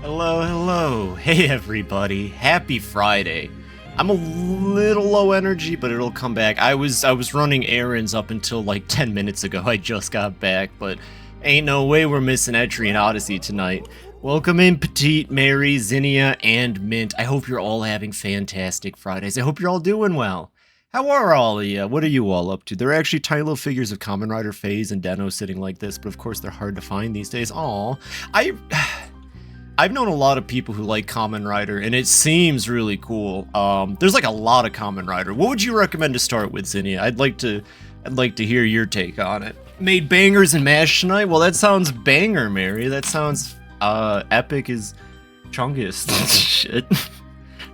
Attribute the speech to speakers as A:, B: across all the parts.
A: Hello, hello. Hey everybody. Happy Friday. I'm a little low energy, but it'll come back. I was running errands up until like 10 minutes ago. I just got back, but ain't no way we're missing Etrian Odyssey tonight. Welcome in Petite, Mary, Zinnia, and Mint. I hope you're all having fantastic Fridays. I hope you're all doing well. How are all of you? What are you all up to? There are actually tiny little figures of Kamen Rider FaZe and Deno sitting like this, but of course they're hard to find these days. Aw. I've known a lot of people who like Kamen Rider, and it seems really cool. There's like a lot of Kamen Rider. What would you recommend to start with, Zinnia? I'd like to hear your take on it. Made bangers and mash tonight? Well, that sounds banger, Mary. That sounds epic as Chungus. Shit.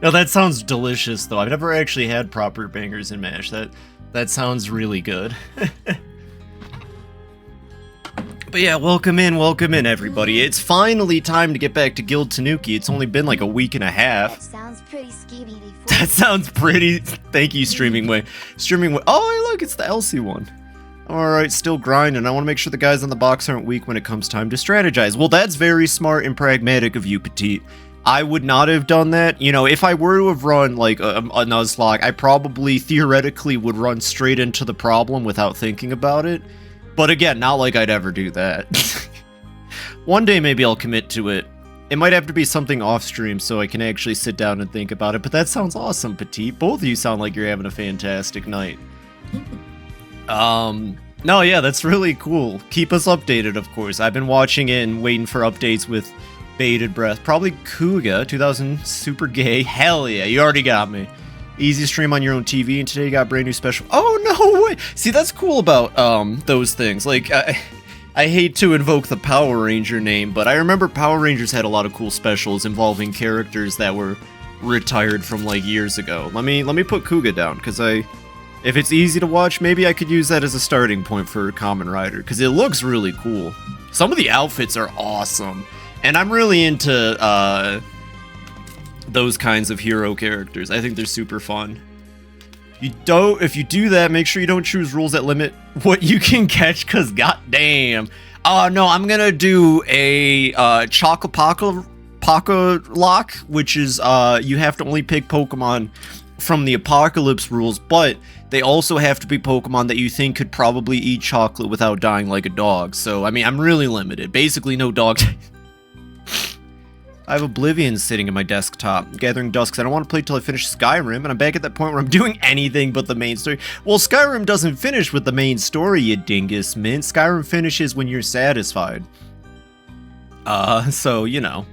A: No, that sounds delicious though. I've never actually had proper bangers and mash. That sounds really good. But yeah, welcome in everybody. It's finally time to get back to Guild Tanuki. It's only been like a week and a half.
B: That sounds pretty skeevy.
A: That sounds pretty... Thank you, Streaming Way. Streaming Way... Oh, hey, look, it's the Elsie one. Alright, still grinding. I want to make sure the guys on the box aren't weak when it comes time to strategize. Well, that's very smart and pragmatic of you, Petite. I would not have done that. You know, if I were to have run like a Nuzlocke, I probably theoretically would run straight into the problem without thinking about it. But again, not like I'd ever do that. One day maybe I'll commit to it. It might have to be something off stream so I can actually sit down and think about it, but that sounds awesome, Petite. Both of you sound like you're having a fantastic night. No, yeah, that's really cool. Keep us updated, of course. I've been watching it and waiting for updates with bated breath. Probably Kuga, 2000 Super Gay. Hell yeah, you already got me. Easy stream on your own TV, and today you got brand new special. Oh, no way! See, that's cool about, those things. Like, I hate to invoke the Power Ranger name, but I remember Power Rangers had a lot of cool specials involving characters that were retired from, like, years ago. Let me put Kuga down, because if it's easy to watch, maybe I could use that as a starting point for Kamen Rider, because it looks really cool. Some of the outfits are awesome, and I'm really into, those kinds of hero characters. I think they're super fun. If you do that, make sure you don't choose rules that limit what you can catch, cause goddamn. No, I'm gonna do a Chocopaca lock, which is you have to only pick Pokemon from the Apocalypse rules, but they also have to be Pokemon that you think could probably eat chocolate without dying like a dog. So I mean, I'm really limited. Basically, no dogs. I have Oblivion sitting in my desktop, gathering dust because I don't want to play till I finish Skyrim, and I'm back at that point where I'm doing anything but the main story. Well, Skyrim doesn't finish with the main story, you dingus, Mint. Skyrim finishes when you're satisfied. So, you know,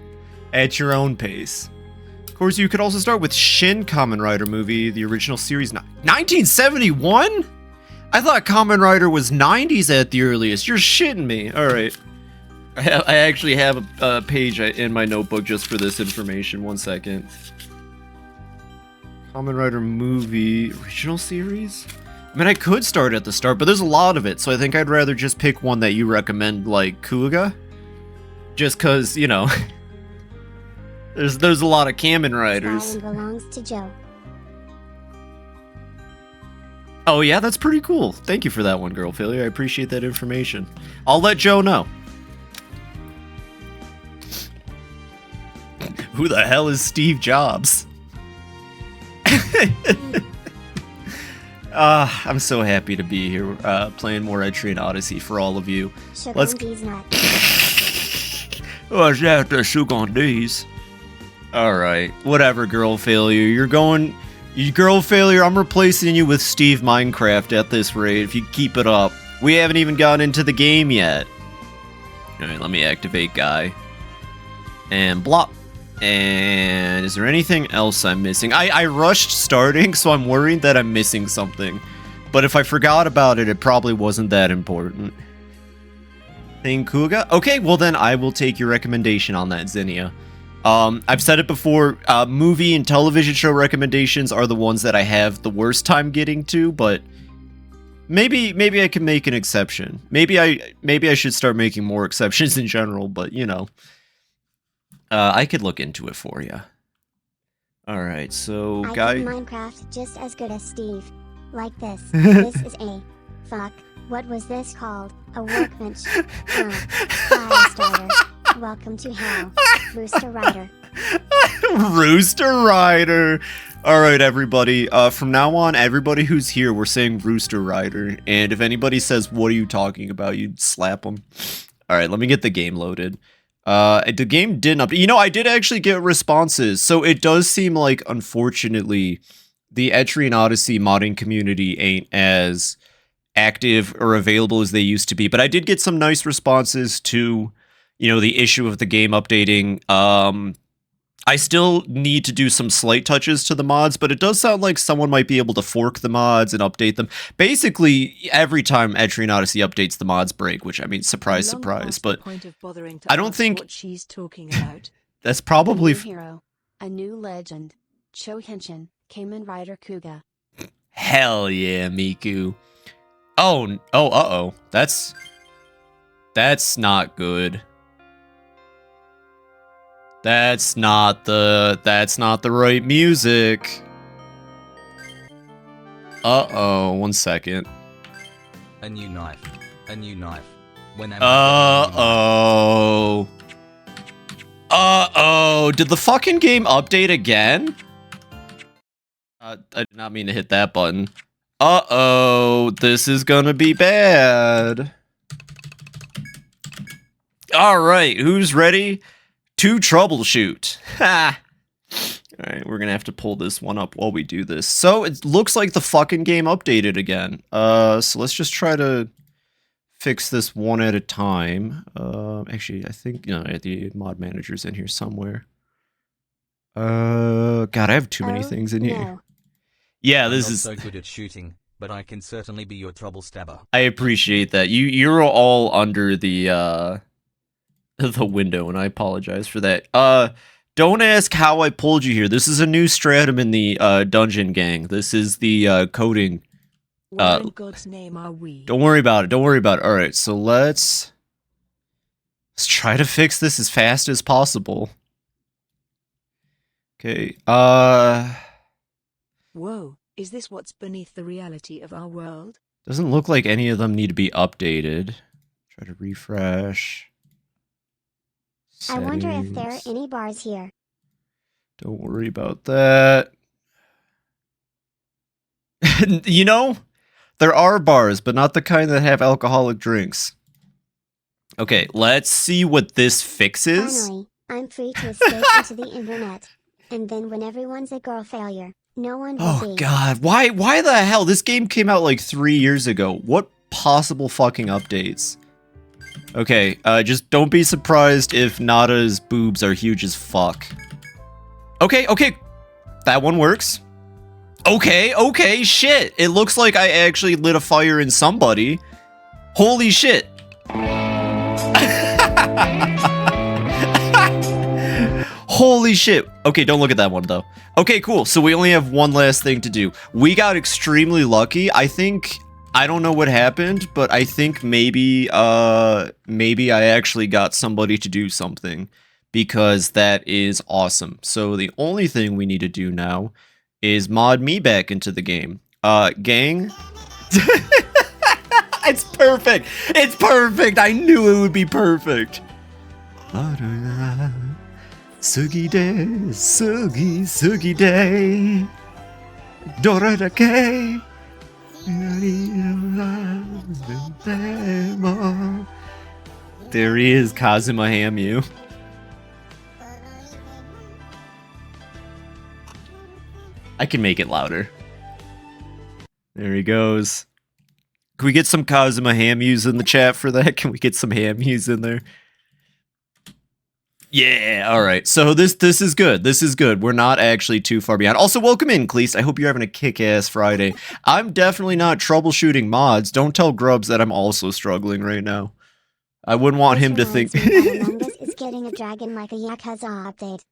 A: at your own pace. Of course, you could also start with Shin Kamen Rider movie, the original series. 1971? I thought Kamen Rider was 90s at the earliest. You're shitting me. Alright. I actually have a page in my notebook just for this information. 1 second. Kamen Rider movie original series? I mean, I could start at the start, but there's a lot of it, so I think I'd rather just pick one that you recommend, like Kuga. Just cause, you know, there's a lot of Kamen Riders.
B: Belongs to Joe.
A: Oh yeah, that's pretty cool. Thank you for that one, Girl Failure. I appreciate that information. I'll let Joe know. Who the hell is Steve Jobs? I'm so happy to be here playing more Etrian Odyssey for all of you. Let's. What's that? The Sugandis. Alright, whatever, Girl Failure. Girl Failure, I'm replacing you with Steve Minecraft at this rate if you keep it up. We haven't even gotten into the game yet. Alright, let me activate Guy. And blop. And is there anything else I'm missing? I rushed starting, so I'm worried that I'm missing something. But if I forgot about it, it probably wasn't that important. Thing Kuga? Okay, well then I will take your recommendation on that, Zinnia. I've said it before, movie and television show recommendations are the ones that I have the worst time getting to, but maybe I can make an exception. Maybe I should start making more exceptions in general, but you know. I could look into it for you. Alright, so Guy...
B: I can Minecraft just as good as Steve. Like this. This is a... Fuck. What was this called? A workbench. Fire starter. Welcome to hell, Rooster Rider.
A: Rooster Rider. All right, everybody. From now on, everybody who's here, we're saying Rooster Rider. And if anybody says, "What are you talking about?" you'd slap them. All right, let me get the game loaded. The game didn't update. You know, I did actually get responses. So it does seem like, unfortunately, the Etrian Odyssey modding community ain't as active or available as they used to be. But I did get some nice responses to, you know, the issue of the game updating. I still need to do some slight touches to the mods, but it does sound like someone might be able to fork the mods and update them. Basically, every time Etrian Odyssey updates, the mods break, which, I mean, surprise, surprise. But I don't think
C: what she's talking about.
A: That's probably...
C: A new hero, a new legend, Chohenshin, Kamen Rider Kuga.
A: Hell yeah, Miku. Oh, uh-oh. That's not good. That's not the right music. Uh-oh, 1 second.
D: A new knife. A new knife. When
A: Uh-oh. Uh-oh. Did the fucking game update again? I did not mean to hit that button. Uh-oh. This is gonna be bad. Alright, who's ready to troubleshoot? Ha! Alright, we're gonna have to pull this one up while we do this. So, it looks like the fucking game updated again. So let's just try to fix this one at a time. Actually, I think, you know, the mod manager's in here somewhere. God, I have too many things in here.
B: No.
A: Yeah,
D: I'm
A: this
D: not
A: is...
D: so good at shooting, but I can certainly be your trouble stabber.
A: I appreciate that. You're all under the window, and I apologize for that. Don't ask how I pulled you here. This is a new stratum in the dungeon gang. This is the coding.
C: Where in God's name are we?
A: Don't worry about it. Don't worry about it. All right, so let's try to fix this as fast as possible. Okay.
C: Whoa, is this what's beneath the reality of our world?
A: Doesn't look like any of them need to be updated. Try to refresh.
B: I wonder if there are
A: Settings.
B: any bars here.
A: Don't worry about that. You know, there are bars, but not the kind that have alcoholic drinks. Okay, let's see what this fixes.
B: Finally, I'm free to escape into the internet. And then when everyone's a girl failure, no one will
A: Oh
B: be.
A: god, why the hell? This game came out like 3 years ago. What possible fucking updates? Okay, just don't be surprised if Nada's boobs are huge as fuck. Okay, that one works. Okay, shit. It looks like I actually lit a fire in somebody. Holy shit. Holy shit. Okay, don't look at that one though. Okay, cool. So we only have one last thing to do. We got extremely lucky. I don't know what happened, but I think maybe I actually got somebody to do something, because that is awesome. So the only thing we need to do now is mod me back into the game. Gang. It's perfect. It's perfect. I knew it would be perfect. Sugi de, sugi de. Dora da ke. There he is, Kazuma Hamu. I can make it louder. There he goes. Can we get some Kazuma Hamus in the chat for that? Can we get some Hamus in there? Yeah, alright. So this is good. This is good. We're not actually too far behind. Also, welcome in, Cleese. I hope you're having a kick-ass Friday. I'm definitely not troubleshooting mods. Don't tell Grubbs that I'm also struggling right now. I wouldn't want him to think...
B: Among Us is getting a dragon like a Yakuza update.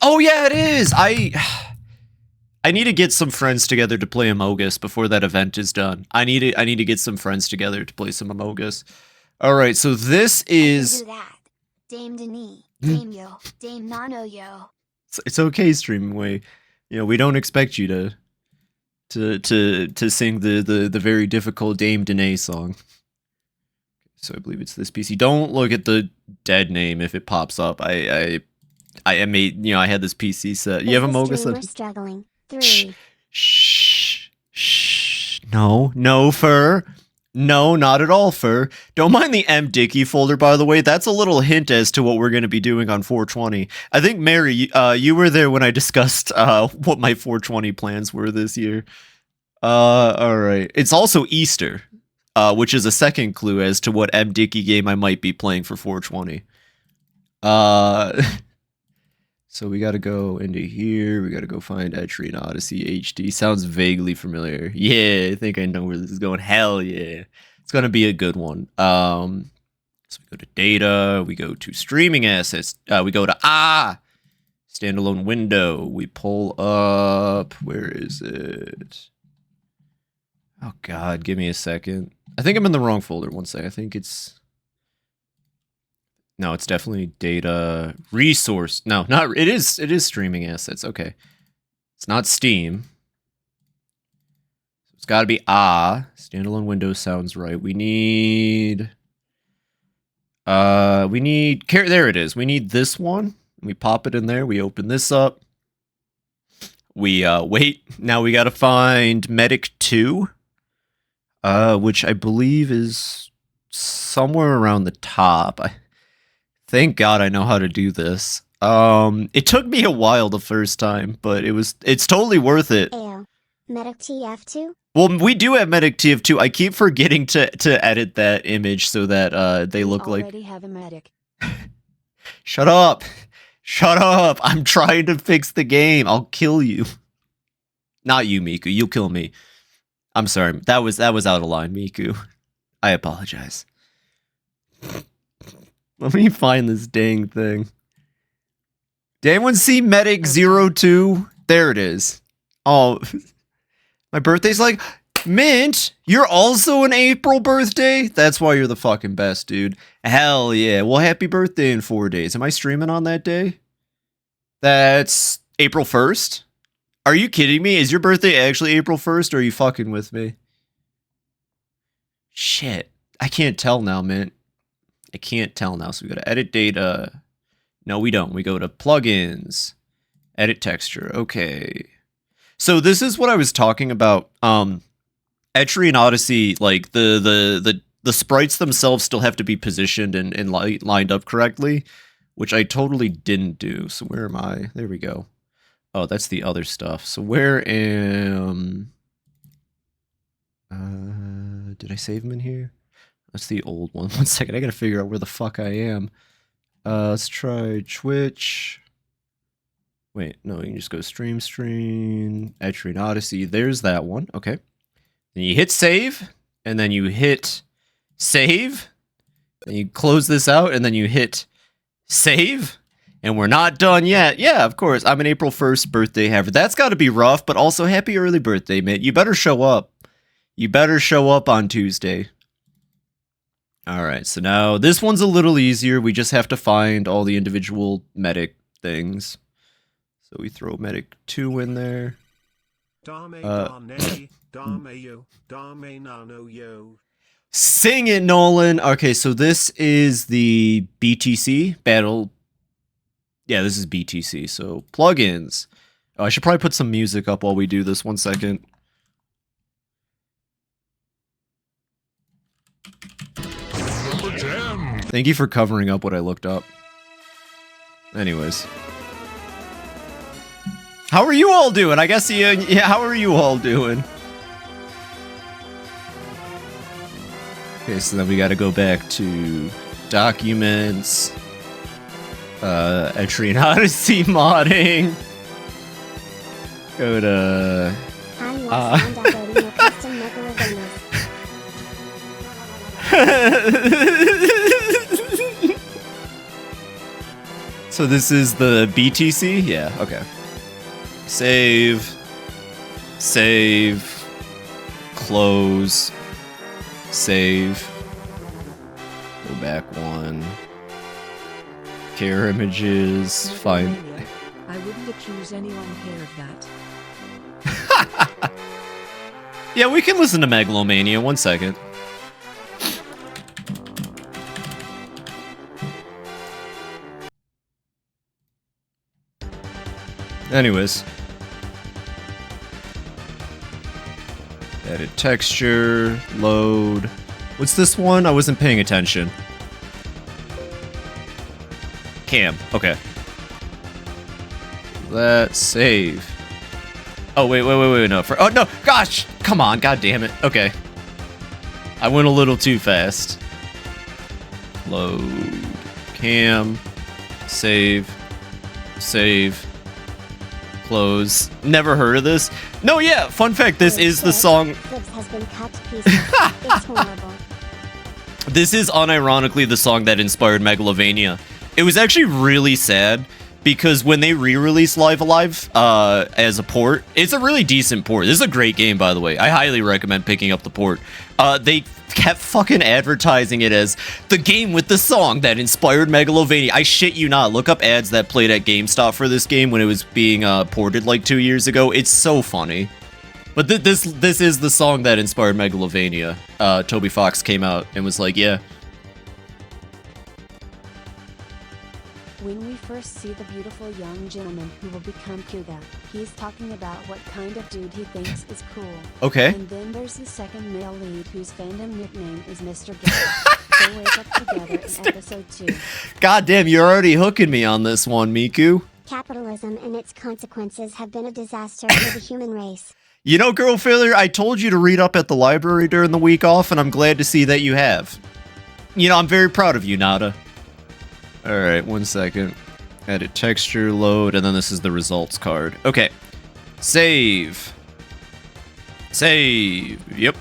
A: Oh yeah, it is! I need to get some friends together to play Among Us before that event is done. I need to get some friends together to play some Among Us. Alright, so this is...
B: Do that. Dame Denis. Dame Yo. Dame Nano Yo.
A: It's okay, Streaming Way. You know, we don't expect you to sing the very difficult Dame Danae song. So I believe it's this PC. Don't look at the dead name if it pops up. I made, you know, I had this PC set. You have a Moga set?
B: Struggling.
A: Shh.
B: 3.
A: Shh. No, Fur. No, not at all, Fur. Don't mind the M. Dickey folder, by the way. That's a little hint as to what we're going to be doing on 420. I think, Mary, you were there when I discussed what my 420 plans were this year. All right. It's also Easter, which is a second clue as to what M. Dickey game I might be playing for 420. So we got to go into here. We got to go find Etrian Odyssey HD. Sounds vaguely familiar. Yeah, I think I know where this is going. Hell yeah. It's going to be a good one. So we go to data. We go to streaming assets. We go to standalone window. We pull up. Where is it? Oh, God. Give me a second. I think I'm in the wrong folder. One sec. I think it's... No, it's definitely data resource. No, not it is streaming assets. Okay. It's not Steam. It's got to be standalone Windows sounds right. We need there it is. We need this one. We pop it in there. We open this up. We wait. Now we got to find Medic 2, which I believe is somewhere around the top. Thank God I know how to do this. It took me a while the first time, but it's totally worth it.
B: Ayo. Medic TF2?
A: Well, we do have Medic TF2. I keep forgetting to edit that image so that they look like...
C: already have a medic.
A: Shut up. Shut up. I'm trying to fix the game. I'll kill you. Not you, Miku. You'll kill me. I'm sorry. That was out of line, Miku. I apologize. Let me find this dang thing. Did anyone see Medic 02? There it is. Oh, my birthday's like, Mint, you're also an April birthday? That's why you're the fucking best, dude. Hell yeah. Well, happy birthday in 4 days. Am I streaming on that day? That's April 1st? Are you kidding me? Is your birthday actually April 1st, or are you fucking with me? Shit. I can't tell now, Mint. I can't tell now, so we go to edit data. No, we don't. We go to plugins, edit texture. Okay. So this is what I was talking about. Etrian Odyssey, like the sprites themselves still have to be positioned and lined up correctly, which I totally didn't do. So where am I? There we go. Oh, that's the other stuff. So where am... did I save them in here? That's the old one. One second, I gotta figure out where the fuck I am. Let's try Twitch. Wait, no, you can just go stream, Etrian Odyssey. There's that one. Okay. Then you hit save, and then you hit save. Then you close this out, and then you hit save. And we're not done yet. Yeah, of course. I'm an April 1st birthday haver. That's got to be rough, but also happy early birthday, mate. You better show up. You better show up on Tuesday. Alright, so now this one's a little easier. We just have to find all the individual medic things. So we throw medic 2 in there. Sing it, Nolan! Okay, so this is the BTC battle. Yeah, this is BTC. So plugins. Oh, I should probably put some music up while we do this. 1 second. Thank you for covering up what I looked up. Anyways. How are you all doing? I guess yeah, how are you all doing? Okay, so then we gotta go back to documents, Etrian Odyssey modding. Go to So this is the BTC? Yeah, okay. Save, close, save, go back one, care images, find...
C: I wouldn't accuse anyone here of that.
A: Yeah, we can listen to Megalomania, 1 second. Anyways. Edit texture, load. What's this one? I wasn't paying attention. Cam, okay. Let's save. Oh, wait, no. Oh, no, gosh! Come on, god damn it. Okay. I went a little too fast. Load. Cam. Save. Close. Never heard of this? No, yeah, fun fact, this is the song...
B: Clips has been cut to pieces. It's horrible.
A: This is unironically the song that inspired Megalovania. It was actually really sad because when they re-released Live Alive as a port, it's a really decent port. This is a great game, by the way. I highly recommend picking up the port. They kept fucking advertising it as the game with the song that inspired Megalovania. I shit you not. Look up ads that played at GameStop for this game when it was being ported like 2 years ago. It's so funny. But this is the song that inspired Megalovania. Toby Fox came out and was like, yeah.
C: When we first see the beautiful young gentleman who will become Kuga, he's talking about what kind of dude he thinks is cool.
A: Okay.
C: And then there's the second male lead whose fandom nickname is Mr. Gay. They wake up together in episode 2.
A: God damn, you're already hooking me on this one, Miku.
B: Capitalism and its consequences have been a disaster for the human race.
A: You know, girl failure, I told you to read up at the library during the week off, and I'm glad to see that you have. You know, I'm very proud of you, Nada. Alright, 1 second. Edit texture, load, and then this is the results card. Okay. Save. Yep.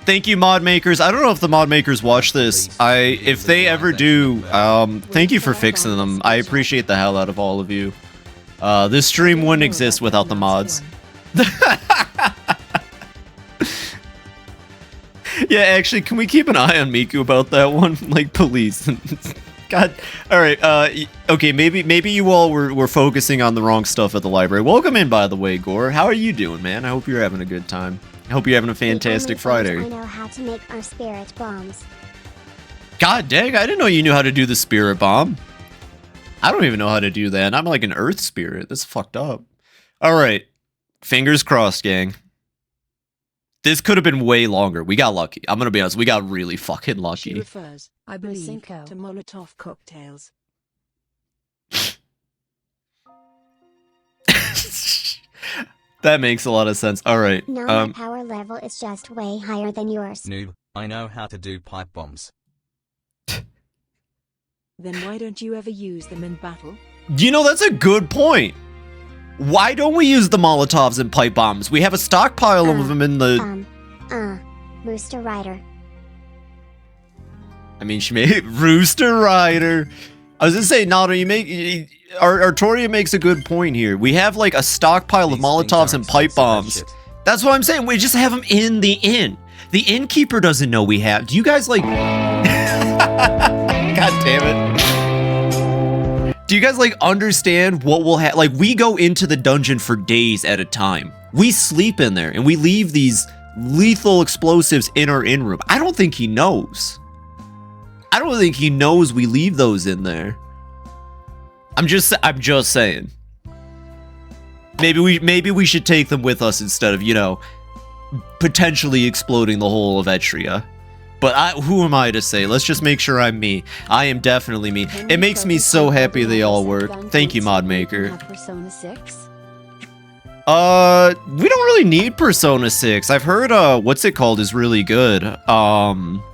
A: Thank you, mod makers. I don't know if the mod makers watch this. If they ever do, thank you for fixing them. I appreciate the hell out of all of you. This stream wouldn't exist without the mods. Yeah, actually, can we keep an eye on Miku about that one? Like, please. God. All right. Okay. Maybe you all were focusing on the wrong stuff at the library. Welcome in, by the way, Gore. How are you doing, man? I hope you're having a good time. I hope you're having a fantastic Friday.
B: I know how to make our spirit bombs.
A: God dang! I didn't know you knew how to do the spirit bomb. I don't even know how to do that. I'm like an earth spirit. That's fucked up. All right. Fingers crossed, gang. This could have been way longer. We got lucky. I'm gonna be honest. We got really fucking lucky.
E: She refers, I believe,
C: Cinco.
E: to Molotov cocktails.
A: That makes a lot of sense. All right.
B: No, my power level is just way higher than yours.
D: Noob, I know how to do pipe bombs.
E: Then why don't you ever use them in battle?
A: You know, that's a good point. Why don't we use the Molotovs and pipe bombs? We have a stockpile of them in the...
B: Rooster Rider.
A: I mean, she made Rooster Rider. I was gonna say, Nado, Artoria makes a good point here. We have like a stockpile of
D: These
A: Molotovs
D: things
A: and
D: are
A: pipe
D: expensive as
A: bombs.
D: shit.
A: That's what I'm saying. We just have them in the inn. The innkeeper doesn't know we have. Do you guys like... God damn it. Do you guys like understand what we'll have? Like, we go into the dungeon for days at a time. We sleep in there and we leave these lethal explosives in our inn room. I don't think he knows. I don't think he knows we leave those in there. I'm just saying. Maybe we should take them with us instead of, you know, potentially exploding the whole of Etria. But who am I to say? Let's just make sure I'm me. I am definitely me. It makes me so happy they all work. Thank you, mod maker.
C: Persona 6?
A: We don't really need Persona 6. I've heard what's it called is really good. What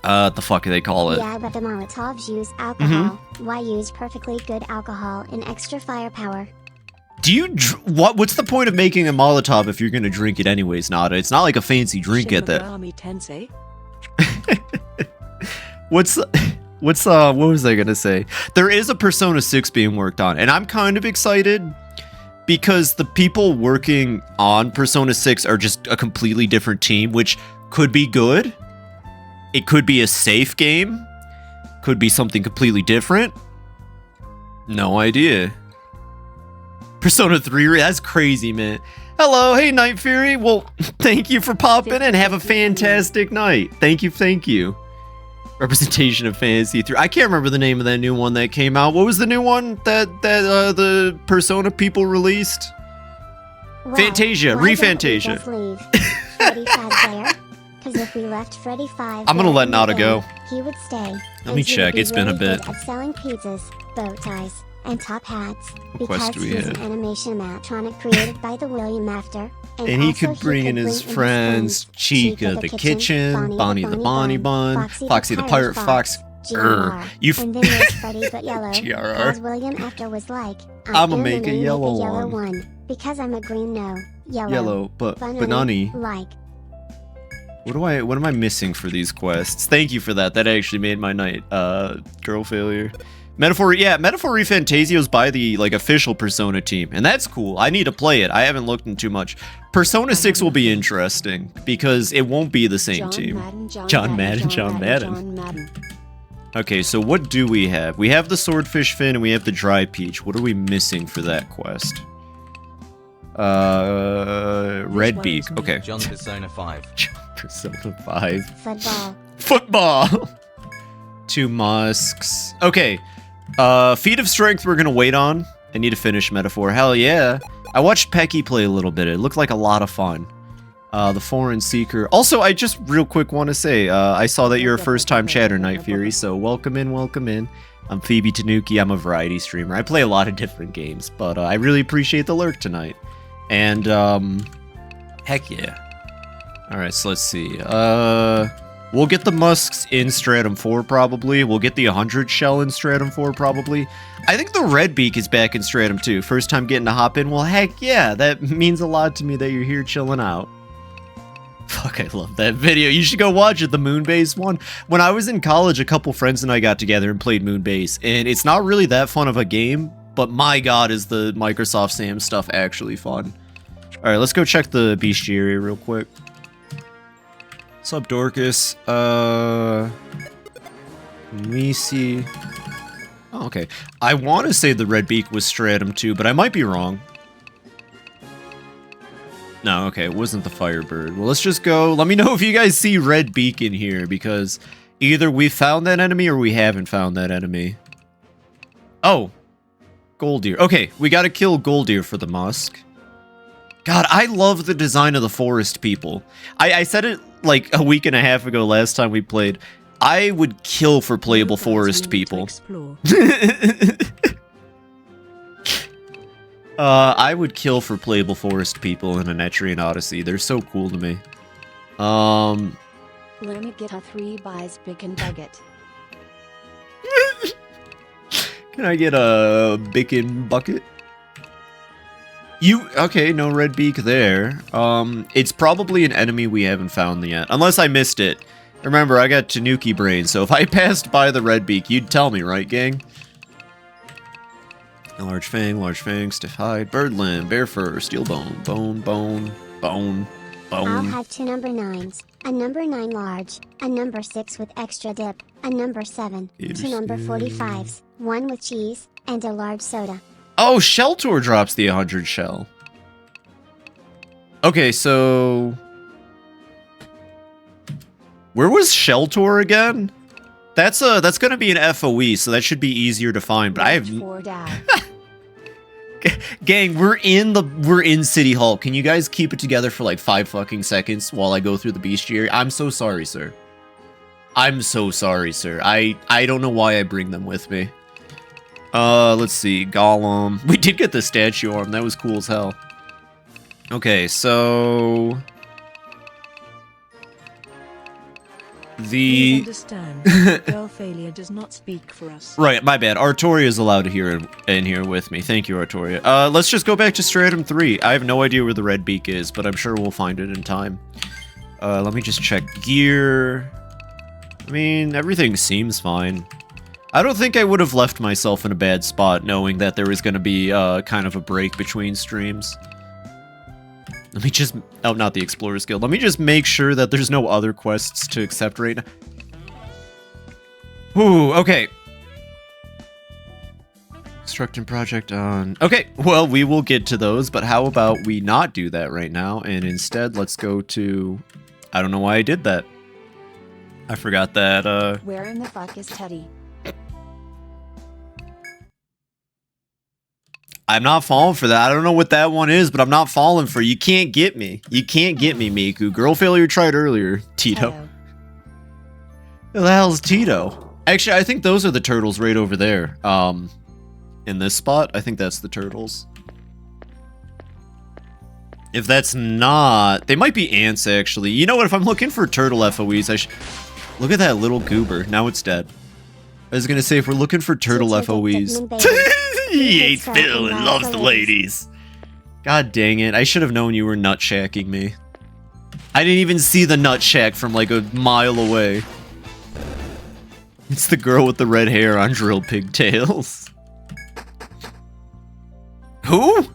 A: the fuck do they call it?
B: Yeah, but the Molotovs use alcohol. Why use perfectly good alcohol and extra firepower?
A: Do you what's the point of making a Molotov if you're gonna drink it anyways, Nada? It's not like a fancy drink at that.
E: Tensei.
A: What was I gonna say? There is a Persona 6 being worked on, and I'm kind of excited because the people working on Persona 6 are just a completely different team, which could be good. It could be a safe game. Could be something completely different. No idea. Persona 3, that's crazy, man. Hello, hey, Night Fury. Well, thank you for popping and have a fantastic night. Thank you. representation of fantasy through. I can't remember the name of that new one that came out. What was the new one that the Persona people released?
B: Well,
A: Fantasia,
B: why don't we
A: Re-Fantasia.
B: just leave Freddy 5 there? Because if we left Freddy 5
A: I'm gonna
B: there
A: let
B: in the
A: Nada
B: game,
A: go.
B: He would stay.
A: Let
B: and
A: me
B: he would
A: check,
B: be
A: it's been a
B: really
A: bit.
B: good at selling pizzas, bow ties, and top hats.
A: What quest
B: Because
A: do we
B: he's
A: have?
B: an animation animatronic created by the William After.
A: And he
B: also
A: could bring in his friends, Chica the Kitchen, Bonnie the Bonnie Bun, Foxy the Pirate Fox.
B: GRR.
A: You
B: And then there's Freddy but yellow.
A: GRR.
B: As William After was like,
A: I'ma
B: am
A: make a
B: gonna
A: yellow one.
B: Because I'm a green no.
A: Yellow, but
B: Banani,
A: Banani.
B: like.
A: What am I missing for these quests? Thank you for that. That actually made my night. Girl failure. Metaphor Re-Fantasio's by the like official Persona team, and that's cool. I need to play it. I haven't looked into too much. Persona 6 will be interesting because it won't be the same team. John Madden. Okay, so what do we have? We have the Swordfish Fin and we have the Dry Peach. What are we missing for that quest? Red Beak. Okay.
D: John Persona 5.
A: Persona 5.
B: Football.
A: Football! 2 musks. Okay. Feat of Strength we're gonna wait on. I need to finish Metaphor. Hell yeah. I watched Pecky play a little bit. It looked like a lot of fun. The Foreign Seeker. Also, I just real quick want to say, I saw that you're a first-time chatter, Night Fury, so welcome in, welcome in. I'm FibiTanuki. I'm a variety streamer. I play a lot of different games, but I really appreciate the lurk tonight. And, heck yeah. Alright, so let's see. We'll get the musks in Stratum 4, probably. We'll get the 100 shell in Stratum 4, probably. I think the Red Beak is back in Stratum 2. First time getting to hop in. Well, heck yeah. That means a lot to me that you're here chilling out. Fuck, I love that video. You should go watch it, the Moonbase one. When I was in college, a couple friends and I got together and played Moonbase. And it's not really that fun of a game, but my god, is the Microsoft Sam stuff actually fun. Alright, let's go check the bestiary real quick. What's up, Dorcas? Let me see. Oh, okay. I want to say the Red Beak was Stratum 2, but I might be wrong. No, okay, it wasn't the Firebird. Well, let's just go. Let me know if you guys see Red Beak in here, because either we found that enemy or we haven't found that enemy. Oh. Goldeer. Okay, we gotta kill Goldeer for the musk. God, I love the design of the forest people. I said it like a week and a half ago last time we played. I would kill for playable forest people. I would kill for playable forest people in an Etrian Odyssey. They're so cool to me.
C: Let me get a 3 buys bacon nugget.
A: Can I get a bacon bucket? Okay, no Red Beak there. It's probably an enemy we haven't found yet. Unless I missed it. Remember, I got Tanuki brain, so if I passed by the Red Beak, you'd tell me, right, gang? Large fang, stiff hide, birdland, bear fur, steel bone, bone.
B: I'll have 2 number 9s, a number 9 large, a number 6 with extra dip, a number 7, 2 number 45s, 1 with cheese, and a large soda.
A: Oh, Sheltor drops the 100 shell. Okay, so... Where was Sheltor again? That's gonna be an FOE, so that should be easier to find, but I have... Gang, we're in City Hall. Can you guys keep it together for like 5 fucking seconds while I go through the bestiary? I'm so sorry, sir. I'm so sorry, sir. I don't know why I bring them with me. Let's see. Gollum. We did get the statue arm. That was cool as hell. Okay, so...
E: Please understand, girl failure does not speak for us.
A: Right, my bad. Artoria is allowed to hear in here with me. Thank you, Artoria. Let's just go back to Stratum 3. I have no idea where the Red Beak is, but I'm sure we'll find it in time. Let me just check gear. I mean, everything seems fine. I don't think I would have left myself in a bad spot knowing that there was going to be kind of a break between streams. Let me just... Oh, not the Explorer's Guild. Let me just make sure that there's no other quests to accept right now. Ooh, okay. Constructing project on... Okay, well, we will get to those, but how about we not do that right now, and instead, let's go to... I don't know why I did that. I forgot that,
C: Where in the fuck is Teddy?
A: I'm not falling for that. I don't know what that one is, but I'm not falling for it. You can't get me. You can't get me, Miku. Girl failure tried earlier. Tito.
C: Hello.
A: Who the hell's Tito? Actually, I think those are the turtles right over there. In this spot, I think that's the turtles. If that's not... They might be ants, actually. You know what? If I'm looking for turtle FOEs, I should... Look at that little goober. Now it's dead. I was gonna say, if we're looking for turtle FOEs... He hates Phil and loves the ladies. God dang it. I should have known you were nut-shacking me. I didn't even see the nut shack from like a mile away. It's the girl with the red hair on drill pigtails. Who?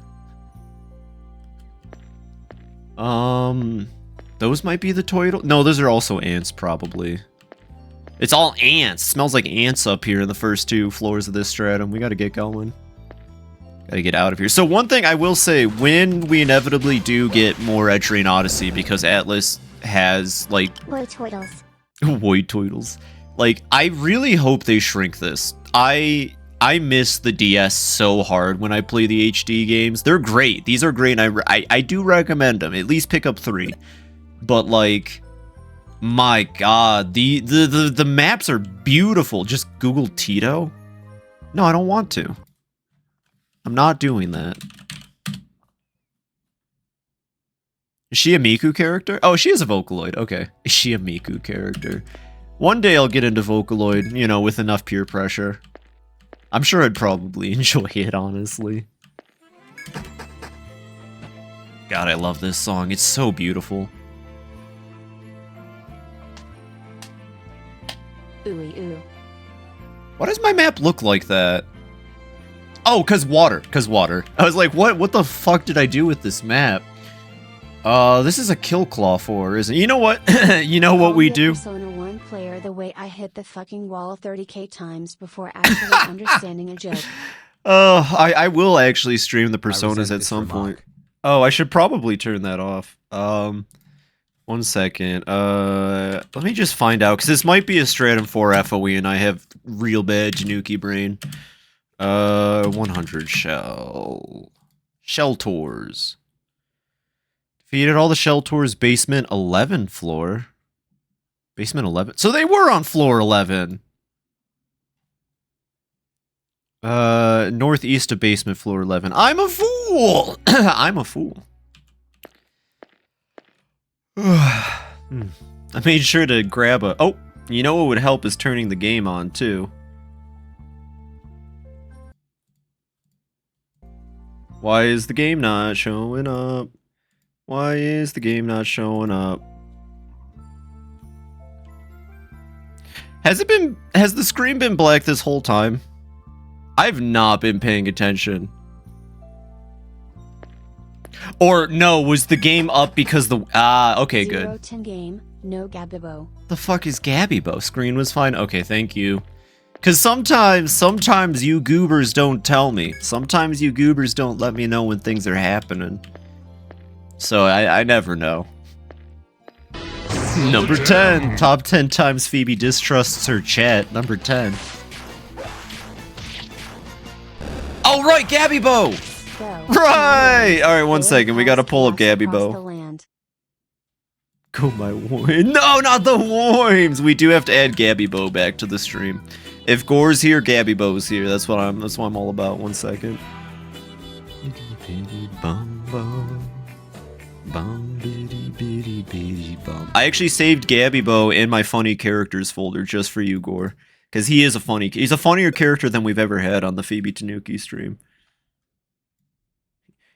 A: Those might be the turtle. No, those are also ants, probably. It's all ants. Smells like ants up here in the first 2 floors of this stratum. We gotta get going. Gotta get out of here. So one thing I will say, when we inevitably do get more Etrian Odyssey, because Atlas has, like...
B: White turtles.
A: White turtles. Like, I really hope they shrink this. I miss the DS so hard when I play the HD games. They're great. These are great, and I do recommend them. At least pick up 3. But, like... My god, the maps are beautiful. Just Google Tito? No, I don't want to. I'm not doing that. Is she a Miku character? Oh, she is a Vocaloid. Okay. Is she a Miku character? One day I'll get into Vocaloid, you know, with enough peer pressure. I'm sure I'd probably enjoy it, honestly. God, I love this song. It's so beautiful.
C: Ooey ooh.
A: Why does my map look like that? Oh, cause water. I was like, what the fuck did I do with this map? This is a kill claw for, isn't it? You know what? You know what we do?
C: Persona 1 player the way I hit the fucking wall 30k times before actually understanding a joke.
A: I will actually stream the Personas at some point. Oh, I should probably turn that off. 1 second. Let me just find out, because this might be a Stratum 4 FOE, and I have real bad Tanuki brain. 100 shell. Shell tours. Defeated all the shell tours basement 11 floor. Basement 11. So they were on floor 11. Northeast of basement floor 11. I'm a fool! I'm a fool. I made sure to grab a... Oh, you know what would help is turning the game on, too. Why is the game not showing up? Why is the game not showing up? Has the screen been black this whole time? I've not been paying attention. Or, no, was the game up because the... okay, good.
C: 0-10 game, no Gabibo.
A: The fuck is Gabibo? Screen was fine? Okay, thank you. Because sometimes you goobers don't tell me. Sometimes you goobers don't let me know when things are happening. So, I never know. Number 10. Top 10 times Phoebe distrusts her chat. Number 10. Oh, right, Gabibo! Right! Alright, 1 second. We gotta pull up Gabibo. Go my Worms. No, not the Worms! We do have to add Gabibo back to the stream. If Gore's here, Gabibo's here. That's what I'm all about. 1 second. I actually saved Gabibo in my funny characters folder just for you, Gore. Because he's a funnier character than we've ever had on the FibiTanuki stream.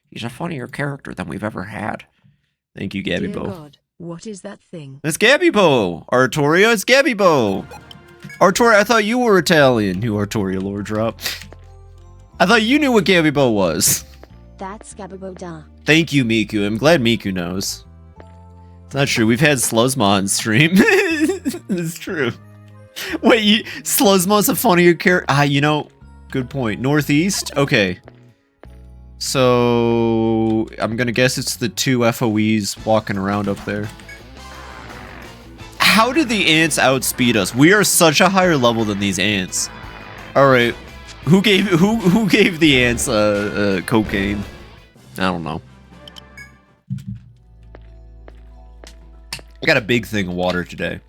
A: He's a funnier character than we've ever had. Thank you, Gabibo.
E: Dear God, what is that thing?
A: It's Gabibo! Artoria, it's Gabibo! Artoria, I thought you were Italian, you Artoria lore drop. I thought you knew what Gabibo was.
C: That's Gabibo da.
A: Thank you, Miku. I'm glad Miku knows. It's not true. We've had Sluzma on stream. It's true. Wait, Sluzma's a funnier character? You know, good point. Northeast? Okay. So, I'm gonna guess it's the 2 FOEs walking around up there. How did the ants outspeed us? We are such a higher level than these ants. All right, who gave the ants cocaine? I don't know. I got a big thing of water today.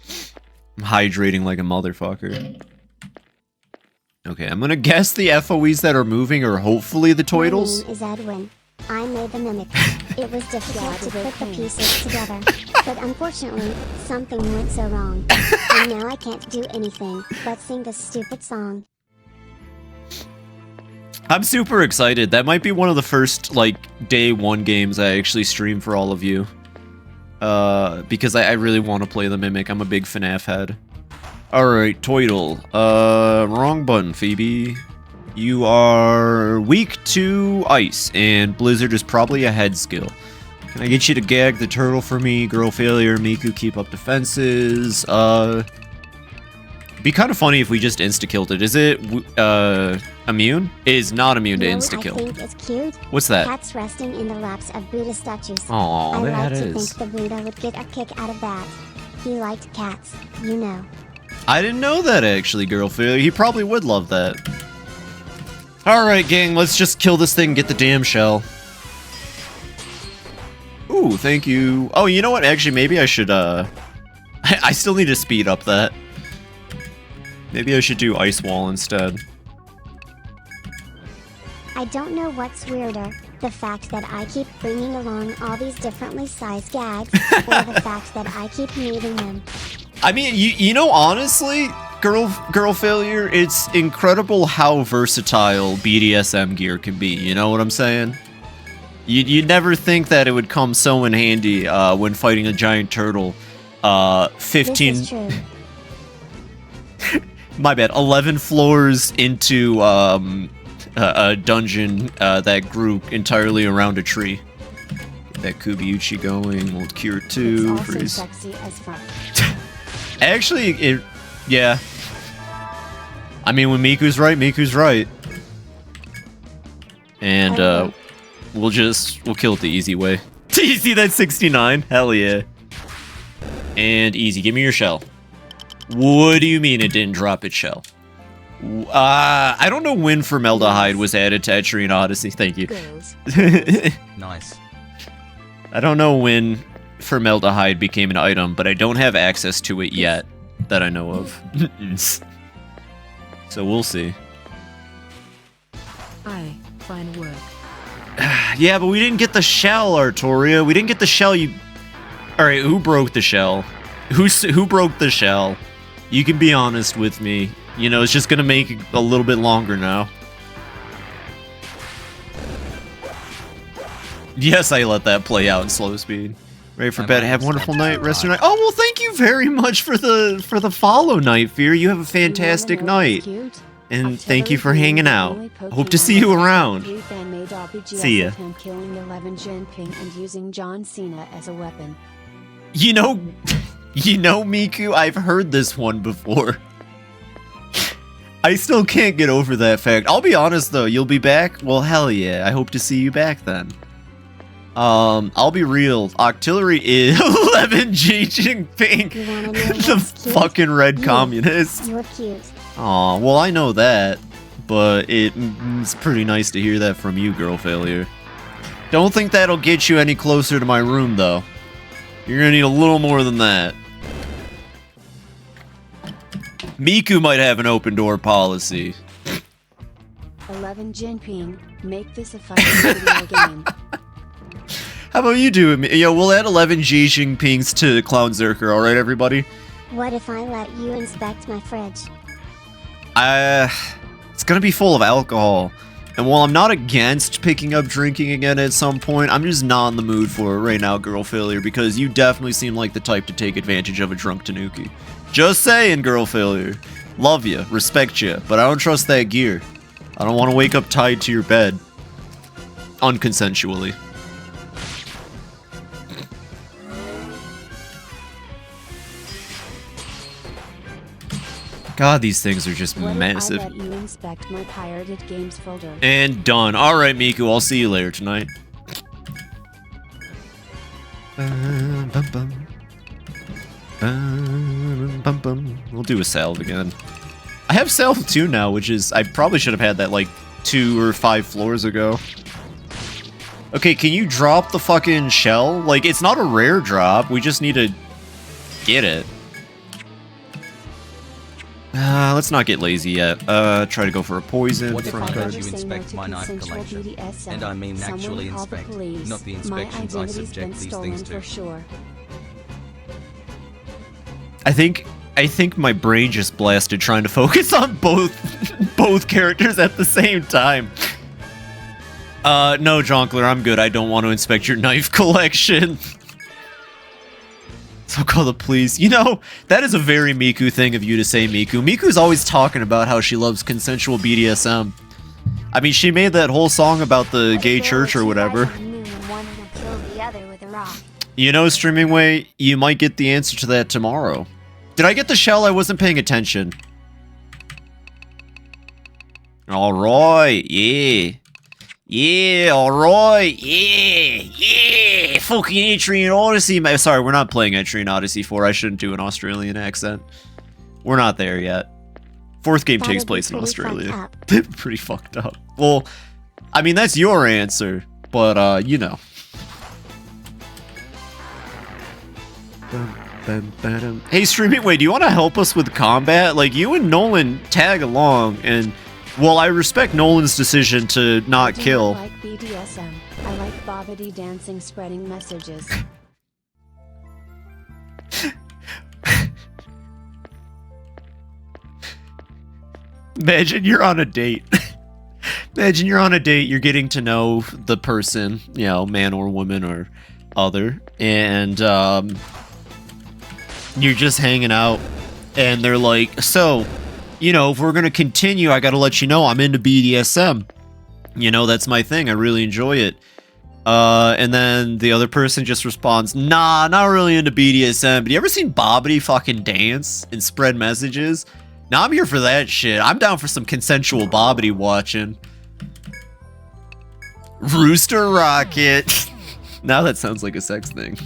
A: I'm hydrating like a motherfucker. Okay, I'm gonna guess the FOEs that are moving are hopefully the Toidles.
B: My name is Edwin. I made the mimic. It was difficult to put the pieces together, but unfortunately, something went so wrong. And now I can't do anything but sing this stupid song.
A: I'm super excited. That might be one of the first, like, day one games I actually stream for all of you. Because I really want to play the Mimic. I'm a big FNAF head. Alright, Toidle. Wrong button, Phoebe. You are weak to ice, and Blizzard is probably a head skill. Can I get you to gag the turtle for me? Girl failure, Miku keep up defenses. Be kind of funny if we just insta-killed it. Is it, immune? It is not immune to insta-kill.
B: I think it's cute.
A: What's that?
B: Cats resting in the laps of Buddha statues.
A: Aw, that
B: I like to
A: is.
B: think the Buddha would get a kick out of that. He liked cats, you know.
A: I didn't know that, actually, girl failure. He probably would love that. Alright, gang, let's just kill this thing and get the damn shell. Ooh, thank you. Oh, you know what? Actually, maybe I should, I still need to speed up that. Maybe I should do Ice Wall instead.
B: I don't know what's weirder, the fact that I keep bringing along all these differently sized gags, or the fact that I keep needing them.
A: I mean, you know, honestly, girl failure, it's incredible how versatile BDSM gear can be, you know what I'm saying? You'd never think that it would come so in handy when fighting a giant turtle. 15...
B: This is true.
A: My bad, 11 floors into a dungeon that grew entirely around a tree. Get that Kubiuchi going, we'll cure 2.
C: It's also
A: Freeze.
C: sexy as fuck.
A: Actually, yeah. I mean, when Miku's right, Miku's right. And, we'll kill it the easy way. You see that 69? Hell yeah. And easy, give me your shell. What do you mean it didn't drop its shell? I don't know when formaldehyde was added to Etrian Odyssey. Thank you.
E: Girls.
D: Nice.
A: I don't know when formaldehyde became an item, but I don't have access to it yet that I know of. So we'll see.
E: Aye, fine work.
A: Yeah, but we didn't get the shell, Artoria. We didn't get the shell. Alright, who broke the shell? Who broke the shell? You can be honest with me. You know, it's just gonna make it a little bit longer now. Yes, I let that play out in slow speed. Ready for bed? Have a wonderful night. Rest your night. Oh well, thank you very much for the follow, Night Fear. You have a fantastic night, and thank you for hanging out. Hope to see you around. See ya.
C: Him killing 11 Jinping and using John Cena as a weapon.
A: You know, Miku, I've heard this one before. I still can't get over that fact. I'll be honest though, you'll be back? Well, hell yeah. I hope to see you back then. I'll be real. Octillery is 11 Xi Jinping. The fucking red communist.
B: You're cute.
A: Aw, well I know that, but it's pretty nice to hear that from you, girl failure. Don't think that'll get you any closer to my room though. You're gonna need a little more than that. Miku might have an open door policy.
C: 11 Jinping, make this a fucking video game.
A: How about you do it? Yo, we'll add 11 Xi Jinpings to Clown Zerker, alright everybody?
B: What if I let you inspect my fridge?
A: It's gonna be full of alcohol. And while I'm not against picking up drinking again at some point, I'm just not in the mood for it right now, girl failure, because you definitely seem like the type to take advantage of a drunk Tanuki. Just saying, girl failure. Love you, respect you, but I don't trust that gear. I don't want to wake up tied to your bed. Unconsensually. God, these things are just massive.
C: What if I let you inspect my pirated games folder?
A: And done. Alright, Miku, I'll see you later tonight. We'll do a salve again. I have salve 2 now, which is... I probably should have had that like 2 or 5 floors ago. Okay, can you drop the fucking shell? Like, it's not a rare drop. We just need to get it. Let's not get lazy yet. Try to go for a poison.
D: What if
A: front
D: I
A: card.
D: had you inspect my knife collection? And I mean actually inspect, not the inspections I subject these things to.
C: Sure.
A: I think my brain just blasted trying to focus on both characters at the same time. No, Jonkler, I'm good. I don't want to inspect your knife collection. So call the police. You know, that is a very Miku thing of you to say, Miku. Miku's always talking about how she loves consensual BDSM. I mean, she made that whole song about the gay church or whatever. You know, Streaming Way, you might get the answer to that tomorrow. Did I get the shell? I wasn't paying attention. Alright, yeah. Yeah, alright, yeah. Fucking Etrian Odyssey. Sorry, we're not playing Etrian Odyssey 4. I shouldn't do an Australian accent. We're not there yet. 4th game takes place in Australia. Pretty fucked up. Well, I mean, that's your answer, but, you know. Hey, Streaming Way, do you want to help us with combat? Like, you and Nolan tag along, and, well, I respect Nolan's decision to not kill.
C: I like BDSM. I like bobbity dancing, spreading messages.
A: Imagine you're on a date. Imagine you're on a date, you're getting to know the person, you know, man or woman or other, and, you're just hanging out, and they're like, so, you know, if we're gonna continue, I gotta let you know I'm into BDSM. You know, that's my thing. I really enjoy it. And then the other person just responds, nah, not really into BDSM. But you ever seen Bobbity fucking dance and spread messages? Nah, I'm here for that shit. I'm down for some consensual Bobbity watching. Rooster Rocket. Now that sounds like a sex thing.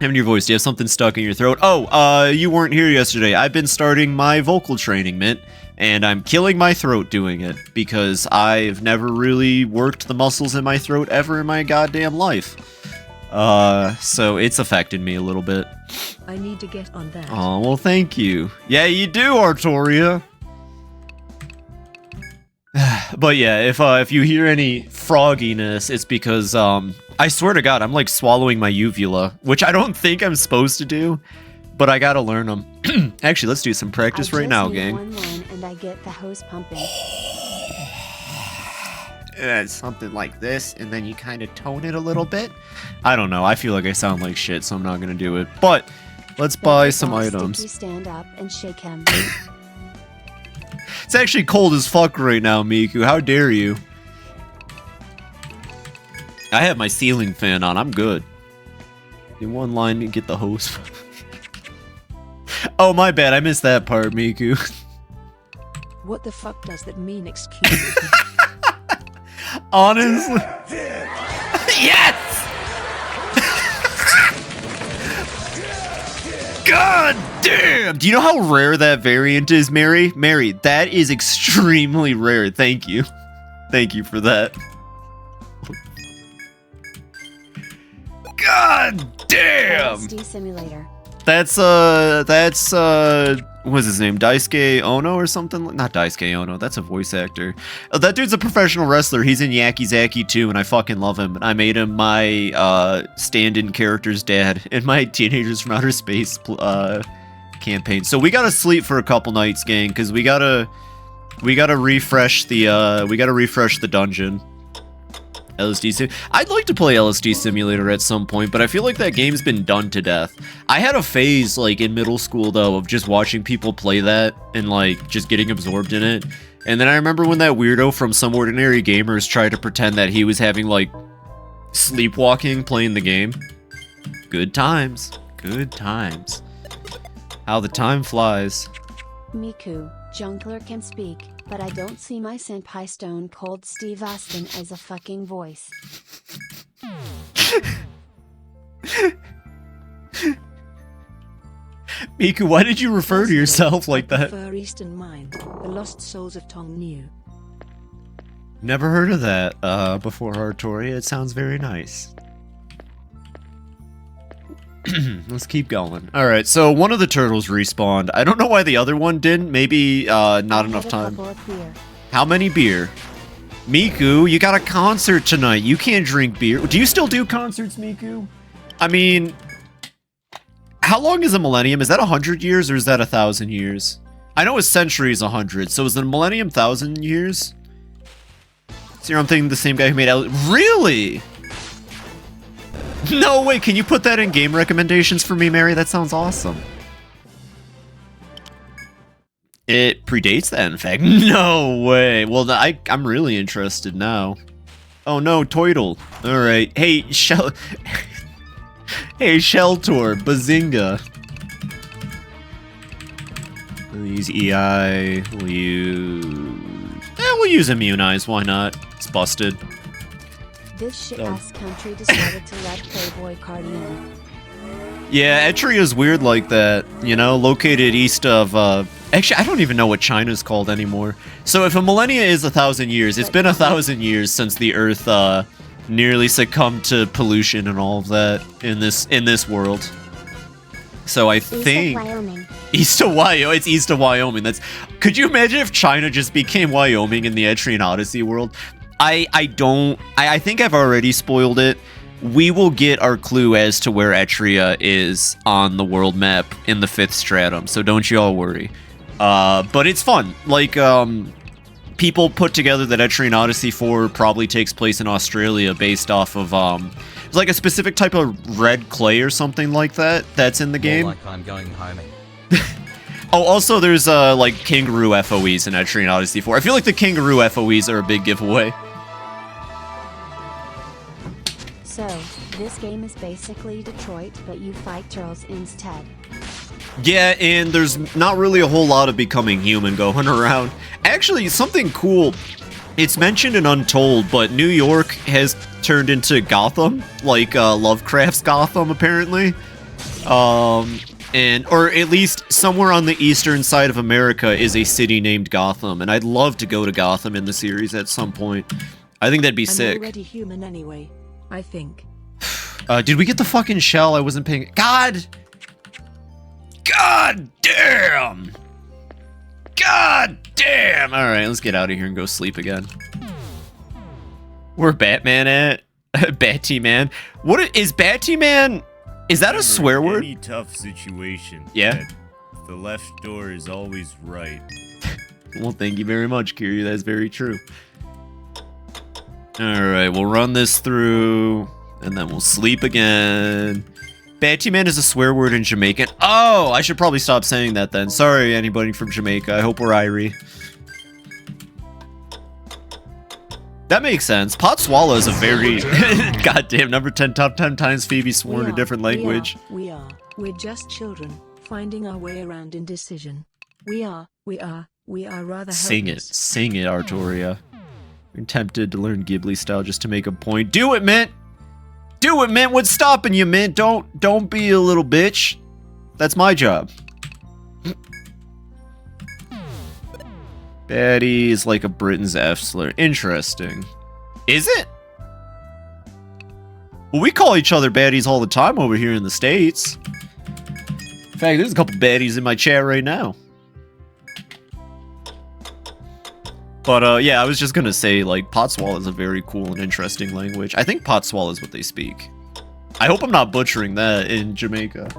A: Having your voice, do you have something stuck in your throat? Oh, you weren't here yesterday. I've been starting my vocal training, Mint, and I'm killing my throat doing it because I've never really worked the muscles in my throat ever in my goddamn life. So it's affected me a little bit.
E: I need to get on that.
A: Oh, well, thank you. Yeah, you do, Artoria. But yeah, if you hear any frogginess, it's because, I swear to God, I'm like swallowing my uvula, which I don't think I'm supposed to do, but I gotta learn them. Actually, let's do some practice right now, gang.
C: One line and I get the hose pumping.
A: It's something like this, and then you kind of tone it a little bit. I don't know. I feel like I sound like shit, so I'm not gonna do it. But let's buy some items.
C: You stand up and shake him.
A: It's actually cold as fuck right now, Miku. How dare you? I have my ceiling fan on. I'm good. In one line to get the hose. Oh, my bad. I missed that part, Miku.
E: What the fuck does that mean, excuse me?
A: Honestly. Yes! God damn! Do you know how rare that variant is, Mary? Mary, that is extremely rare. Thank you. Thank you for that. God damn!
C: LSD simulator.
A: That's what's his name? Daisuke Ono or something? Not Daisuke Ono, that's a voice actor. That dude's a professional wrestler. He's in Yaki Zaki too, and I fucking love him. I made him my stand-in character's dad in my Teenagers from Outer Space campaign. So we gotta sleep for a couple nights, gang, because we gotta refresh the dungeon. LSD I'd like to play LSD Simulator at some point, but I feel like that game's been done to death. I had a phase, like, in middle school, though, of just watching people play that and, like, just getting absorbed in it. And then I remember when that weirdo from Some Ordinary Gamers tried to pretend that he was having, like, sleepwalking playing the game. Good times. Good times. How the time flies.
C: Miku, Junkler can speak, but I don't see my senpai Stone Cold Steve Austin as a fucking voice.
A: Miku, why did you refer to yourself like that?
E: Far Eastern Mind, the lost souls of Tong.
A: Never heard of that before, Artoria. It sounds very nice. Let's keep going. Alright, so one of the turtles respawned. I don't know why the other one didn't. Maybe not enough time. How many beer? Miku, you got a concert tonight. You can't drink beer. Do you still do concerts, Miku? I mean, how long is a millennium? Is that 100 years or is that 1,000 years? I know a century is 100, so is the millennium 1,000 years? So I'm thinking the same guy who made out. Really? No way, can you put that in game recommendations for me, Mary? That sounds awesome. It predates that, in fact. No way. Well, I'm really interested now. Oh no, Toidle. Alright. Hey, Hey, Sheltor, Bazinga. We'll use EI. We'll use Immunize, why not? It's busted.
C: This shit-ass country decided to let Playboy Cardi in.
A: Yeah, Etrian's weird like that, you know, located east of, actually, I don't even know what China's called anymore. So if a millennia is 1,000 years, it's been 1,000 years since the Earth, nearly succumbed to pollution and all of that in this world. So I think... East of Wyoming. It's east of Wyoming. Could you imagine if China just became Wyoming in the Etrian Odyssey world? I think I've already spoiled it. We will get our clue as to where Etria is on the world map in the 5th stratum, so don't you all worry. But it's fun. Like, people put together that Etrian Odyssey 4 probably takes place in Australia based off of, it's like a specific type of red clay or something like that that's in the game.
D: More like I'm going homing.
A: Oh, also there's, like, kangaroo FOEs in Etrian Odyssey 4. I feel like the kangaroo FOEs are a big giveaway.
C: So, this game is basically Detroit, but you fight turtles instead.
A: Yeah, and there's not really a whole lot of becoming human going around. Actually, something cool, it's mentioned in Untold, but New York has turned into Gotham, like Lovecraft's Gotham, apparently. Or at least somewhere on the eastern side of America is a city named Gotham, and I'd love to go to Gotham in the series at some point. I think that'd be sick.
E: I'm already human anyway, I think.
A: Did we get the fucking shell? I wasn't paying... God damn! God damn! Alright, let's get out of here and go sleep again. Where Batman at? Batty-Man? What is Batty-Man? Is that a swear word?
F: Any tough situation.
A: Yeah.
F: The left door is always right.
A: Well, thank you very much, Kiryu. That's very true. Alright, we'll run this through, and then we'll sleep again. Batty-Man is a swear word in Jamaican. Oh, I should probably stop saying that then. Sorry, anybody from Jamaica. I hope we're Irie. That makes sense. Potswalla is a very... Goddamn, number 10 top 10 times Phoebe swore in a different language.
E: We're just children, finding our way around indecision. We are rather helpless.
A: Sing it, Artoria. I'm tempted to learn Ghibli style just to make a point. Do it, Mint! Do it, Mint! What's stopping you, Mint? Don't be a little bitch. That's my job. Batty is like a Britain's F slur. Interesting. Is it? Well, we call each other baddies all the time over here in the States. In fact, there's a couple baddies in my chat right now. But, yeah, I was just gonna say, like, Potswalla is a very cool and interesting language. I think Potswalla is what they speak. I hope I'm not butchering that in Jamaica.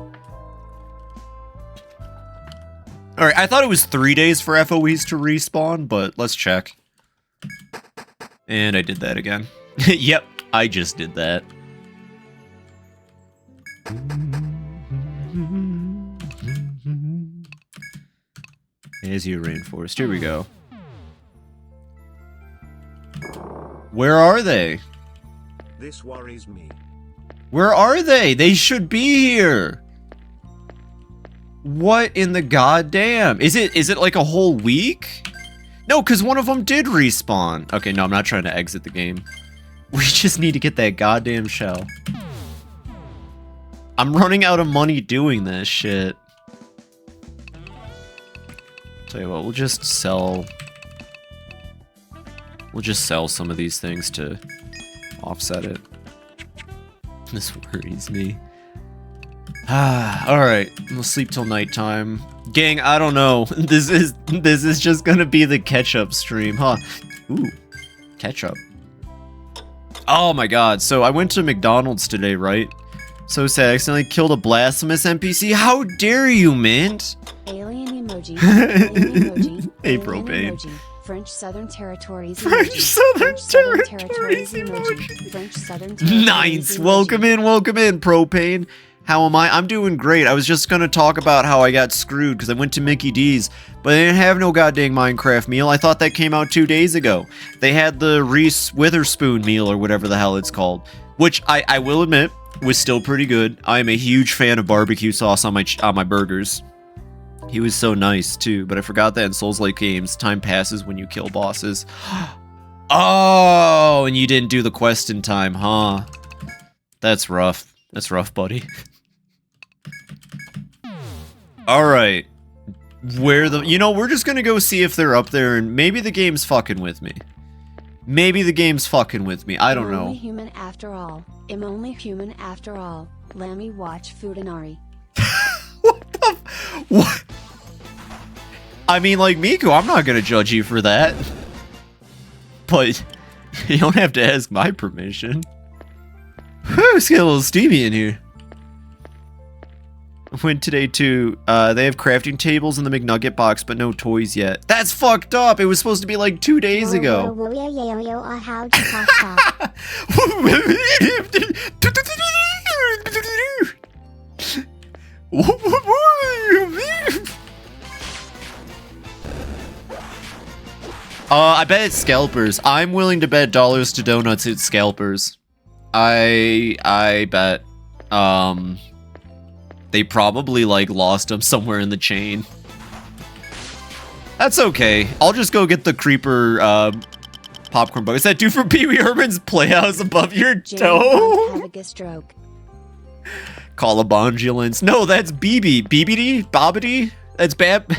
A: Alright, I thought it was 3 days for FOEs to respawn, but let's check. And I did that again. Yep, I just did that. Azure Rainforest, here we go. Where are they?
F: This worries me.
A: Where are they? They should be here. What in the goddamn? Is it like a whole week? No, because one of them did respawn. Okay, no, I'm not trying to exit the game. We just need to get that goddamn shell. I'm running out of money doing this shit. Tell you what, we'll just sell some of these things to offset it. This worries me. Alright, we'll sleep till nighttime. Gang, I don't know. This is just gonna be the ketchup stream, huh? Ooh, ketchup. Oh my god, so I went to McDonald's today, right? So sad, I accidentally killed a blasphemous NPC. How dare you, Mint?
C: Alien emoji. Alien emoji.
A: April,
C: alien
A: babe.
C: Emoji. French Southern Territories.
A: French
C: emoji.
A: Southern
C: French Southern
A: Territories
C: emoji. French Southern Territories.
A: Nice.
C: emoji.
A: Welcome in, Propane. How am I? I'm doing great. I was just gonna talk about how I got screwed because I went to Mickey D's, but they didn't have no goddamn Minecraft meal. I thought that came out 2 days ago. They had the Reese Witherspoon meal or whatever the hell it's called, which I will admit was still pretty good. I am a huge fan of barbecue sauce on my burgers. He was so nice too, but I forgot that in Souls-like games, time passes when you kill bosses. Oh, and you didn't do the quest in time, huh? That's rough. That's rough, buddy. Alright. We're just gonna go see if they're up there, and maybe the game's fucking with me. Maybe the game's fucking with me. I don't
C: I'm
A: know.
C: only human after all. I'm only human after all. Let me watch Futanari.
A: What? I mean, like, Miku, I'm not gonna judge you for that. But you don't have to ask my permission. Whew, it's getting a little steamy in here. I went today too. They have crafting tables in the McNugget box, but no toys yet. That's fucked up. It was supposed to be like 2 days ago.
B: How'd you talk?
A: I bet it's scalpers. I'm willing to bet dollars to donuts it's scalpers. I bet. They probably like lost him somewhere in the chain. That's okay. I'll just go get the creeper popcorn bug. Is that dude from Pee Wee Herman's Playhouse above your toe?
C: Having a stroke.
A: Colobongulance. No, that's BB. BBD? Bobbity? That's Bab.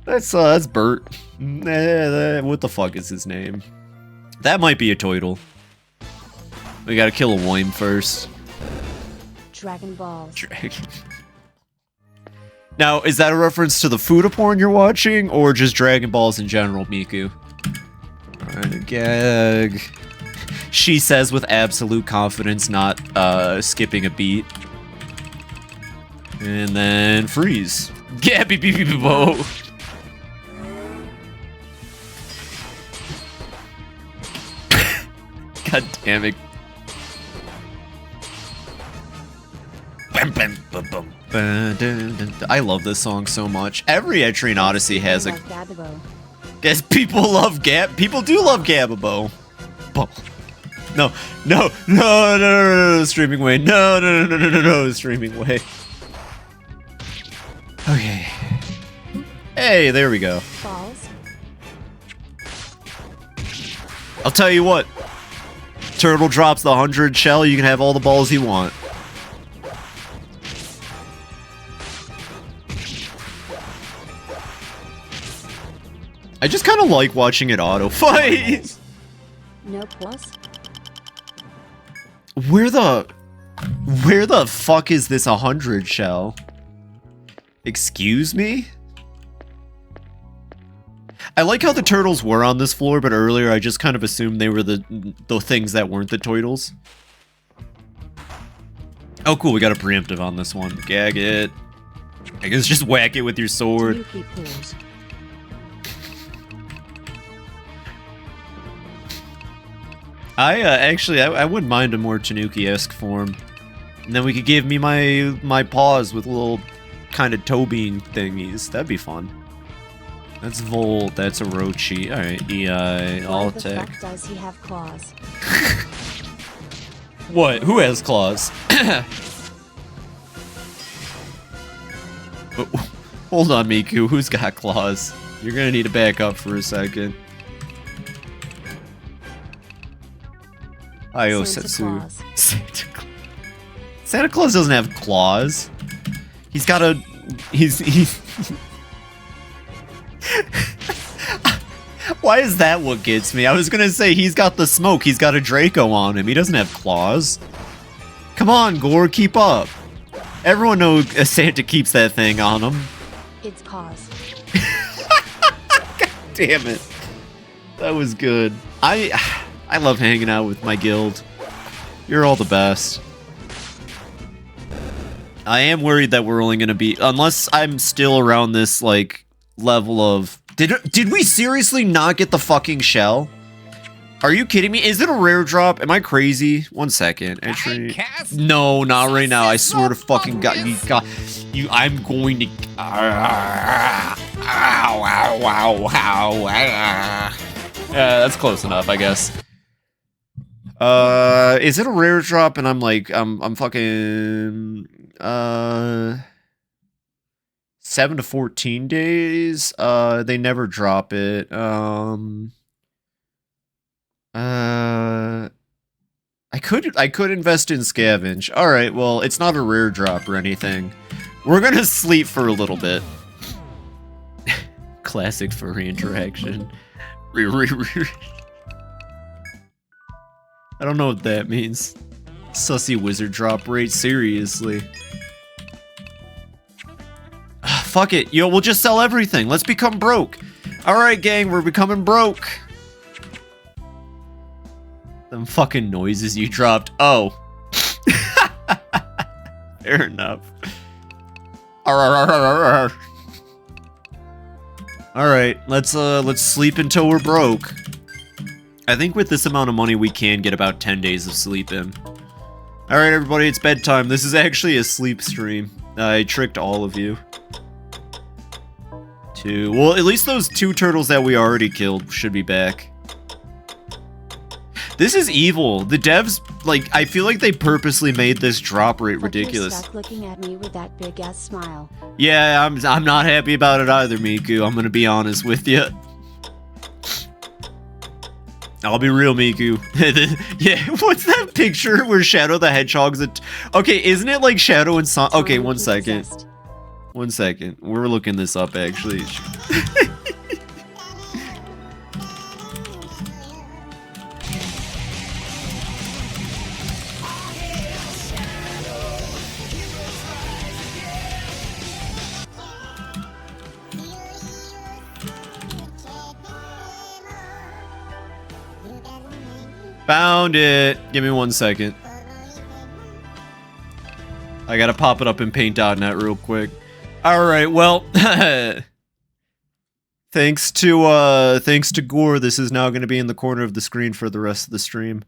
A: That's Bert. What the fuck is his name? That might be a Toidle. We gotta kill a Worm first.
C: Dragon Balls.
A: Now, is that a reference to the food porn you're watching, or just Dragon Balls in general, Miku? Alright, gag. She says with absolute confidence, not skipping a beat. And then freeze. Yeah, beep beep beep beep whoa. God damn it. I love this song so much. Every Etrian Odyssey has a... Guess people love People do love Gababo. No, streaming way. No, streaming way. Okay. Hey, there we go.
C: Balls.
A: I'll tell you what. Turtle drops the 100 shell, you can have all the balls you want. I just kind of like watching it auto fight.
C: No plus.
A: Where the fuck is this 100 shell? Excuse me? I like how the turtles were on this floor, but earlier I just kind of assumed they were the things that weren't the Toidles. Oh cool, we got a preemptive on this one. Gag it. I guess just whack it with your sword. I wouldn't mind a more Tanuki-esque form. And then we could give me my paws with little kind of toe bean thingies. That'd be fun. That's Volt, that's Orochi. Alright, EI, all attack.
C: Why the fuck does he have claws?
A: What? Who has claws? Hold on, Miku. Who's got claws? You're gonna need to back up for a second. Ayo Setsu.
C: Claus.
A: Santa Claus doesn't have claws. He's got a... He's... Why is that what gets me? I was gonna say he's got the smoke. He's got a Draco on him. He doesn't have claws. Come on, Gore, keep up. Everyone knows Santa keeps that thing on him.
C: It's paws.
A: God damn it. That was good. I love hanging out with my guild. You're all the best. I am worried that we're only gonna be... Unless I'm still around this, like, level of... Did we seriously not get the fucking shell? Are you kidding me? Is it a rare drop? Am I crazy? 1 second. Entry. No, not right now. I swear to fucking God. You. I'm going to. Ow, ow, ow, ow, ow. Yeah, that's close enough, I guess. Is it a rare drop? And I'm like, I'm fucking. 7 to 14 days. They never drop it. I could invest in scavenge. All right, well, it's not a rare drop or anything. We're gonna sleep for a little bit. Classic furry interaction. I don't know what that means. Sussy wizard drop rate, seriously. Fuck it, yo, we'll just sell everything. Let's become broke. All right, gang, we're becoming broke. Them fucking noises you dropped. Oh. Fair enough. Alright, let's sleep until we're broke. I think with this amount of money we can get about 10 days of sleep in. Alright everybody, it's bedtime. This is actually a sleep stream. I tricked all of you. Well, at least those 2 turtles that we already killed should be back. This is evil. The devs, like, I feel like they purposely made this drop rate ridiculous.
C: You're stuck looking at me with that big ass smile.
A: Yeah, I'm not happy about it either, Miku. I'm gonna be honest with you. I'll be real, Miku. Yeah, what's that picture where Shadow the Hedgehog's okay, isn't it like Shadow and Sonic? Okay, 1 second. 1 second. We're looking this up, actually. Found it. Give me 1 second. I gotta pop it up in paint.net real quick. Alright, well, thanks to Gore, this is now gonna be in the corner of the screen for the rest of the stream.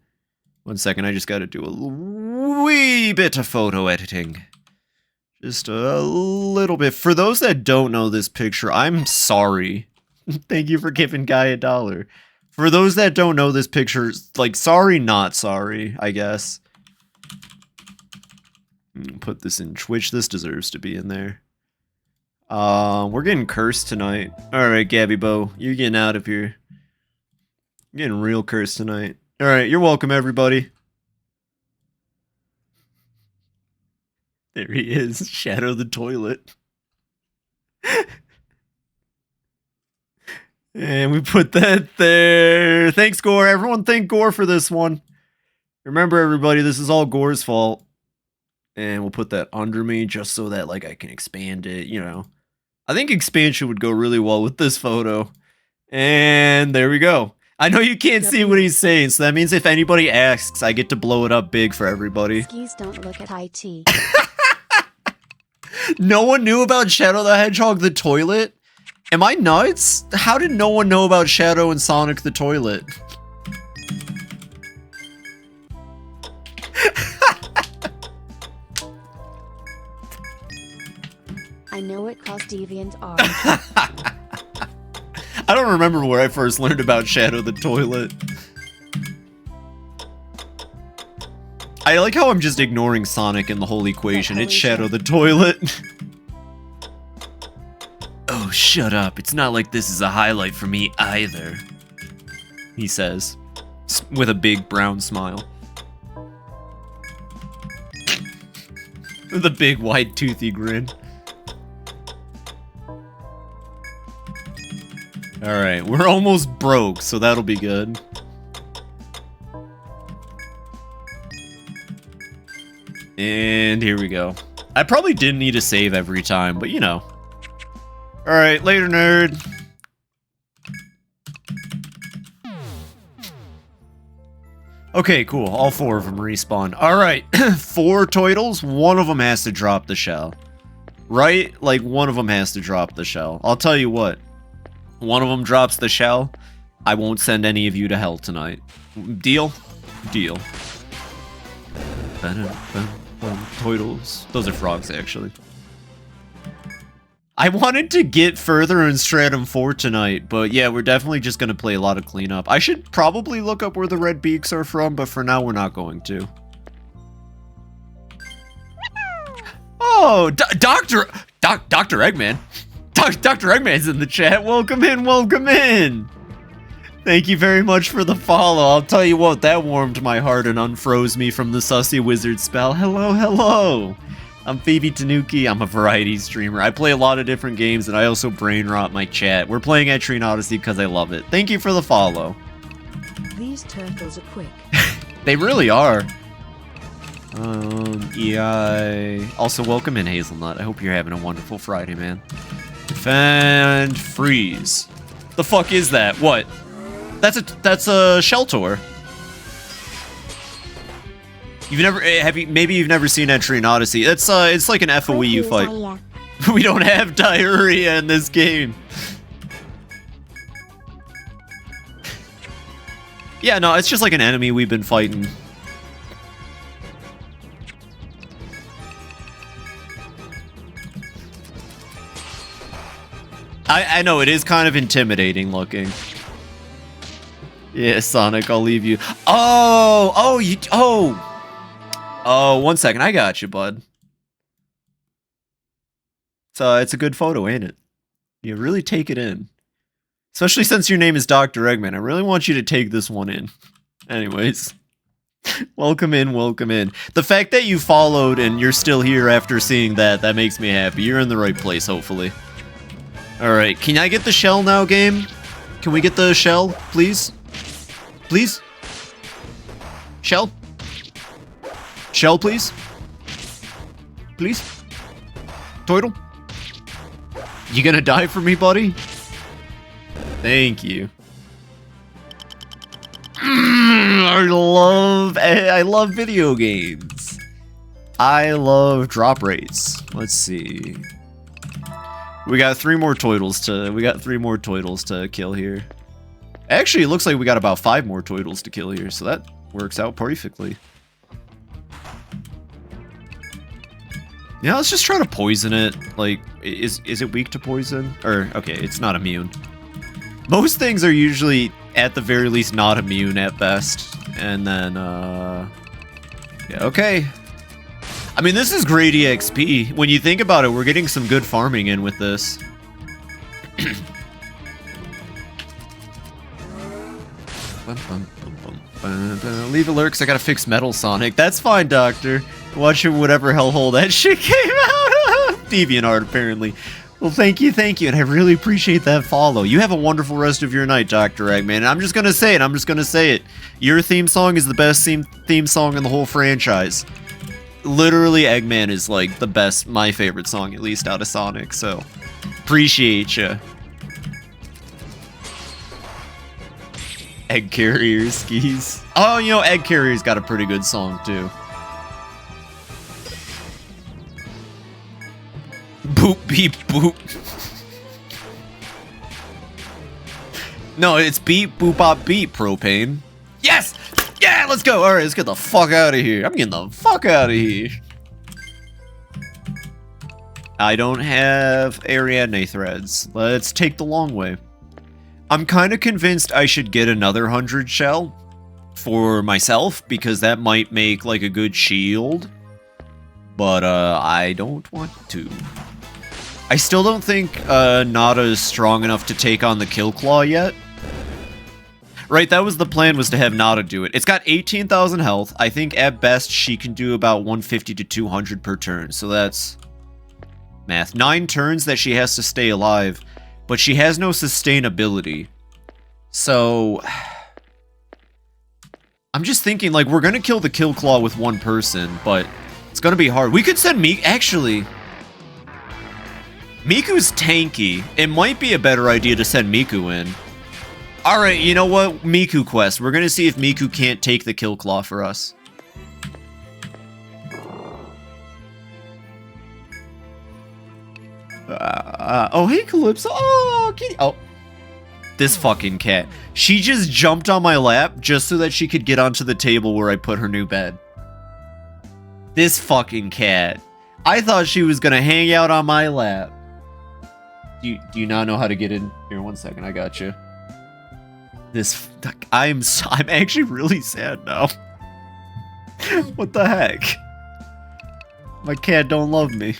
A: 1 second, I just gotta do a wee bit of photo editing. Just a little bit. For those that don't know this picture, I'm sorry. Thank you for giving Guy $1. For those that don't know this picture, like, sorry, not sorry, I guess. Put this in Twitch. This deserves to be in there. We're getting cursed tonight. Alright, Gabby Bo, you're getting out of here. You're getting real cursed tonight. Alright, you're welcome, everybody. There he is, Shadow the Toilet. And we put that there. Thanks, Gore. Everyone thank Gore for this one. Remember, everybody, this is all Gore's fault. And we'll put that under me just so that, like, I can expand it, you know. I think expansion would go really well with this photo. And there we go. I know you can't see what he's saying, so that means if anybody asks, I get to blow it up big for everybody.
C: Skis don't look at IT.
A: No one knew about Shadow the Hedgehog the toilet? Am I nuts? How did no one know about Shadow and Sonic the toilet?
C: I know it caused DeviantArt.
A: I don't remember where I first learned about Shadow the toilet. I like how I'm just ignoring Sonic in the whole equation. It's Shadow the toilet. Oh, shut up. It's not like this is a highlight for me either. He says, with a big brown smile. With a big wide toothy grin. Alright, we're almost broke, so that'll be good. And here we go. I probably didn't need to save every time, but you know. Alright, later, nerd. Okay, cool. All 4 of them respawn. Alright, 4 totals. One of them has to drop the shell. Right? Like, one of them has to drop the shell. I'll tell you what. One of them drops the shell. I won't send any of you to hell tonight. Deal? Deal. Totals. Those are frogs, actually. I wanted to get further in Stratum 4 tonight, but yeah, we're definitely just going to play a lot of cleanup. I should probably look up where the red beaks are from, but for now, we're not going to. Oh, Dr. Eggman. Dr. Eggman's in the chat. Welcome in, welcome in. Thank you very much for the follow. I'll tell you what, that warmed my heart and unfroze me from the sussy wizard spell. Hello, hello. I'm FibiTanuki. I'm a variety streamer. I play a lot of different games, and I also brain rot my chat. We're playing Etrian Odyssey because I love it. Thank you for the follow.
E: These turtles are quick.
A: They really are. EI. Also, welcome in, Hazelnut. I hope you're having a wonderful Friday, man. And freeze. The fuck is that? What? That's a shell tour. Maybe you've never seen Etrian Odyssey. It's like an FOE you fight. We don't have diarrhea in this game. Yeah, no, it's just like an enemy we've been fighting. I know, it is kind of intimidating looking. Yeah, Sonic, I'll leave you. Oh, 1 second, I got you, bud. So it's a good photo, ain't it? You really take it in. Especially since your name is Dr. Eggman, I really want you to take this one in. Anyways. Welcome in, welcome in. The fact that you followed and you're still here after seeing that makes me happy. You're in the right place, hopefully. Alright, can I get the shell now, game? Can we get the shell, please? Please? Shell? Shell, please? Please? Turtle? You gonna die for me, buddy? Thank you. I love video games. I love drop rates. Let's see. We got 3 more turtles to kill here. Actually, it looks like we got about 5 more turtles to kill here, so that works out perfectly. Yeah, let's just try to poison it. Like, is it weak to poison? Or, okay, it's not immune. Most things are usually, at the very least, not immune at best. And then, yeah, okay. I mean, this is great EXP. When you think about it, we're getting some good farming in with this. Leave alerts, I gotta fix Metal Sonic. That's fine, Doctor. Watching whatever hellhole that shit came out of. DeviantArt, apparently. Well, thank you, and I really appreciate that follow. You have a wonderful rest of your night, Dr. Eggman. And I'm just gonna say it, Your theme song is the best theme song in the whole franchise. Literally, Eggman is, like, the best, my favorite song, at least, out of Sonic, so appreciate ya. Egg Carrier skis. Oh, you know, Egg Carrier's got a pretty good song, too. Boop, beep, boop. No, it's beep, boop, bop, beep, propane. Yes! Yeah, let's go! Alright, let's get the fuck out of here. I'm getting the fuck out of here. I don't have Ariadne threads. Let's take the long way. I'm kind of convinced I should get another 100 shell for myself, because that might make, like, a good shield. But, I don't want to. I still don't think, Nada is strong enough to take on the Kill Claw yet. Right, that was the plan, was to have Nada do it. It's got 18,000 health. I think at best she can do about 150 to 200 per turn. So that's math. 9 turns that she has to stay alive. but she has no sustainability. So I'm just thinking, like, we're gonna kill the Kill Claw with one person, but it's gonna be hard. We could send Miku. Actually, Miku's tanky. It might be a better idea to send Miku in. Alright, you know what? Miku quest. We're gonna see if Miku can't take the Kill Claw for us. Oh, hey, Calypso. Oh, kitty. Oh. This fucking cat. She just jumped on my lap just so that she could get onto the table where I put her new bed. This fucking cat. I thought she was gonna hang out on my lap. Do you not know how to get in? Here, 1 second. I got you. I'm actually really sad now. What the heck? My cat don't love me.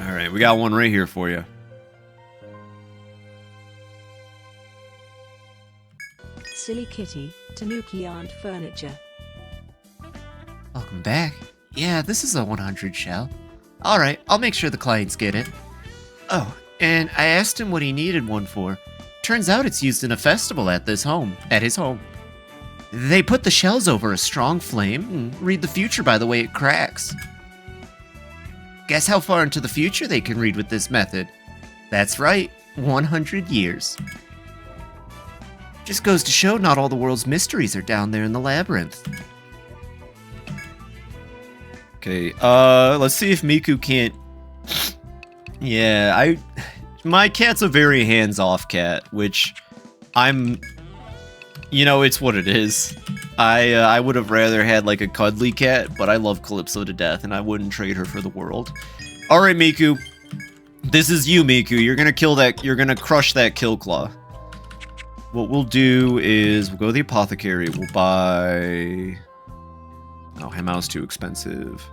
A: Alright, we got one right here for you.
E: Silly kitty, Tanuki aren't furniture.
A: Welcome back. Yeah, this is a 100 shell. Alright, I'll make sure the clients get it. Oh, and I asked him what he needed one for. Turns out it's used in a festival at his home. They put the shells over a strong flame and read the future by the way it cracks. Guess how far into the future they can read with this method? That's right, 100 years. Just goes to show not all the world's mysteries are down there in the labyrinth. Okay, let's see if Miku can't... Yeah, my cat's a very hands-off cat, which you know, it's what it is. I would have rather had like a cuddly cat, but I love Calypso to death, and I wouldn't trade her for the world. All right, Miku, this is you, Miku. You're gonna kill that. You're gonna crush that Kill Claw. What we'll do is we'll go to the apothecary. We'll buy. Oh, Hemau's too expensive.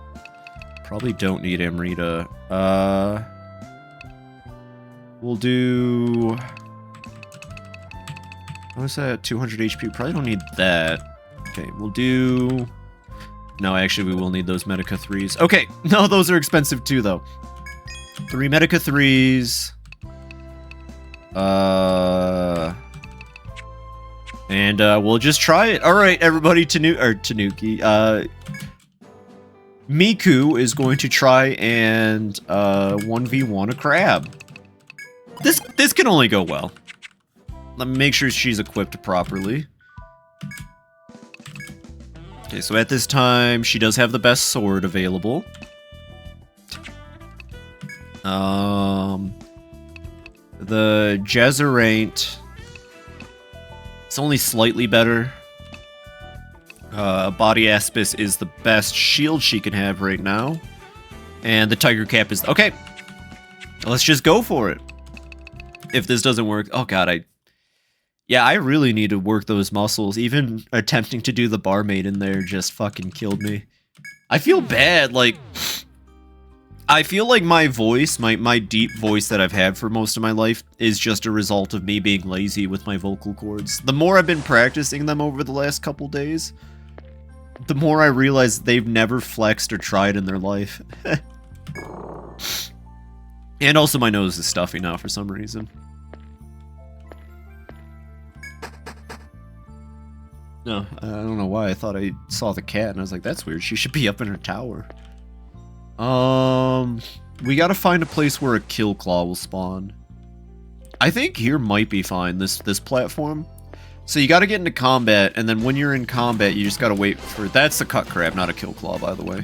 A: Probably don't need Amrita. We'll do. What is that? 200 HP. Probably don't need that. Okay, we'll do... No, actually, we will need those Medica 3s. Okay, no, those are expensive too, though. 3 Medica 3s. And we'll just try it. Alright, everybody, Tanuki. Miku is going to try and 1v1 a crab. This can only go well. Let me make sure she's equipped properly. Okay, so at this time, she does have the best sword available. The Jezeraint, it's only slightly better. Body Aspis is the best shield she can have right now. And the Tiger Cap is... Okay, let's just go for it. If this doesn't work... Oh god, Yeah, I really need to work those muscles. Even attempting to do the barmaid in there just fucking killed me. I feel bad, like... I feel like my voice, my deep voice that I've had for most of my life, is just a result of me being lazy with my vocal cords. The more I've been practicing them over the last couple days, the more I realize they've never flexed or tried in their life. And also my nose is stuffy now for some reason. No, I don't know why. I thought I saw the cat and I was like, that's weird. She should be up in her tower. We gotta find a place where a Kill Claw will spawn. I think here might be fine, this platform. So you gotta get into combat, and then when you're in combat, you just gotta wait for... That's a cut crab, not a Kill Claw, by the way.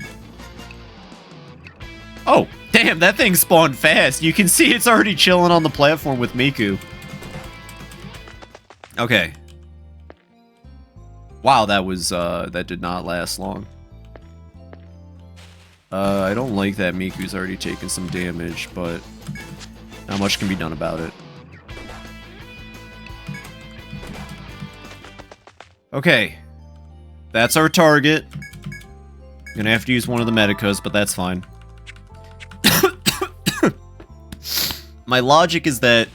A: Oh, damn, that thing spawned fast. You can see it's already chilling on the platform with Miku. Okay. Wow, that was, that did not last long. I don't like that Miku's already taken some damage, but not much can be done about it. Okay. That's our target. I'm gonna have to use one of the Medicas, but that's fine. My logic is that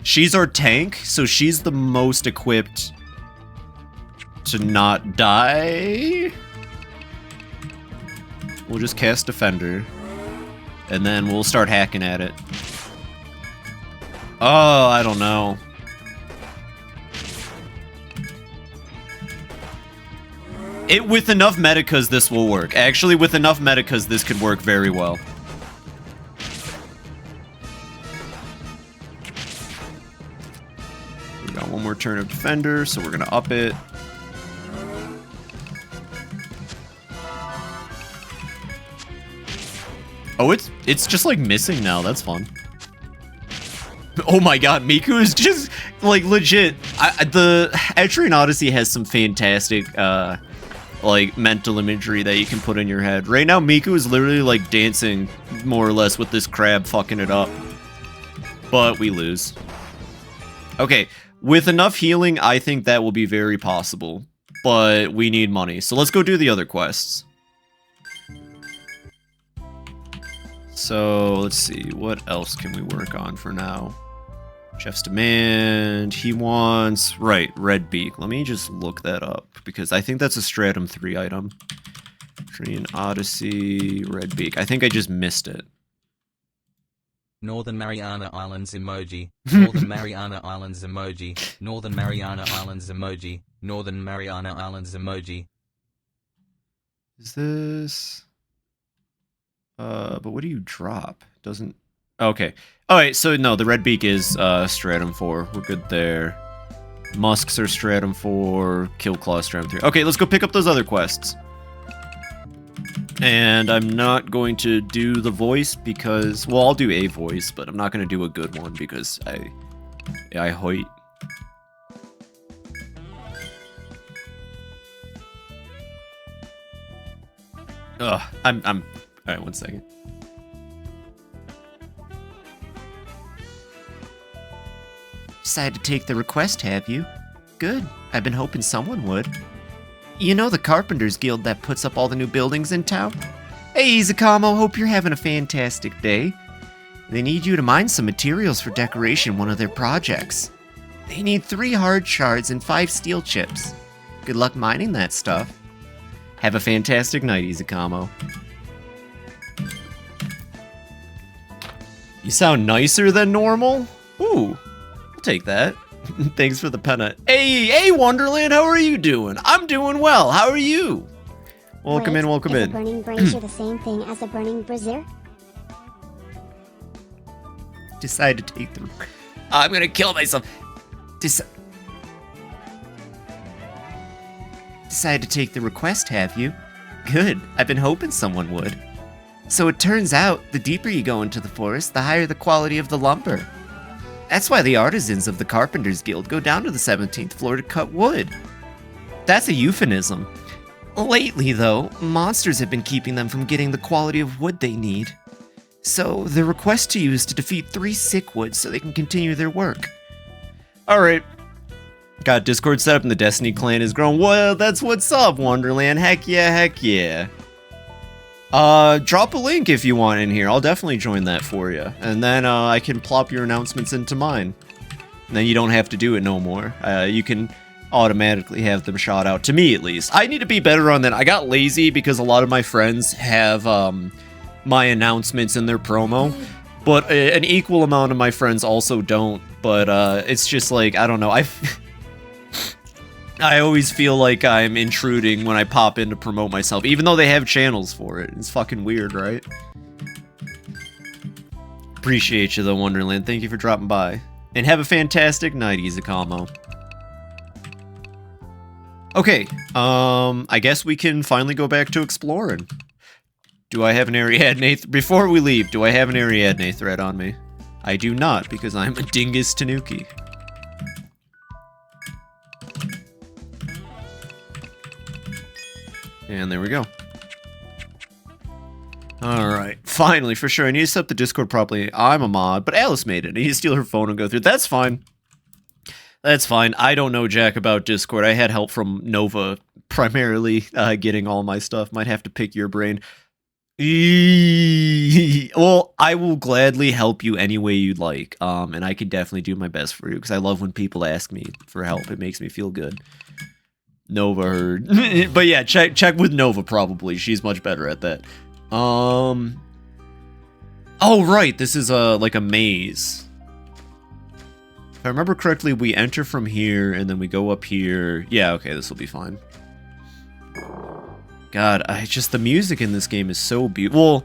A: she's our tank, so she's the most equipped to not die. We'll just cast Defender, and then we'll start hacking at it. Oh, I don't know. With enough medicas, this will work. Actually, with enough medicas, this could work very well. We got one more turn of defender, so we're gonna up it. Oh, it's just like missing now. That's fun. Oh my god, Miku is just like legit. The Etrian Odyssey has some fantastic like mental imagery that you can put in your head. Right now, Miku is literally like dancing more or less with this crab fucking it up. But we lose. Okay, with enough healing, I think that will be very possible. But we need money, so let's go do the other quests. So, let's see, what else can we work on for now? Chef's demand, he wants, right, red beak. Let me just look that up, because I think that's a Stratum 3 item. Etrian Odyssey, red beak. I think I just missed it.
D: Northern Mariana Islands emoji. Northern Mariana Islands emoji. Northern Mariana Islands emoji. Northern Mariana Islands emoji.
A: Is this... but what do you drop? Doesn't... Okay. Alright, so no, the red beak is Stratum 4. We're good there. Musks are Stratum 4. Killclaw Stratum 3. Okay, let's go pick up those other quests. And I'm not going to do the voice because... Well, I'll do a voice, but I'm not going to do a good one because I hoit. Ugh, I'm... Alright, one second. Decided to take the request, have you? Good. I've been hoping someone would. You know the Carpenters Guild that puts up all the new buildings in town? Hey, Izakamo, hope you're having a fantastic day. They need you to mine some materials for decoration one of their projects. They need 3 hard shards and 5 steel chips. Good luck mining that stuff. Have a fantastic night, Izakamo. You sound nicer than normal? Ooh, I'll take that. Thanks for the pennant. Hey, Wonderland, how are you doing? I'm doing well. How are you? Welcome in, welcome in.
B: Is a burning brazier the same thing as a burning brazier?
A: Decide to take the... I'm gonna kill myself. Decided to take the request, have you? Good. I've been hoping someone would. So it turns out, the deeper you go into the forest, the higher the quality of the lumber. That's why the artisans of the Carpenters Guild go down to the 17th floor to cut wood. That's a euphemism. Lately, though, monsters have been keeping them from getting the quality of wood they need. So, the request to you is to defeat 3 sick woods so they can continue their work. Alright. Got Discord set up and the Destiny clan is growing. Well, that's what's up, Wonderland. Heck yeah, heck yeah. Drop a link if you want in here. I'll definitely join that for you. And then, I can plop your announcements into mine. And then you don't have to do it no more. You can automatically have them shot out, to me at least. I need to be better on that. I got lazy because a lot of my friends have, my announcements in their promo. But an equal amount of my friends also don't. But, it's just like, I don't know. I always feel like I'm intruding when I pop in to promote myself, even though they have channels for it. It's fucking weird, right? Appreciate you though, Wonderland. Thank you for dropping by. And have a fantastic night, Izakamo. Okay, I guess we can finally go back to exploring. Do I have an Ariadne... Before we leave, do I have an Ariadne thread on me? I do not, because I'm a dingus Tanuki. And there we go. Alright, finally, for sure. I need to set up the Discord properly. I'm a mod, but Alice made it. I need to steal her phone and go through. That's fine. That's fine. I don't know jack about Discord. I had help from Nova, primarily getting all my stuff. Might have to pick your brain. Well, I will gladly help you any way you'd like. And I can definitely do my best for you, because I love when people ask me for help. It makes me feel good. Nova heard. But yeah, check with Nova probably. She's much better at that. Oh right, this is like a maze. If I remember correctly, we enter from here, and then we go up here. Yeah, okay, this will be fine. God, the music in this game is so beautiful.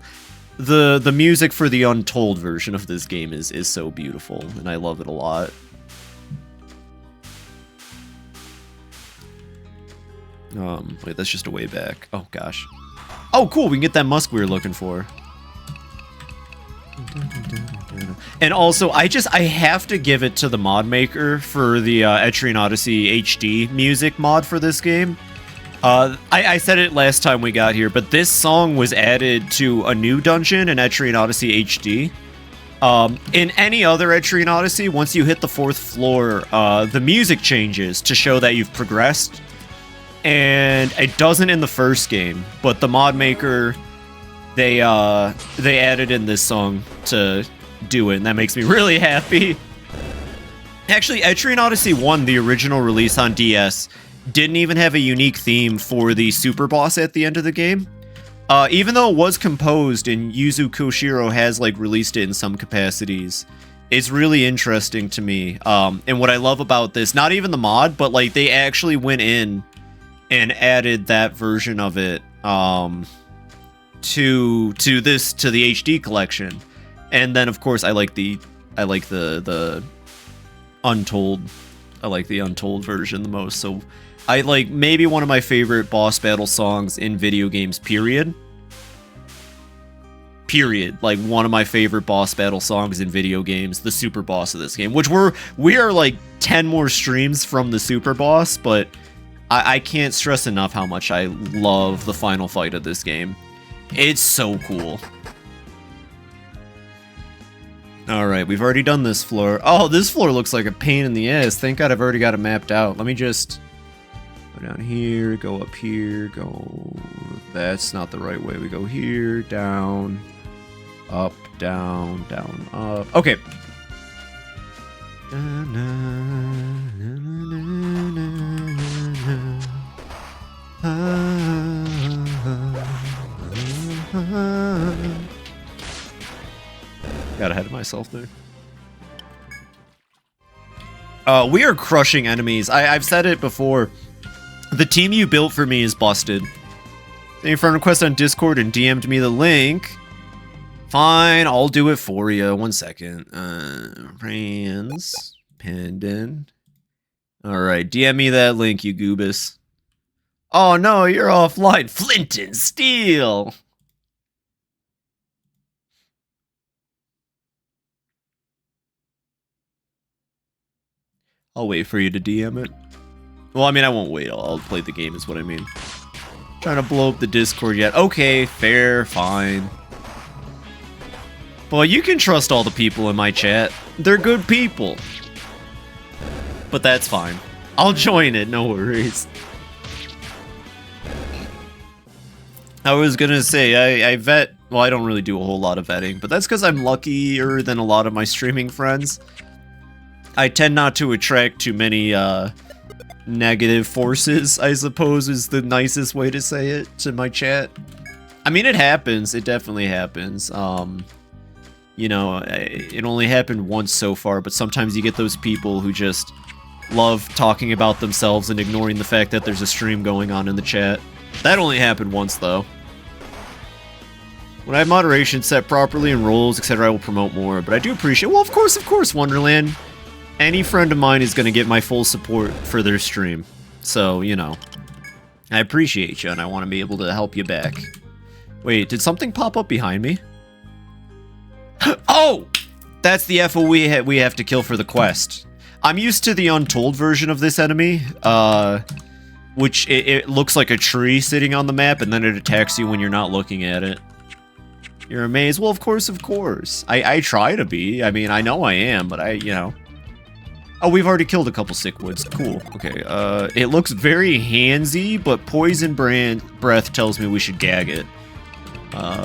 A: Well, the music for the Untold version of this game is so beautiful, and I love it a lot. Wait, that's just a way back. Oh, gosh. Oh, cool, we can get that musk we were looking for. And also, I have to give it to the mod maker for the Etrian Odyssey HD music mod for this game. I said it last time we got here, but this song was added to a new dungeon in Etrian Odyssey HD. In any other Etrian Odyssey, once you hit the 4th floor, the music changes to show that you've progressed. And it doesn't in the first game, but the mod maker, they added in this song to do it, and that makes me really happy. Actually, Etrian Odyssey 1, the original release on DS, didn't even have a unique theme for the super boss at the end of the game. Even though it was composed and Yuzo Koshiro has like released it in some capacities, it's really interesting to me. And what I love about this, not even the mod, but like they actually went in and added that version of it to the HD collection. And then of course I like the Untold. I like the Untold version the most. So I like maybe one of my favorite boss battle songs in video games, period. Like one of my favorite boss battle songs in video games, the super boss of this game, which we are like 10 more streams from the super boss, but I can't stress enough how much I love the final fight of this game. It's so cool. Alright, we've already done this floor. Oh, this floor looks like a pain in the ass. Thank God I've already got it mapped out. Let me just go down here, go up here, go... That's not the right way. We go here, down, up, down, down, up. Okay. Got ahead of myself there. We are crushing enemies. I've said it before. The team you built for me is busted. Thank you for a request on Discord and DM'd me the link. Fine, I'll do it for you. 1 second. Friends. Pendant. Alright, DM me that link, you goobus. Oh no, you're offline. Flint and Steel! I'll wait for you to DM it. Well, I mean, I won't wait. I'll play the game is what I mean. Trying to blow up the Discord yet. Okay, fair, fine. Well, you can trust all the people in my chat. They're good people. But that's fine. I'll join it, no worries. I was gonna say, I vet... Well, I don't really do a whole lot of vetting, but that's because I'm luckier than a lot of my streaming friends. I tend not to attract too many, negative forces, I suppose is the nicest way to say it to my chat. I mean, it happens. It definitely happens. You know, it only happened once so far, but sometimes you get those people who just love talking about themselves and ignoring the fact that there's a stream going on in the chat. That only happened once, though. When I have moderation set properly and roles, etc., I will promote more, but I do appreciate... Well, of course, Wonderland. Any friend of mine is going to get my full support for their stream. So, you know. I appreciate you, and I want to be able to help you back. Wait, did something pop up behind me? Oh! That's the FOE we have to kill for the quest. I'm used to the Untold version of this enemy, which it looks like a tree sitting on the map, and then it attacks you when you're not looking at it. You're amazed? Well, of course. I try to be. I mean, I know I am, but you know... Oh, we've already killed a couple Sickwoods. Cool. Okay, it looks very handsy, but Poison Breath tells me we should gag it.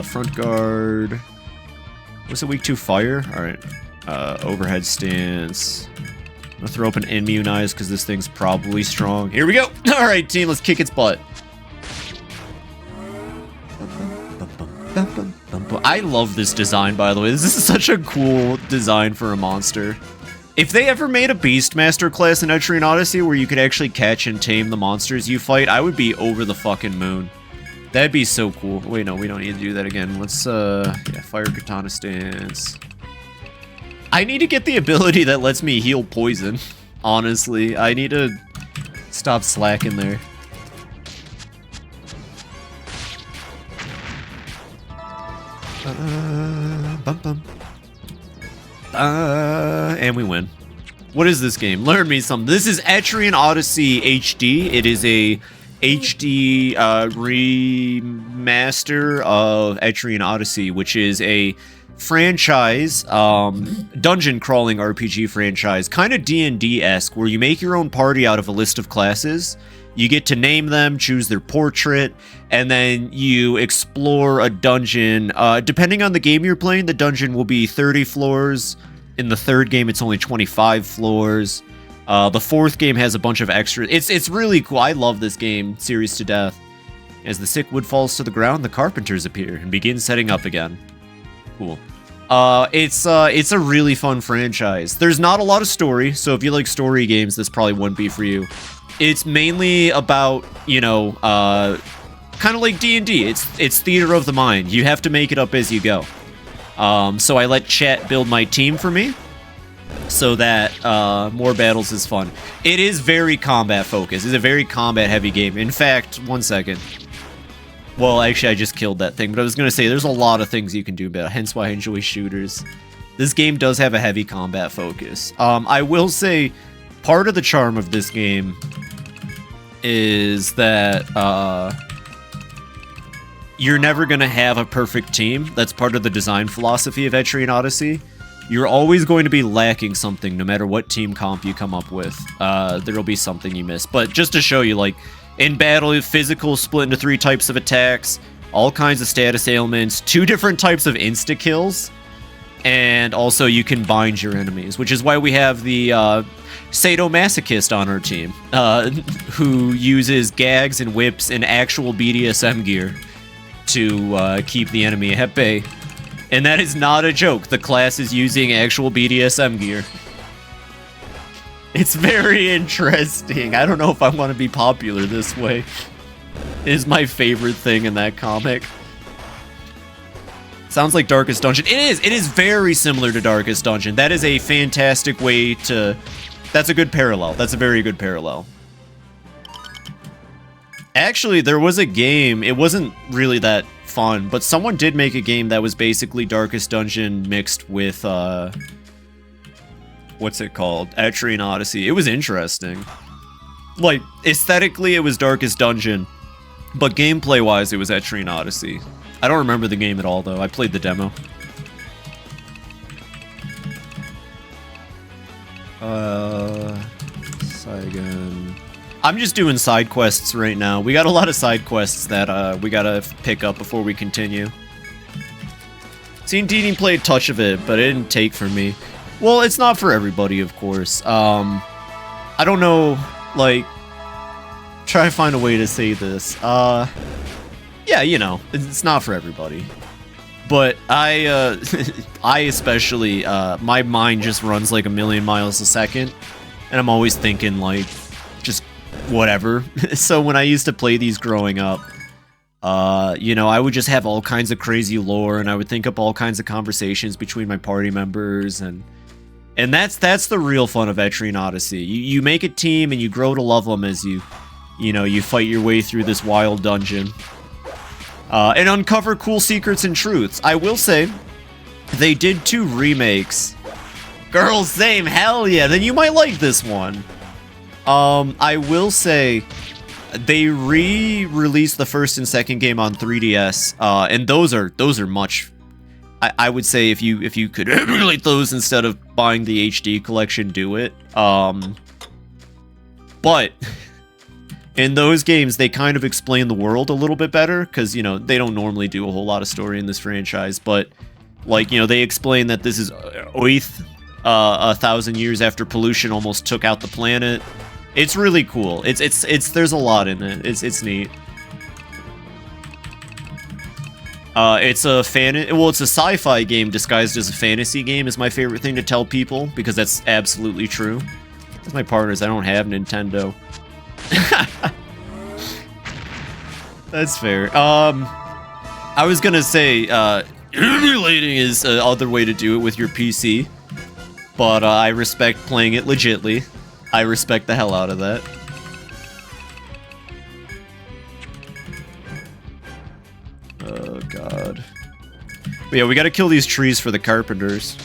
A: Front guard... What's it weak to? Fire? Alright. Overhead stance. I'm gonna throw up an Immunize, because this thing's probably strong. Here we go! Alright, team, let's kick its butt. I love this design, by the way. This is such a cool design for a monster. If they ever made a Beastmaster class in Etrian Odyssey where you could actually catch and tame the monsters you fight, I would be over the fucking moon. That'd be so cool. Wait, no, we don't need to do that again. Let's, yeah, Fire Katana Stance. I need to get the ability that lets me heal poison, honestly. I need to stop slacking there. And we win. What is this game? Learn me something. This is Etrian Odyssey HD. It is a HD remaster of Etrian Odyssey, which is a franchise, dungeon crawling RPG franchise, kind of D&D-esque, where you make your own party out of a list of classes. You get to name them, choose their portrait, and then you explore a dungeon. Depending on the game you're playing, the dungeon will be 30 floors. In the third game, it's only 25 floors. The fourth game has a bunch of extras. It's really cool. I love this game series to death. As the sick wood falls to the ground, the carpenters appear and begin setting up again. Cool. It's a really fun franchise. There's not a lot of story, so if you like story games, this probably wouldn't be for you. It's mainly about, you know, kind of like D&D. It's theater of the mind. You have to make it up as you go. So I let chat build my team for me, so that more battles is fun. It is very combat focused. It's a very combat heavy game. In fact, 1 second. Well, actually, I just killed that thing, but I was going to say there's a lot of things you can do better, hence why I enjoy shooters. This game does have a heavy combat focus. I will say part of the charm of this game is that you're never going to have a perfect team. That's part of the design philosophy of Etrian Odyssey. You're always going to be lacking something no matter what team comp you come up with. There'll be something you miss. But just to show you, like, in battle, physical split into 3 types of attacks, all kinds of status ailments, 2 different types of insta-kills, and also you can bind your enemies, which is why we have the sadomasochist on our team, who uses gags and whips and actual BDSM gear to keep the enemy at bay. And that is not a joke. The class is using actual BDSM gear. It's very interesting. I don't know if I want to be popular this way. It is my favorite thing in that comic. Sounds like Darkest Dungeon. It is. It is very similar to Darkest Dungeon. That is a fantastic way to... That's a good parallel. That's a very good parallel. Actually, there was a game. It wasn't really that fun, but someone did make a game that was basically Darkest Dungeon mixed with, what's it called? Etrian Odyssey. It was interesting. Like, aesthetically, it was Darkest Dungeon, but gameplay-wise, it was Etrian Odyssey. I don't remember the game at all, though. I played the demo. Saigon. I'm just doing side quests right now. We got a lot of side quests that we gotta pick up before we continue. Seen Deeding play a touch of it, but it didn't take for me. Well, it's not for everybody, of course. I don't know, like... Try to find a way to say this. Yeah, you know, it's not for everybody. But I especially, my mind just runs like 1,000,000 miles a second. And I'm always thinking, like, just whatever. So when I used to play these growing up, you know, I would just have all kinds of crazy lore, and I would think up all kinds of conversations between my party members, and that's the real fun of Etrian Odyssey. You make a team and you grow to love them as you know, you fight your way through this wild dungeon. And uncover cool secrets and truths. I will say, they did 2 remakes. Girls, same, hell yeah, then you might like this one. I will say, they re-released the first and second game on 3DS, and those are much... I would say if you could emulate those instead of buying the HD collection, do it. But... in those games, they kind of explain the world a little bit better, because, you know, they don't normally do a whole lot of story in this franchise, but, like, you know, they explain that this is Oath, 1,000 years after pollution almost took out the planet. It's really cool. It's there's a lot in it. It's neat. It's a it's a sci-fi game disguised as a fantasy game is my favorite thing to tell people, because that's absolutely true. That's my partners, I don't have Nintendo. That's fair. I was gonna say, emulating is another way to do it with your PC, but I respect playing it legitly. I respect the hell out of that. Oh god. But yeah, we gotta kill these trees for the carpenters.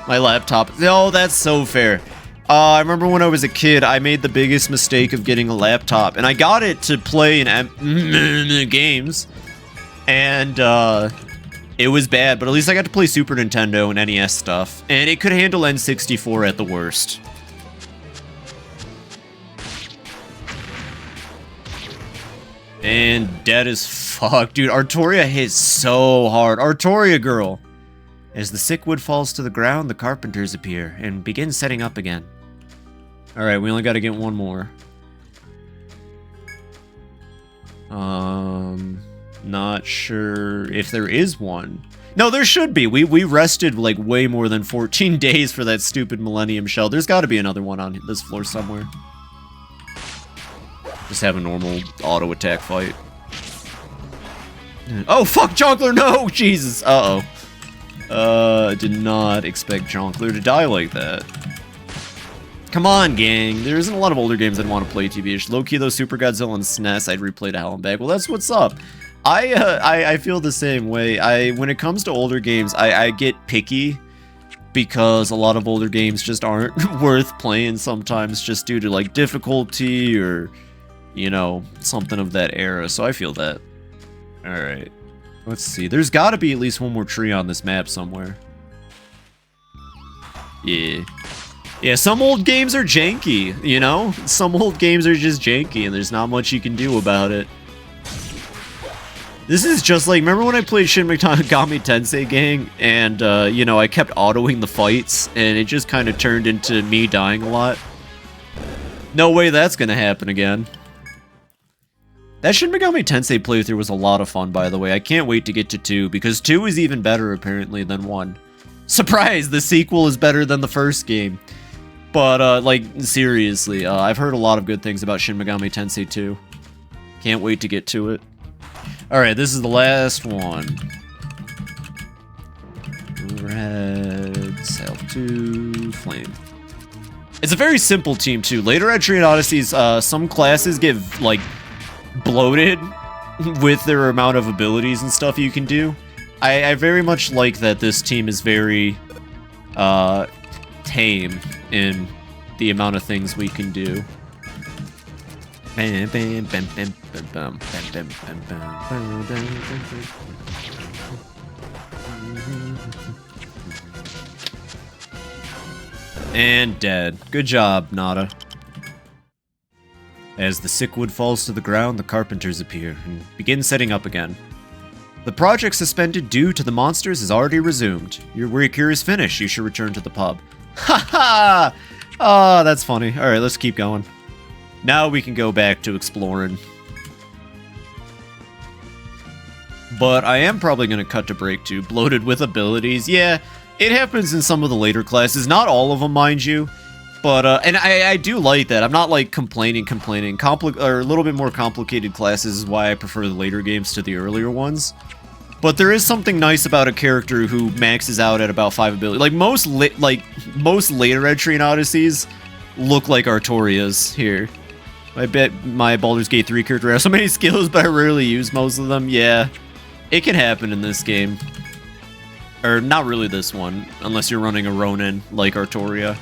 A: My laptop. Oh, that's so fair. I remember when I was a kid, I made the biggest mistake of getting a laptop, and I got it to play in games, and it was bad, but at least I got to play Super Nintendo and NES stuff, and it could handle N64 at the worst. And dead as fuck. Dude, Artoria hits so hard. Artoria girl. As the sick wood falls to the ground, the carpenters appear and begin setting up again. Alright, we only gotta get one more. Not sure if there is one. No, there should be. We rested like way more than 14 days for that stupid Millennium Shell. There's gotta be another one on this floor somewhere. Just have a normal auto attack fight. Oh, fuck, Jonkler, no! Jesus, uh-oh. Did not expect Jonkler to die like that. Come on, gang. There isn't a lot of older games I'd want to play TV-ish. Low-key, though, Super Godzilla and SNES, I'd replay to hell and back. Well, that's what's up. I feel the same way. When it comes to older games, I get picky because a lot of older games just aren't worth playing sometimes just due to, like, difficulty or, you know, something of that era. So I feel that. Alright. Let's see. There's got to be at least one more tree on this map somewhere. Yeah. Yeah, some old games are janky, you know? Some old games are just janky, and there's not much you can do about it. This is just like, remember when I played Shin Megami Tensei Gang, and, you know, I kept autoing the fights, and it just kind of turned into me dying a lot? No way that's gonna happen again. That Shin Megami Tensei playthrough was a lot of fun, by the way. I can't wait to get to 2, because 2 is even better, apparently, than 1. Surprise! The sequel is better than the first game. But, like, seriously, I've heard a lot of good things about Shin Megami Tensei 2. Can't wait to get to it. Alright, this is the last one. Overhead, Sail 2, Flame. It's a very simple team, too. Later Etrian Odysseys, some classes get, like, bloated with their amount of abilities and stuff you can do. I very much like that this team is very, tame in the amount of things we can do. And dead. Good job, Nada. As the sick wood falls to the ground, the carpenters appear and begin setting up again. The project suspended due to the monsters is already resumed. Your work here is finished. You should return to the pub. Ha ha! Oh, that's funny. Alright, let's keep going. Now we can go back to exploring. But I am probably going to cut to break too. Bloated with abilities. Yeah, it happens in some of the later classes. Not all of them, mind you. But, and I do like that. I'm not, like, complaining. Or a little bit more complicated classes is why I prefer the later games to the earlier ones. But there is something nice about a character who maxes out at about 5 abilities. Like, most later Etrian Odysseys look like Artorias here. I bet my Baldur's Gate 3 character has so many skills, but I rarely use most of them. Yeah, it can happen in this game. Or, not really this one, unless you're running a Ronin like Artoria.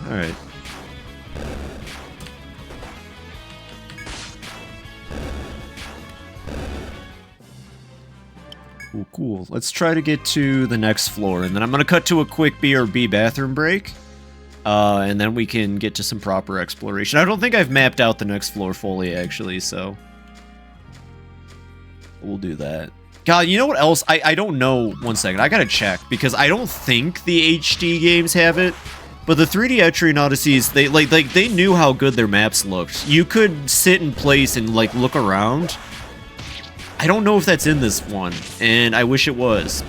A: Alright. Cool, cool. Let's try to get to the next floor, and then I'm gonna cut to a quick BRB bathroom break. And then we can get to some proper exploration. I don't think I've mapped out the next floor fully, actually, so... we'll do that. God, you know what else? I don't know. 1 second. I gotta check, because I don't think the HD games have it. But the 3D Etrian Odysseys, they knew how good their maps looked. You could sit in place and like look around. I don't know if that's in this one, and I wish it was,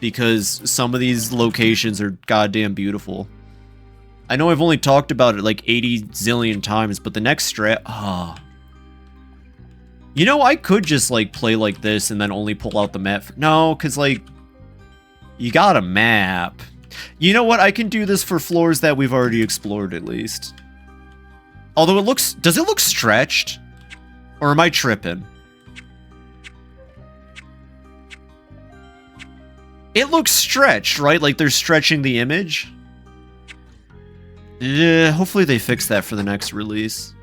A: because some of these locations are goddamn beautiful. I know I've only talked about it like 80 zillion times, but the next strat, you know, I could just like play like this and then only pull out the map. No, because like, you got a map. You know what? I can do this for floors that we've already explored at least. Although it looks... Does it look stretched? Or am I tripping? It looks stretched, right? Like they're stretching the image? Yeah, hopefully they fix that for the next release.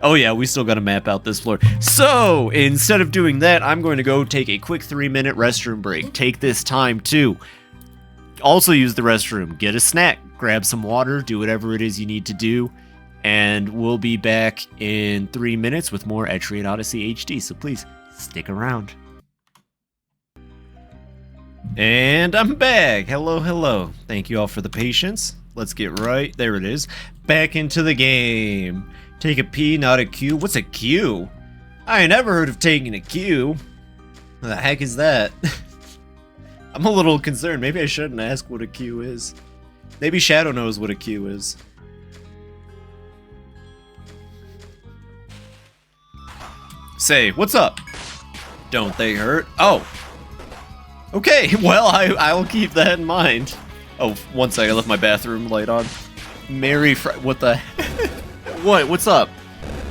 A: Oh yeah, we still gotta map out this floor. So, instead of doing that, I'm going to go take a quick 3-minute restroom break. Take this time to... also use the restroom, get a snack, grab some water, do whatever it is you need to do, and we'll be back in 3 minutes with more Etrian Odyssey HD, so please, stick around. And I'm back! Hello, hello. Thank you all for the patience. Let's get right, there it is, back into the game. Take a P, not a Q. What's a Q? I ain't never heard of taking a Q. What the heck is that? I'm a little concerned. Maybe I shouldn't ask what a Q is. Maybe Shadow knows what a Q is. Say, what's up? Don't they hurt? Oh. Okay, well, I'll keep that in mind. Oh, one second, I left my bathroom light on. What the... What? What's up?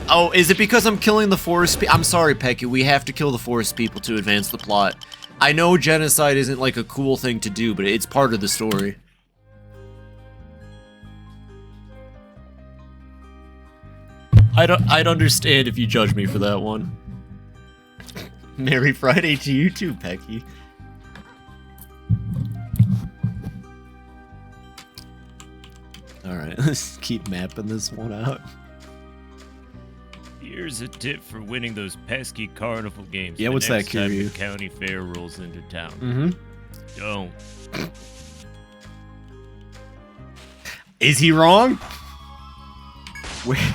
A: Oh, is it because I'm killing the forest I'm sorry, Pecky, we have to kill the forest people to advance the plot. I know genocide isn't like a cool thing to do, but it's part of the story. I'd understand if you judge me for that one. Merry Friday to you too, Pecky. Alright, let's keep mapping this one out.
F: Here's a tip for winning those pesky carnival games.
A: Yeah, what's that, Kiryu?
F: The county fair rolls into town.
A: Mm-hmm.
F: Don't.
A: Is he wrong?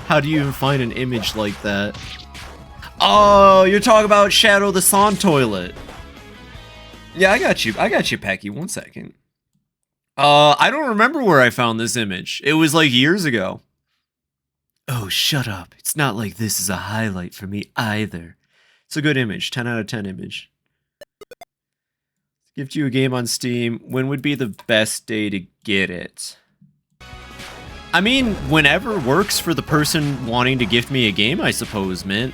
A: How do you even find an image like that? Oh, you're talking about Shadow the Song Toilet. Yeah, I got you, Pecky. 1 second. I don't remember where I found this image. It was like years ago. Oh, shut up. It's not like this is a highlight for me either. It's a good image. 10 out of 10 image. Gift you a game on Steam. When would be the best day to get it? I mean, whenever works for the person wanting to gift me a game, I suppose, man.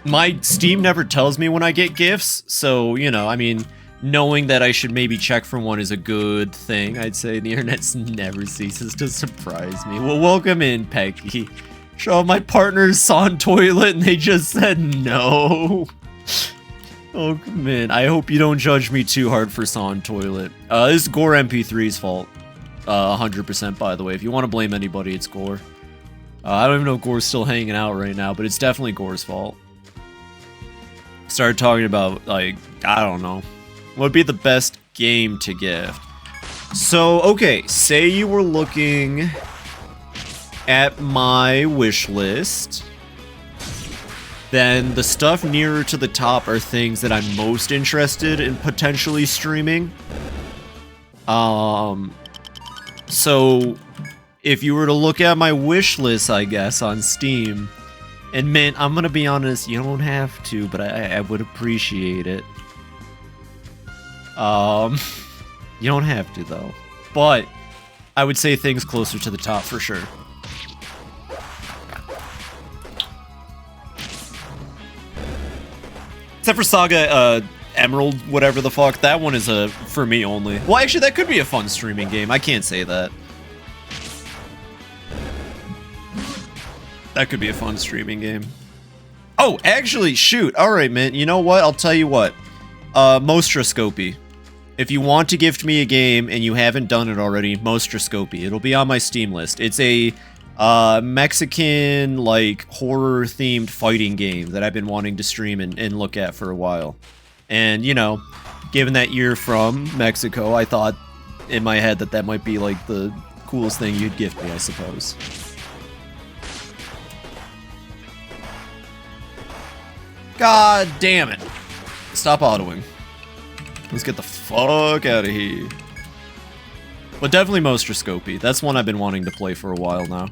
A: My Steam never tells me when I get gifts, so, you know, I mean... knowing that I should maybe check for one is a good thing. I'd say the internet never ceases to surprise me. Well, welcome in, Pecky. Show my partner's Son Toilet and they just said no. Oh, man. I hope you don't judge me too hard for Son Toilet. This is Gore MP3's fault. 100% by the way. If you want to blame anybody, it's Gore. I don't even know if Gore's still hanging out right now, but it's definitely Gore's fault. Started talking about, like, I don't know. What would be the best game to gift? So, okay, say you were looking at my wish list, then the stuff nearer to the top are things that I'm most interested in potentially streaming. So, if you were to look at my wish list, I guess, on Steam, and man, I'm gonna be honest, you don't have to, but I would appreciate it. You don't have to, though. But I would say things closer to the top for sure. Except for Saga, Emerald, whatever the fuck. That one is for me only. Well, actually, that could be a fun streaming game. I can't say that. That could be a fun streaming game. Oh, actually, shoot. Alright, man. You know what? I'll tell you what. Mostroscopy. If you want to gift me a game and you haven't done it already, Mostroscopy. It'll be on my Steam list. It's a Mexican, like, horror-themed fighting game that I've been wanting to stream and look at for a while. And, you know, given that you're from Mexico, I thought in my head that that might be like the coolest thing you'd gift me, I suppose. God damn it. Stop autoing. Let's get the fuck out of here. But definitely Mostroscopy. That's one I've been wanting to play for a while now.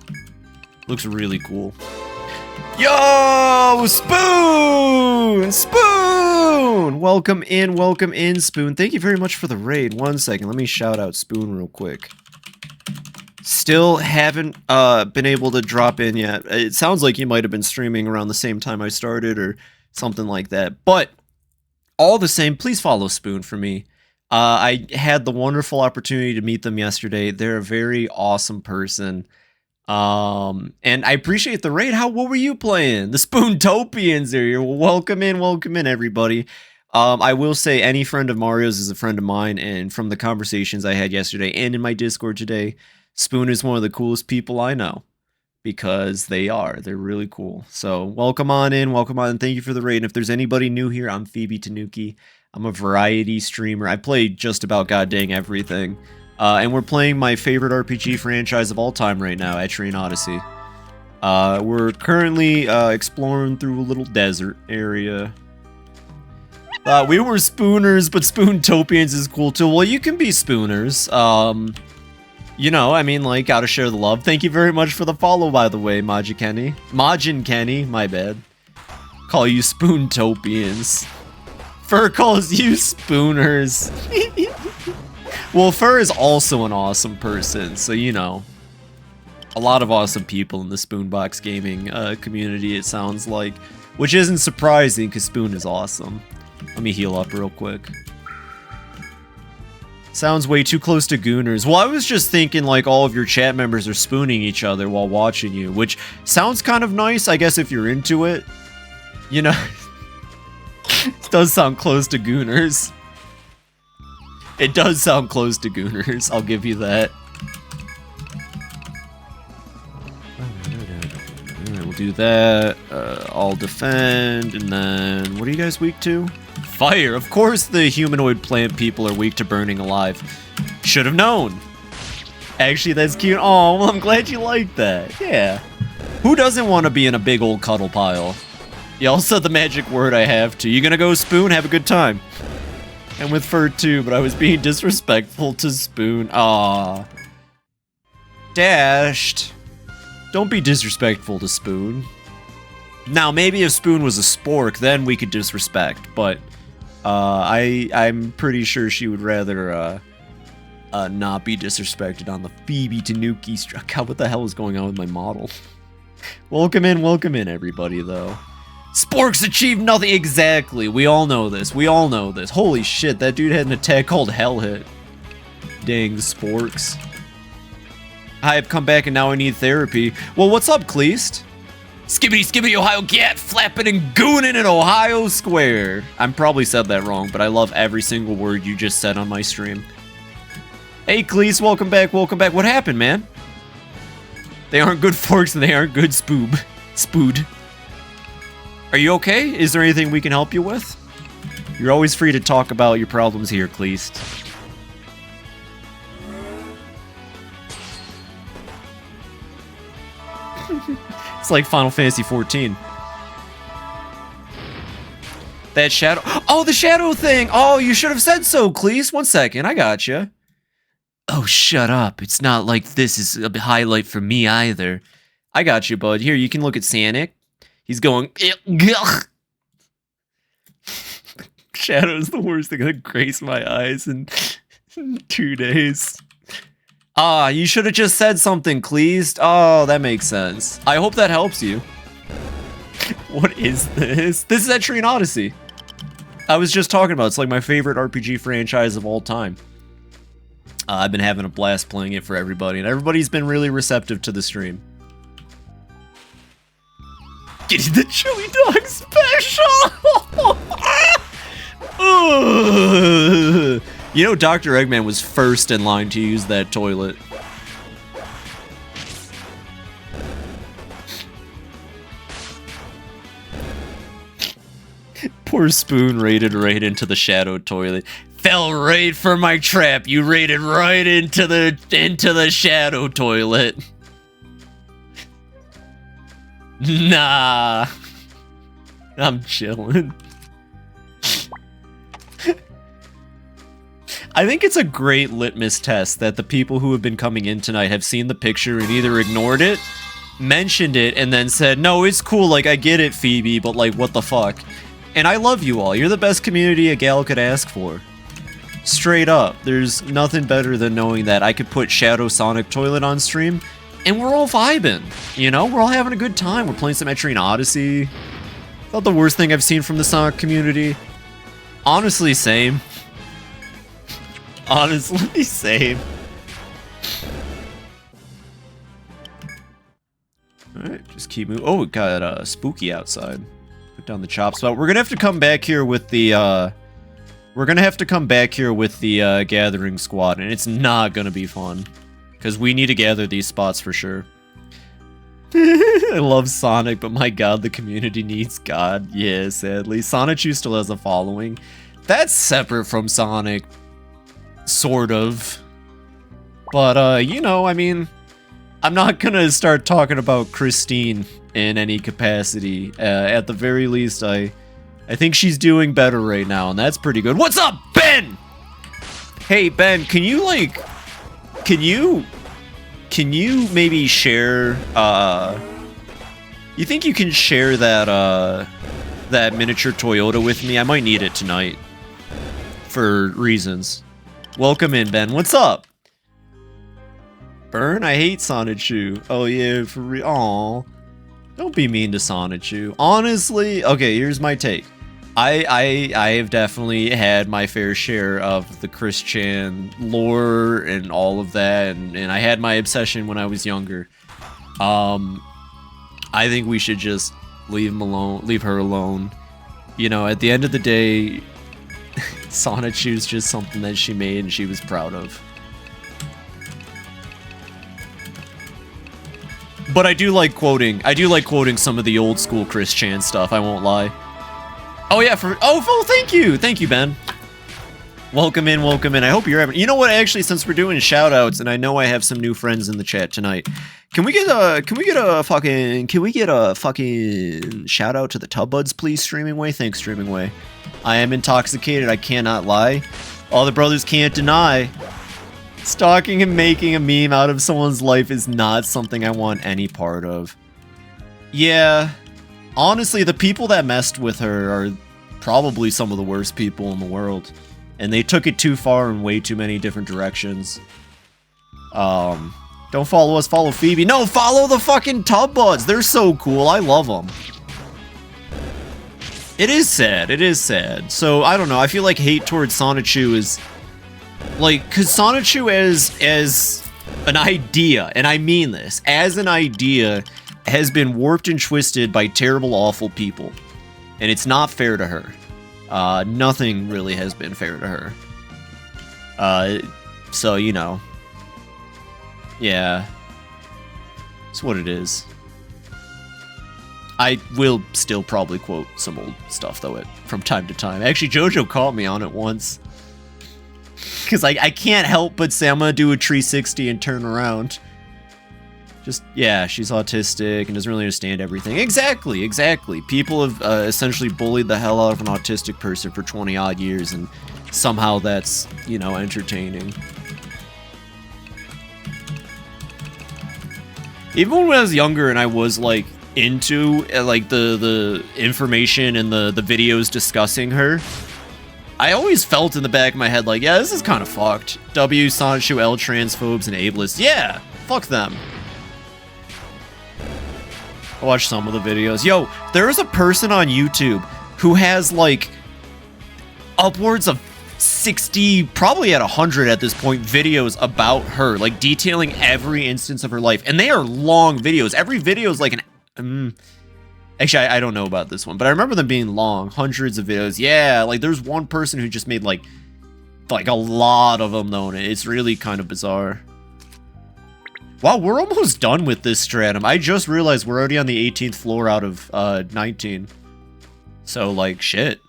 A: Looks really cool. Yo! Spoon! Spoon! Welcome in, Spoon. Thank you very much for the raid. 1 second, let me shout out Spoon real quick. Still haven't been able to drop in yet. It sounds like you might have been streaming around the same time I started or something like that. But all the same, please follow Spoon for me. I had the wonderful opportunity to meet them yesterday. They're a very awesome person. And I appreciate the raid. What were you playing? The Spoontopians are here. Welcome in, everybody. I will say any friend of Mario's is a friend of mine, and from the conversations I had yesterday and in my Discord today, Spoon is one of the coolest people I know. Because they're really cool. So welcome on in, thank you for the raid. And if there's anybody new here, I'm FibiTanuki. I'm a variety streamer. I play just about goddamn everything. And we're playing my favorite RPG franchise of all time right now, Etrian Odyssey. We're currently exploring through a little desert area. We were Spooners, but Spoontopians is cool too. Well, you can be Spooners. You know, I mean, like, gotta share the love. Thank you very much for the follow, by the way, Majin Kenny, my bad. Call you Spoontopians. Fur calls you Spooners. Well, Fur is also an awesome person, so, you know. A lot of awesome people in the Spoonbox gaming community, it sounds like. Which isn't surprising, because Spoon is awesome. Let me heal up real quick. Sounds way too close to Gooners. Well, I was just thinking like all of your chat members are spooning each other while watching you, which sounds kind of nice, I guess, if you're into it. You know, it does sound close to Gooners. It does sound close to Gooners, I'll give you that. Alright, we'll do that. I'll defend, and then what are you guys weak to? Fire. Of course the humanoid plant people are weak to burning alive. Should have known. Actually, that's cute. Oh, well, I'm glad you like that. Yeah. Who doesn't want to be in a big old cuddle pile? Y'all said the magic word I have to. You gonna go Spoon? Have a good time. And with Fur too, but I was being disrespectful to Spoon. Aww. Dashed. Don't be disrespectful to Spoon. Now, maybe if Spoon was a spork, then we could disrespect, but I'm pretty sure she would rather not be disrespected on the FibiTanuki God, what the hell is going on with my model? Welcome in, everybody, though. Sporks achieve nothing. Exactly. We all know this. Holy shit, that dude had an attack called Hell Hit. Dang, Sporks. I have come back and now I need therapy. Well, what's up, Cleast? Skibbity Ohio Gat, flapping and gooning in Ohio Square. I probably said that wrong, but I love every single word you just said on my stream. Hey, Cleese, welcome back. What happened, man? They aren't good forks and they aren't good spood. Are you okay? Is there anything we can help you with? You're always free to talk about your problems here, Cleest. It's like Final Fantasy 14. That shadow. Oh, the shadow thing. Oh, you should have said so, Cleese. 1 second. I gotcha. Oh, shut up. It's not like this is a highlight for me either. I got you, bud. Here, you can look at Sanic. He's going. Shadow's the worst thing that graced my eyes in 2 days. Ah, you should have just said something, Cleased. Oh, that makes sense. I hope that helps you. What is this? This is Etrian Odyssey. I was just talking about it's like my favorite RPG franchise of all time. I've been having a blast playing it for everybody, and everybody's been really receptive to the stream. Getting the chili dog special! You know, Dr. Eggman was first in line to use that toilet. Poor Spoon raided right into the shadow toilet. Fell right for my trap. You raided right into the shadow toilet. Nah. I'm chilling. I think it's a great litmus test that the people who have been coming in tonight have seen the picture and either ignored it, mentioned it, and then said, no, it's cool, like, I get it, Phoebe, but, like, what the fuck? And I love you all. You're the best community a gal could ask for. Straight up. There's nothing better than knowing that I could put Shadow Sonic Toilet on stream, and we're all vibing, you know? We're all having a good time. We're playing some Etrian Odyssey. Not the worst thing I've seen from the Sonic community. Honestly, same. Honestly, same. Alright, just keep moving. Oh, it got spooky outside. Put down the chop spot. We're gonna have to come back here with the gathering squad, and it's not gonna be fun. Because we need to gather these spots for sure. I love Sonic, but my god, the community needs God. Yeah, sadly. Sonic still has a following. That's separate from Sonic. Sort of. But, you know, I mean, I'm not gonna start talking about Christine in any capacity. At the very least, I think she's doing better right now, and that's pretty good. What's up, Ben? Hey, Ben, can you maybe share, you think you can share that, that miniature Toyota with me? I might need it tonight. For reasons. Welcome in, Ben. What's up? Burn? I hate Sonichu. Oh, yeah, for real. Aw. Don't be mean to Sonichu. Honestly, okay, here's my take. I have definitely had my fair share of the Christian lore and all of that, and I had my obsession when I was younger. I think we should just leave her alone. You know, at the end of the day, Sonichu's just something that she made and she was proud of. But I do like quoting some of the old school Chris Chan stuff, I won't lie. Oh yeah, thank you, Ben. Welcome in. I hope you're having, you know what, actually, since we're doing shout outs, and I know I have some new friends in the chat tonight, can we get a fucking shout out to the Tub Buds, please, Streaming Way? Thanks, Streaming Way. I am intoxicated, I cannot lie. All the brothers can't deny. Stalking and making a meme out of someone's life is not something I want any part of. Yeah, honestly, the people that messed with her are probably some of the worst people in the world. And they took it too far in way too many different directions. Don't follow us, follow Phoebe. No, follow the fucking Tub Buds. They're so cool. I love them. It is sad. It is sad. So, I don't know. I feel like hate towards Sonichu is... like, because Sonichu as an idea, and I mean this, as an idea, has been warped and twisted by terrible, awful people. And it's not fair to her. Nothing really has been fair to her. So, you know. Yeah. It's what it is. I will still probably quote some old stuff, though, from time to time. Actually, JoJo caught me on it once. Because I can't help but say I'm going to do a 360 and turn around. Just, yeah, she's autistic and doesn't really understand everything. Exactly. People have essentially bullied the hell out of an autistic person for 20-odd years, and somehow that's, you know, entertaining. Even when I was younger and I was, like, into, like, the information and the videos discussing her, I always felt in the back of my head, like, yeah, this is kind of fucked. W, Sonichu, L, transphobes, and ableists. Yeah, fuck them. I watched some of the videos. Yo, there is a person on YouTube who has, like, upwards of 60, probably at 100 at this point, videos about her, like, detailing every instance of her life. And they are long videos. Every video is like an... actually, I don't know about this one, but I remember them being long. Hundreds of videos. Yeah, like, there's one person who just made, like a lot of them, though, and it's really kind of bizarre. Wow, we're almost done with this stratum. I just realized we're already on the 18th floor out of 19. So, like, shit.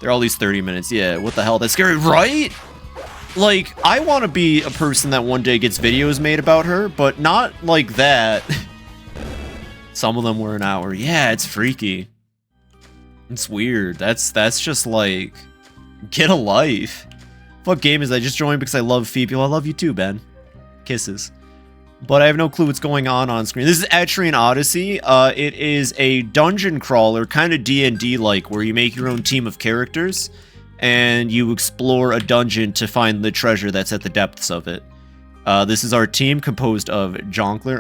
A: They're all these 30 minutes. Yeah, what the hell? That's scary, right? Like, I want to be a person that one day gets videos made about her, but not like that. Some of them were an hour. Yeah, it's freaky. It's weird. That's just like, get a life. What game is that? I just joined because I love Phoebe. Well, I love you too, Ben. Kisses. But I have no clue what's going on screen. This is Etrian Odyssey. It is a dungeon crawler, kind of D&D-like, where you make your own team of characters, and you explore a dungeon to find the treasure that's at the depths of it. This is our team composed of Jonkler,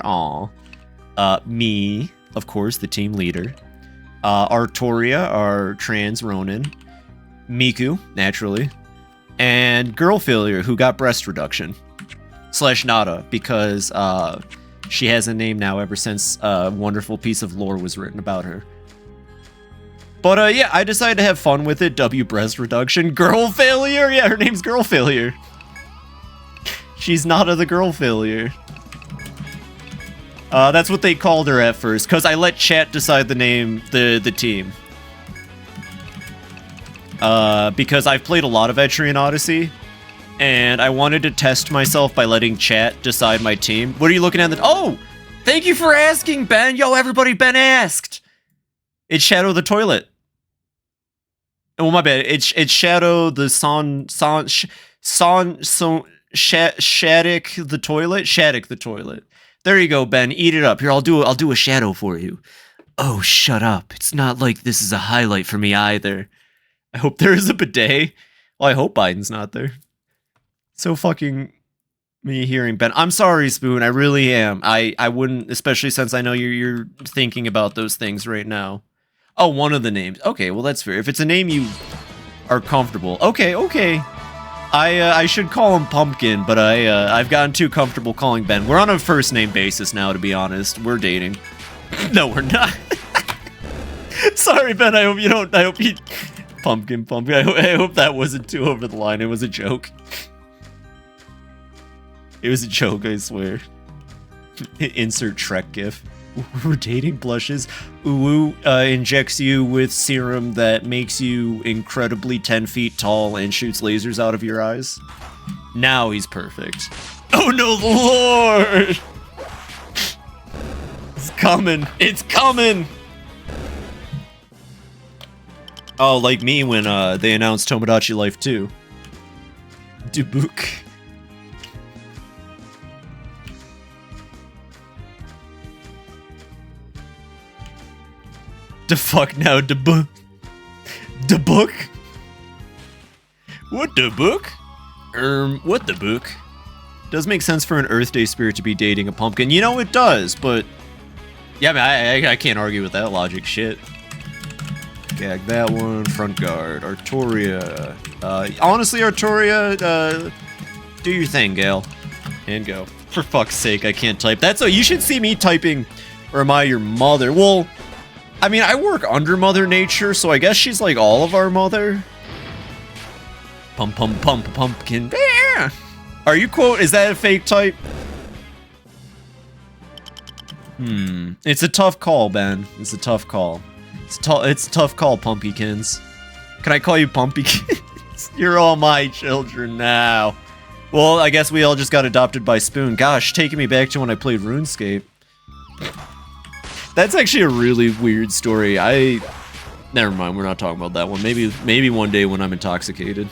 A: me, of course, the team leader, Artoria, our trans Ronin, Miku, naturally, and Girl Failure, who got breast reduction. / Nada, because she has a name now ever since a wonderful piece of lore was written about her. But yeah, I decided to have fun with it. W breast reduction. Girl Failure? Yeah, her name's Girl Failure. She's Nada the Girl Failure. That's what they called her at first, because I let chat decide the name, the team. Because I've played a lot of Etrian Odyssey, and I wanted to test myself by letting chat decide my team. What are you looking at? Oh! Thank you for asking, Ben! Yo, everybody, Ben asked! It's Shadow the Toilet. Oh, my bad. It's Shadow the Shattuck the Toilet? Shattuck the Toilet. There you go, Ben. Eat it up. Here, I'll do a shadow for you. Oh, shut up. It's not like this is a highlight for me either. I hope there is a bidet. Well, I hope Biden's not there. So fucking me hearing Ben. I'm sorry, Spoon. I really am. I wouldn't, especially since I know you're thinking about those things right now. Oh, one of the names. Okay, well that's fair. If it's a name you are comfortable. Okay. I should call him Pumpkin, but I've gotten too comfortable calling Ben. We're on a first name basis now, to be honest. We're dating. No, we're not. Sorry, Ben. I hope you. Pumpkin. I hope that wasn't too over the line. It was a joke. It was a joke, I swear. Insert Shrek gif. We're dating blushes. Uwu injects you with serum that makes you incredibly 10 feet tall and shoots lasers out of your eyes. Now he's perfect. Oh no, Lord! It's coming. It's coming! Oh, like me when they announced Tomodachi Life 2. Dubuque. The fuck now, the book? The book? What the book? What the book? Does make sense for an Earth Day spirit to be dating a pumpkin. You know it does, but yeah, I mean, I can't argue with that logic. Shit. Gag that one. Front guard. Artoria. Honestly, Artoria, do your thing, Gale, and go. For fuck's sake, I can't type. That's you should see me typing. Or am I your mother? Well. I mean, I work under Mother Nature, so I guess she's like all of our mother. Pumpkin. Are you is that a fake type? It's a tough call, Ben. It's a tough call. It's a tough call, Pumpkins. Can I call you Pumpkins? You're all my children now. Well, I guess we all just got adopted by Spoon. Gosh, taking me back to when I played RuneScape. That's actually a really weird story. Never mind, we're not talking about that one. Maybe one day when I'm intoxicated.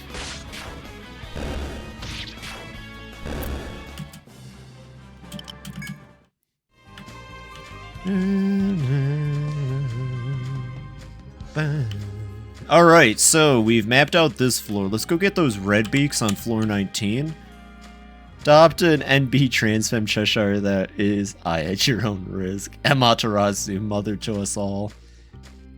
A: Alright, so we've mapped out this floor. Let's go get those red beaks on floor 19. Adopt an NB transfem Cheshire that is I at your own risk. Amaterasu, mother to us all.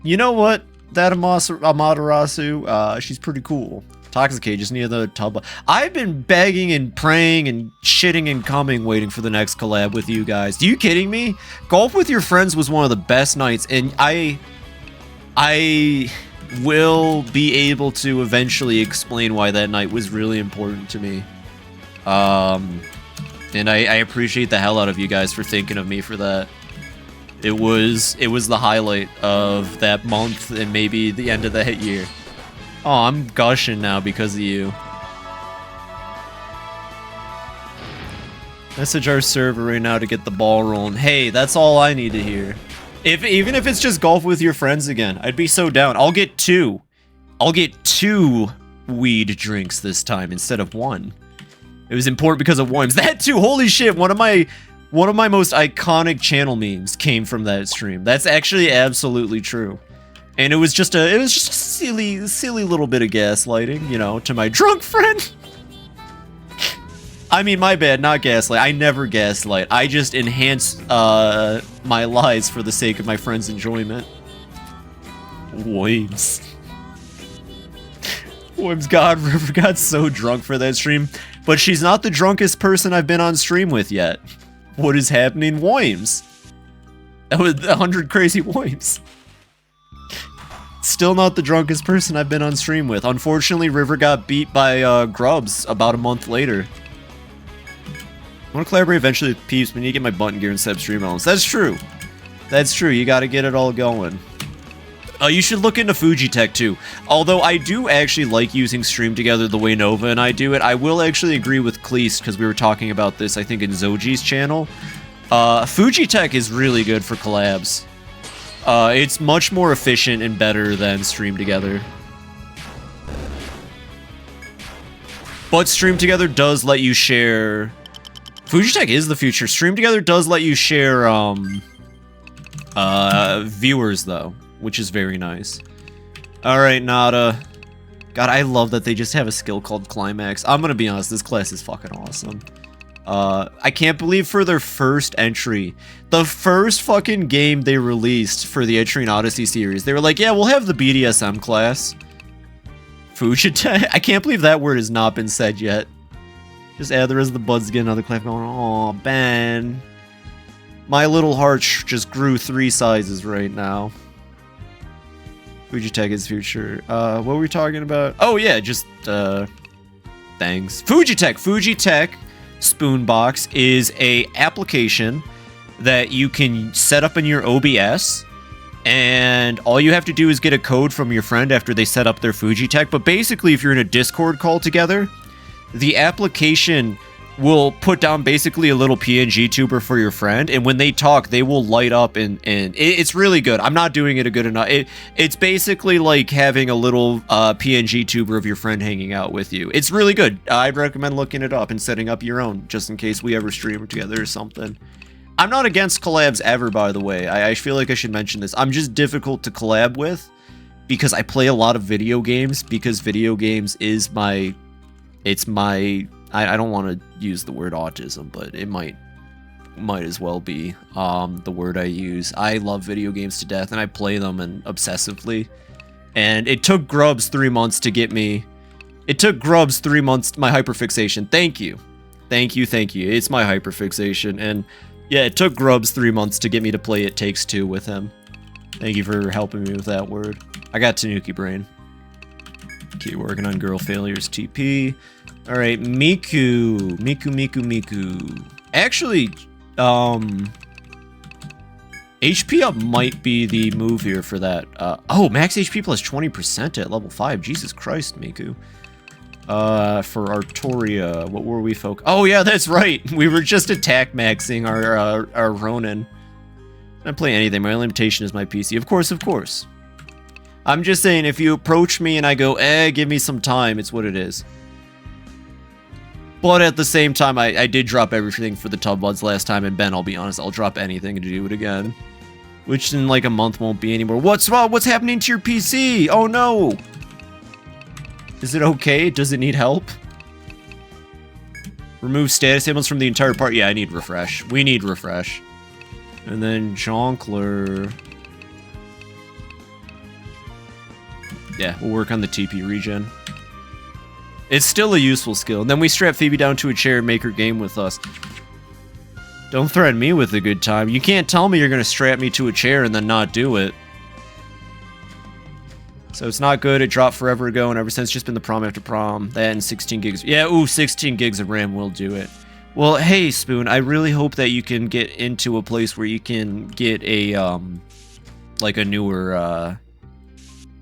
A: You know what? That Amaterasu, she's pretty cool. Toxicate, just need another tub. I've been begging and praying and shitting and coming waiting for the next collab with you guys. Are you kidding me? Golf with your friends was one of the best nights, and I will be able to eventually explain why that night was really important to me. And I appreciate the hell out of you guys for thinking of me for that. It was the highlight of that month and maybe the end of that year. Oh, I'm gushing now because of you. Message our server right now to get the ball rolling. Hey, that's all I need to hear. Even if it's just golf with your friends again, I'd be so down. I'll get 2. I'll get 2 weed drinks this time instead of 1. It was important because of Worms. That too, holy shit, one of my most iconic channel memes came from that stream. That's actually absolutely true. And it was just a silly little bit of gaslighting, you know, to my drunk friend. I mean, my bad, not gaslight. I never gaslight. I just enhance my lies for the sake of my friend's enjoyment. Worms. Worms, God, River got so drunk for that stream. But she's not the drunkest person I've been on stream with yet. What is happening, Worms? That was 100 crazy Worms. Still not the drunkest person I've been on stream with. Unfortunately, River got beat by Grubs about a month later. I want to collaborate eventually with Peeps, but I need to get my button gear instead of stream elements. That's true. That's true. You got to get it all going. You should look into Fujitech too. Although I do actually like using Stream Together the way Nova and I do it. I will actually agree with Cleese because we were talking about this, I think, in Zoji's channel. Fujitech is really good for collabs. It's much more efficient and better than Stream Together. But Stream Together does let you share... Fujitech is the future. Stream Together does let you share viewers, though, which is very nice. Alright, Nada. God, I love that they just have a skill called Climax. I'm gonna be honest, this class is fucking awesome. I can't believe for their first entry, the first fucking game they released for the Etrian Odyssey series, they were like, yeah, we'll have the BDSM class. Fujitech? I can't believe that word has not been said yet. Just add the rest of the buds to get another clap going. Aw, Ben. My little heart just grew 3 sizes right now. Fujitech is future. What were we talking about? Oh yeah, just things. Fujitech Spoonbox is a application that you can set up in your OBS, and all you have to do is get a code from your friend after they set up their Fujitech. But basically, if you're in a Discord call together, the application will put down basically a little PNG tuber for your friend, and when they talk, they will light up, and it's really good. I'm not doing it a good enough. It's basically like having a little PNG tuber of your friend hanging out with you. It's really good. I'd recommend looking it up and setting up your own, just in case we ever stream together or something. I'm not against collabs ever, by the way. I feel like I should mention this. I'm just difficult to collab with because I play a lot of video games, because video games is my... It's my... I don't want to use the word autism, but it might as well be the word I use. I love video games to death, and I play them and obsessively. And it took Grubs 3 months to get me... It took Grubs 3 months, my hyperfixation. Thank you. Thank you, thank you. It's my hyperfixation. And yeah, it took Grubs 3 months to get me to play It Takes Two with him. Thank you for helping me with that word. I got Tanuki brain. Keep working on girl failures, TP. Alright, Miku. Actually, HP up might be the move here for that. Oh, max HP plus 20% at level 5. Jesus Christ, Miku. For Artoria, what were we Oh yeah, that's right. We were just attack maxing our Ronin. I don't play anything. My limitation is my PC. Of course. I'm just saying, if you approach me and I go, give me some time, it's what it is. But at the same time, I did drop everything for the Tub Buds last time, and Ben, I'll be honest, I'll drop anything to do it again. Which in like a month won't be anymore. What's wrong? What's happening to your PC? Oh no! Is it okay? Does it need help? Remove status ailments from the entire part? Yeah, I need refresh. We need refresh. And then Jonkler. Yeah, we'll work on the TP regen. It's still a useful skill. And then we strap Phoebe down to a chair and make her game with us. Don't threaten me with a good time. You can't tell me you're going to strap me to a chair and then not do it. So it's not good. It dropped forever ago, and ever since just been the prom after prom. That and 16 gigs. Yeah, ooh, 16 gigs of RAM will do it. Well, hey, Spoon, I really hope that you can get into a place where you can get a, like a newer,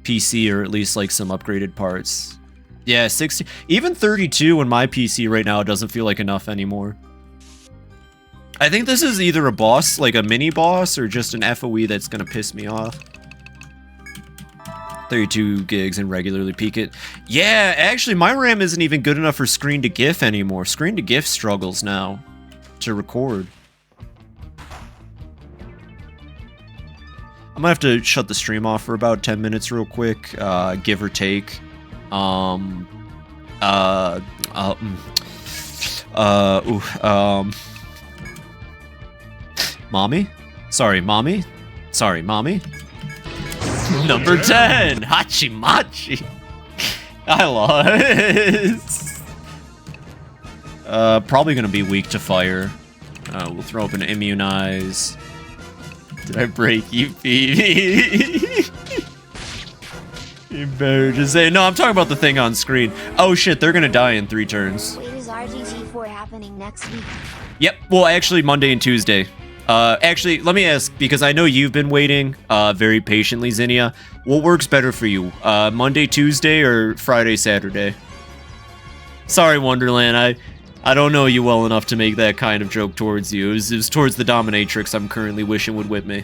A: PC or at least like some upgraded parts. Yeah, 60, even 32 on my PC right now doesn't feel like enough anymore. I think this is either a boss, like a mini boss, or just an FOE that's gonna piss me off. 32 gigs and regularly peak it. Yeah, actually my RAM isn't even good enough for screen to GIF anymore. Screen to GIF struggles now to record. I'm gonna have to shut the stream off for about 10 minutes real quick, give or take. Mommy? Sorry, mommy? Sorry, mommy? Number 10! Hachimachi! I lost. Probably gonna be weak to fire. We'll throw up an immunize. Did I break you, Phoebe? You better just say, no, I'm talking about the thing on screen. Oh shit, they're gonna die in 3 turns.
B: Wait, is RGG4 happening next week?
A: Yep, well actually Monday and Tuesday. Actually, let me ask, because I know you've been waiting very patiently, Zinnia. What works better for you? Monday, Tuesday, or Friday, Saturday? Sorry, Wonderland, I don't know you well enough to make that kind of joke towards you. It was towards the dominatrix I'm currently wishing would whip me.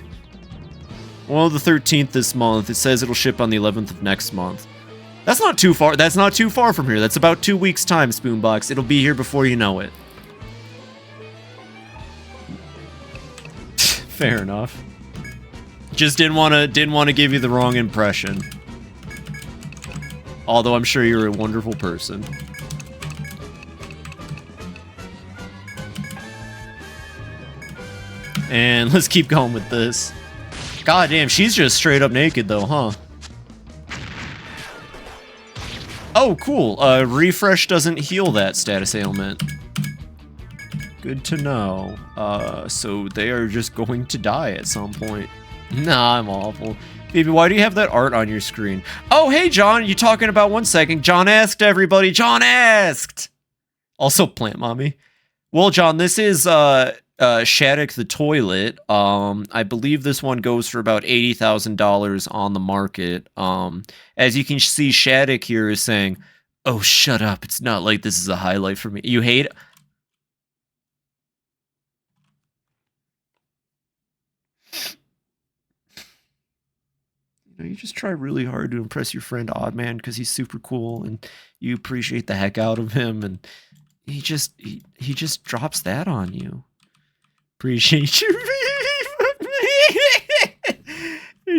A: Well, the 13th this month. It says it'll ship on the 11th of next month. That's not too far. That's not too far from here. That's about 2 weeks' time, Spoonbox. It'll be here before you know it. Fair enough. Just didn't want to give you the wrong impression. Although I'm sure you're a wonderful person. And let's keep going with this. God damn, she's just straight up naked though, huh? Oh, cool. Refresh doesn't heal that status ailment. Good to know. So they are just going to die at some point. Nah, I'm awful. Baby, why do you have that art on your screen? Oh, hey, John, you talking about 1 second. John asked everybody. John asked! Also, Plant Mommy. Well, John, this is, Shattuck the toilet. I believe this one goes for about $80,000 on the market. As you can see, Shattuck here is saying, "Oh, shut up. It's not like this is a highlight for me." You hate it? You know, you just try really hard to impress your friend Oddman because he's super cool and you appreciate the heck out of him, and he just drops that on you. Appreciate you.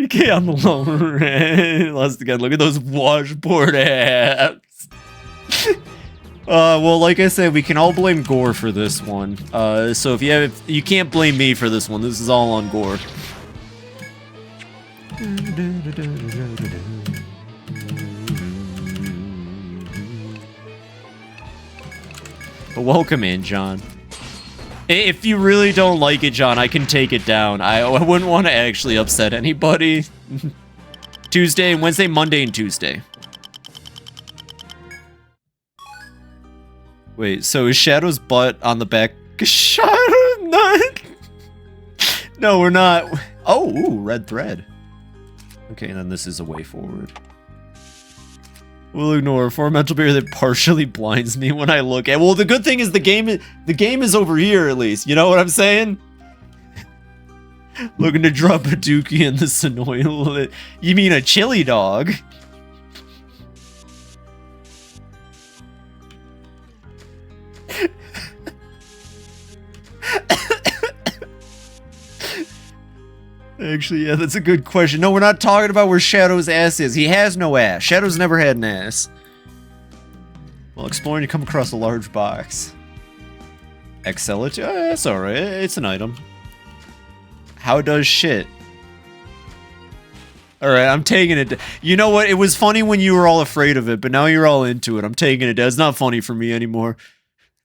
A: Okay, on the lower end. Once again, look at those washboard abs. Well, like I said, we can all blame Gore for this one. So if you can't blame me for this one. This is all on Gore. But welcome in, John. If you really don't like it, John, I can take it down. I wouldn't want to actually upset anybody. Tuesday and Wednesday, Monday and Tuesday. Wait, so is Shadow's butt on the back? Shadow, not. No, we're not. Oh, ooh, red thread. Okay, and then this is a way forward. We'll ignore for a mental barrier that partially blinds me when I look at. Well, the good thing is the game is over here at least. You know what I'm saying? Looking to drop a dookie in the Sonoil. You mean a chili dog? Actually, yeah, that's a good question. No, we're not talking about where Shadow's ass is. He has no ass. Shadow's never had an ass. While exploring, you come across a large box. Excelity? Oh, that's alright. It's an item. How does shit? Alright, I'm taking it. You know what? It was funny when you were all afraid of it, but now you're all into it. I'm taking it. It's not funny for me anymore.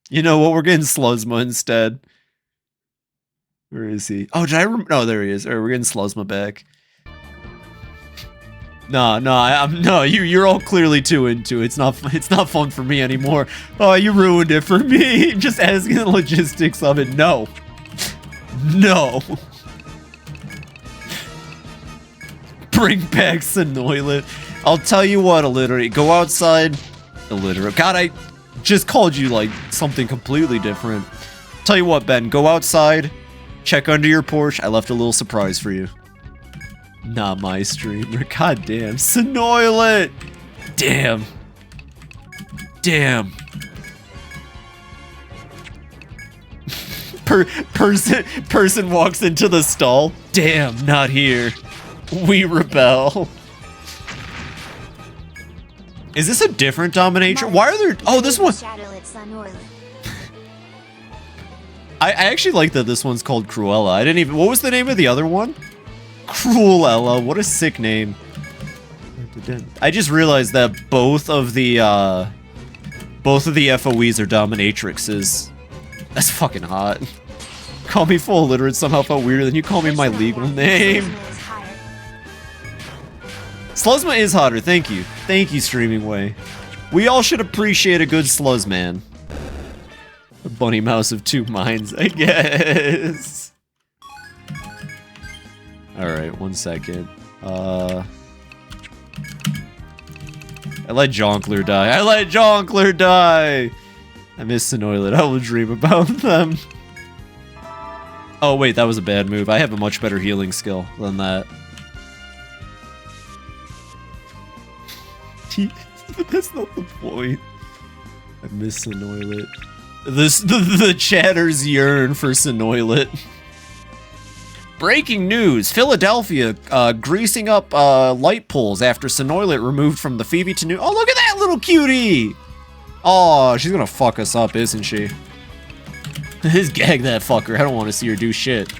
A: You know what? We're getting Sluzma instead. Where is he? Oh, did I oh, there he is. Alright, we're getting Sluzma back. No, you're all clearly too into it. It's not fun for me anymore. Oh, you ruined it for me. Just asking the logistics of it. No. Bring back Sonoilet. I'll tell you what, illiterate. Go outside. Illiterate. God, I just called you like something completely different. Tell you what, Ben. Go outside. Check under your porch. I left a little surprise for you. Not my streamer. God damn. Sonoilet! Damn. Damn. Person walks into the stall. Damn, not here. We rebel. Is this a different dominatrix? Why are there... Oh, this one... I actually like that this one's called Cruella. I didn't even... What was the name of the other one? Cruella. What a sick name. I just realized that both of the FOEs are dominatrixes. That's fucking hot. Call me full illiterate somehow felt weirder than you call me my legal name. Sluzma is hotter, thank you. Thank you, Streaming Way. We all should appreciate a good sluz man. A bunny mouse of two minds, I guess. Alright, 1 second. I let Jonkler die. I let Jonkler die! I miss Sonoilet. I will dream about them. Oh wait, that was a bad move. I have a much better healing skill than that. That's not the point. I miss Sonoilet. The chatters yearn for Sonoilet. Breaking news! Philadelphia greasing up light poles after Sonoilet removed from the FibiTanuki. Oh, look at that little cutie! Oh, she's gonna fuck us up, isn't she? Just gag that fucker. I don't want to see her do shit.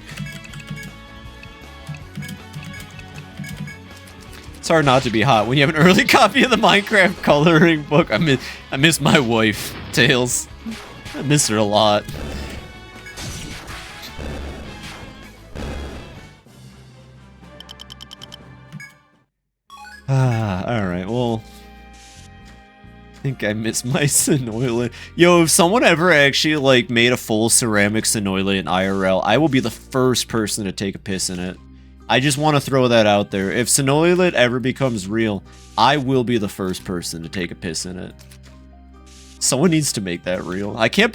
A: It's hard not to be hot when you have an early copy of the Minecraft coloring book. I miss my wife, Tails. I miss her a lot. Alright, well... I think I miss my Sonoilet. Yo, if someone ever actually, like, made a full ceramic Sonoilet in IRL, I will be the first person to take a piss in it. I just want to throw that out there. If Sonoilet ever becomes real, I will be the first person to take a piss in it. Someone needs to make that real. I can't...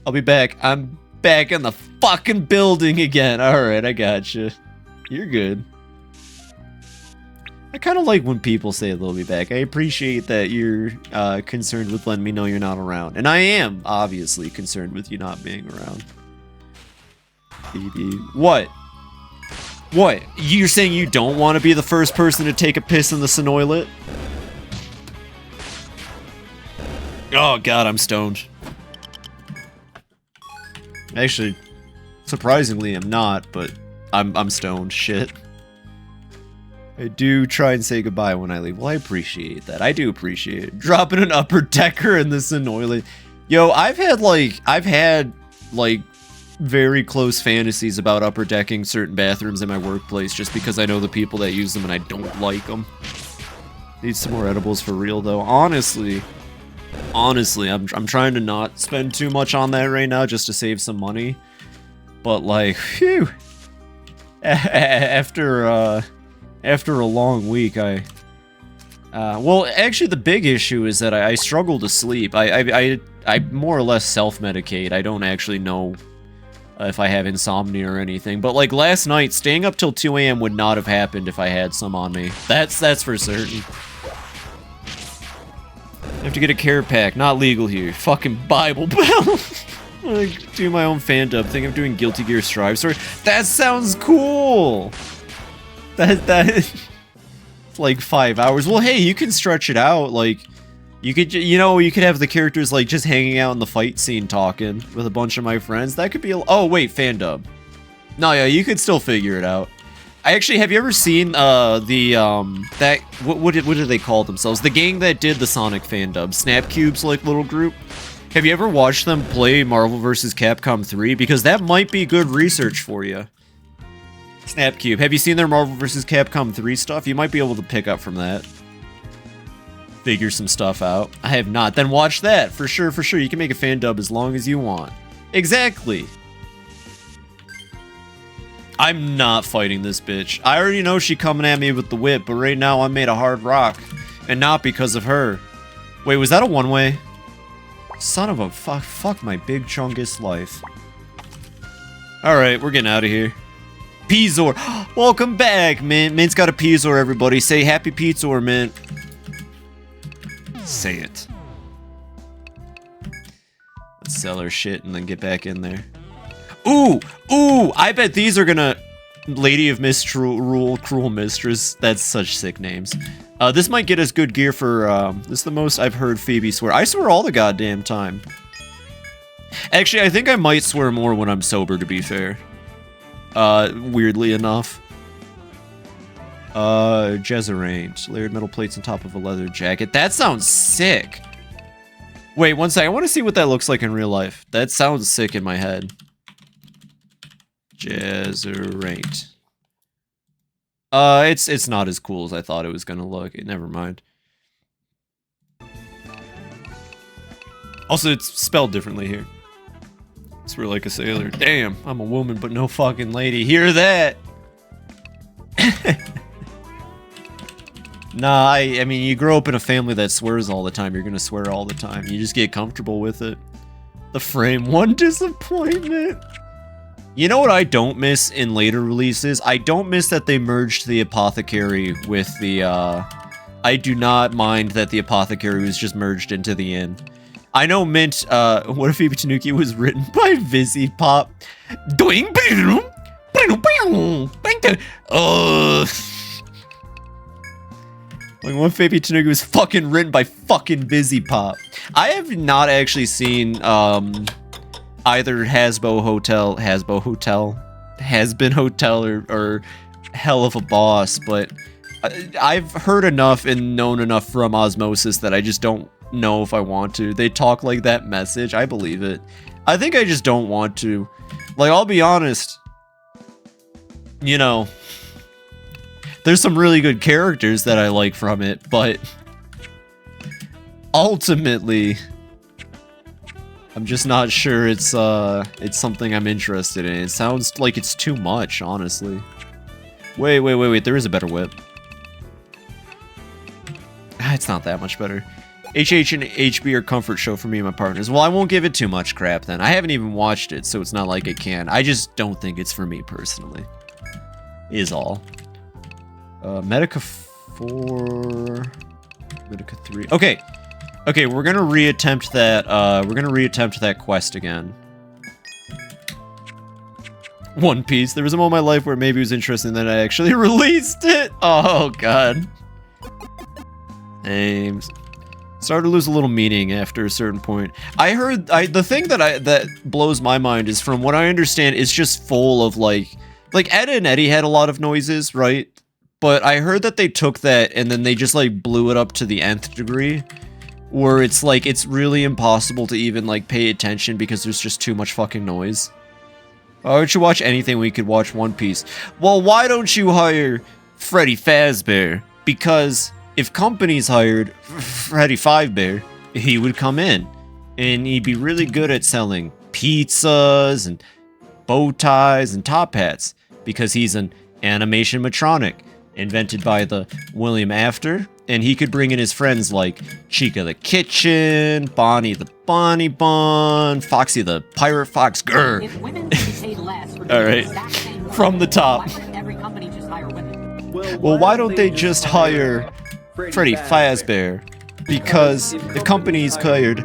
A: I'll be back. I'm back in the fucking building again. Alright, I gotcha. You're good. I kind of like when people say they'll be back. I appreciate that you're concerned with letting me know you're not around. And I am, obviously, concerned with you not being around. What? What? You're saying you don't want to be the first person to take a piss in the Sonoilet? Oh god, I'm stoned. Actually, surprisingly, I'm not, but I'm stoned. Shit. I do try and say goodbye when I leave. Well, I appreciate that. I do appreciate it. Dropping an upper decker in this Sonoilet. Yo, I've had very close fantasies about upper decking certain bathrooms in my workplace just because I know the people that use them and I don't like them. Need some more edibles for real, though. Honestly, I'm trying to not spend too much on that right now just to save some money. But, like, phew. After a long week, well, actually, the big issue is that I struggle to sleep. I more or less self-medicate. I don't actually know if I have insomnia or anything. But, like, last night, staying up till 2 AM would not have happened if I had some on me. That's for certain. I have to get a care pack. Not legal here. Fucking Bible Belt. I do my own fan dub. Think I'm doing Guilty Gear Strive story. That sounds cool. That is like 5 hours. Well, hey, you can stretch it out. Like, you could, you could have the characters like just hanging out in the fight scene talking with a bunch of my friends. That could be. Oh wait, fan dub. No, yeah, you could still figure it out. I actually, have you ever seen what did they call themselves? The gang that did the Sonic fan dub, Snapcube's like little group. Have you ever watched them play Marvel vs. Capcom 3? Because that might be good research for you. Snapcube, have you seen their Marvel vs. Capcom 3 stuff? You might be able to pick up from that. Figure some stuff out. I have not. Then watch that. For sure, for sure. You can make a fan dub as long as you want. Exactly. I'm not fighting this bitch. I already know she coming at me with the whip, but right now I'm made of hard rock. And not because of her. Wait, was that a one-way? Son of a fuck my big chungus life. Alright, we're getting out of here. Pizor. Welcome back, Mint. Mint's got a Pizor, everybody. Say happy Pizor, Mint. Say it. Let's sell our shit and then get back in there. Ooh! Ooh! I bet these are gonna... Lady of Misrule, Cruel Mistress. That's such sick names. This might get us good gear for... this is the most I've heard Phoebe swear. I swear all the goddamn time. Actually, I think I might swear more when I'm sober, to be fair. Weirdly enough. Jezeraint. Layered metal plates on top of a leather jacket. That sounds sick! Wait, one second. I want to see what that looks like in real life. That sounds sick in my head. Jezeraint. It's not as cool as I thought it was gonna look. Never mind. Also, it's spelled differently here. Swear like a sailor. Damn, I'm a woman, but no fucking lady. Hear that? Nah, I mean, you grow up in a family that swears all the time. You're gonna swear all the time. You just get comfortable with it. The frame, one disappointment. You know what I don't miss in later releases? I don't miss that they merged the Apothecary with the, I do not mind that the Apothecary was just merged into the inn. I know Mint, what if FibiTanuki was written by Vizzy Pop? Doing like, what if FibiTanuki was fucking written by fucking Vizzy Pop? I have not actually seen, either Hasbro Hotel, or Hell of a Boss, but I've heard enough and known enough from osmosis that I just don't know if I want to. They talk like that message. I believe it. I think I just don't want to. Like, I'll be honest. You know, there's some really good characters that I like from it, but ultimately, I'm just not sure it's something I'm interested in. It sounds like it's too much, honestly. Wait, there is a better whip. It's not that much better. HH and HB are comfort show for me and my partners. Well, I won't give it too much crap then. I haven't even watched it, so it's not like I can. I just don't think it's for me personally. Is all. Medica 4... Medica 3... Okay. Okay, we're gonna reattempt that, quest again. One Piece. There was a moment in my life where maybe it was interesting, and then I actually released it! Oh, God. Names. Started to lose a little meaning after a certain point. I heard, the thing that blows my mind is, from what I understand, it's just full of, like Ed and Eddie had a lot of noises, right? But I heard that they took that, and then they just, like, blew it up to the nth degree. Where it's like, it's really impossible to even, like, pay attention because there's just too much fucking noise. Why don't you watch anything when you could watch One Piece? Well, why don't you hire Freddy Fazbear? Because if companies hired Freddy Fazbear, he would come in. And he'd be really good at selling pizzas and bow ties and top hats. Because he's an animation matronic invented by the William After. And he could bring in his friends like Chica the Kitchen, Bonnie the Bonnie Bun, Foxy the Pirate Fox. Grr. Alright, from the top. Well, why don't they just hire Freddy Fazbear? Because if companies hired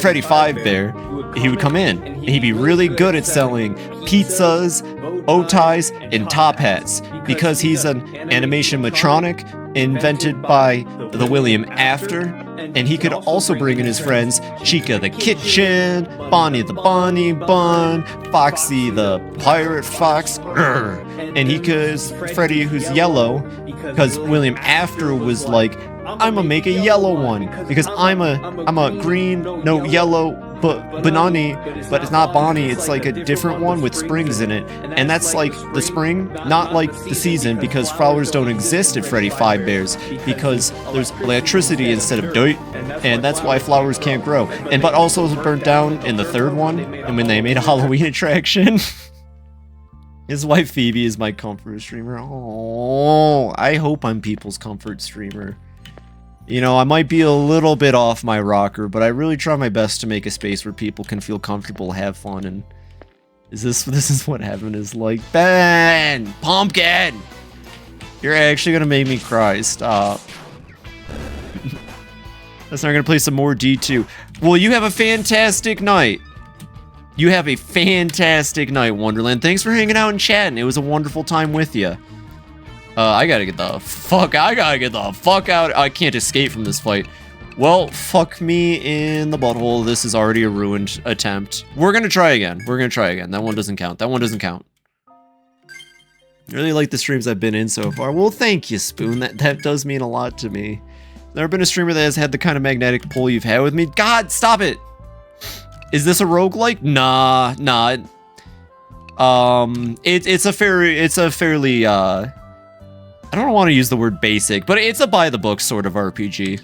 A: Freddy Fazbear, he would come in, and he'd be really good at selling pizzas, bow ties, and top hats. Because he's an animation matronic invented by the William After, and he could also bring in his friends Chica the Kitchen, Bonnie the Bonnie Bun, Foxy the Pirate Fox, and he could Freddy who's yellow, because William After was like, I'm gonna make a yellow one because I'm a green, no yellow, but Banani, but it's not Bonnie. It's like a different one with springs in it, and that's like the spring, not like the season, because flowers don't exist at Freddy Fazbear's because there's electricity instead of dirt, and that's why flowers can't grow. And but also it was burnt down in the third one, and when they made a Halloween attraction. His wife Phoebe is my comfort streamer. Oh, I hope I'm people's comfort streamer. You know, I might be a little bit off my rocker, but I really try my best to make a space where people can feel comfortable, have fun, and this is what heaven is like. Ben! Pumpkin! You're actually gonna make me cry. Stop. That's not gonna play some more D2. Well, you have a fantastic night. You have a fantastic night, Wonderland. Thanks for hanging out and chatting. It was a wonderful time with you. I gotta get the fuck out. I can't escape from this fight. Well, fuck me in the butthole. This is already a ruined attempt. We're gonna try again. That one doesn't count. I really like the streams I've been in so far. Well, thank you, Spoon. That does mean a lot to me. Never been a streamer that has had the kind of magnetic pull you've had with me. God, stop it! Is this a roguelike? Nah. It's a fairly, I don't want to use the word basic, but it's a by-the-book sort of RPG.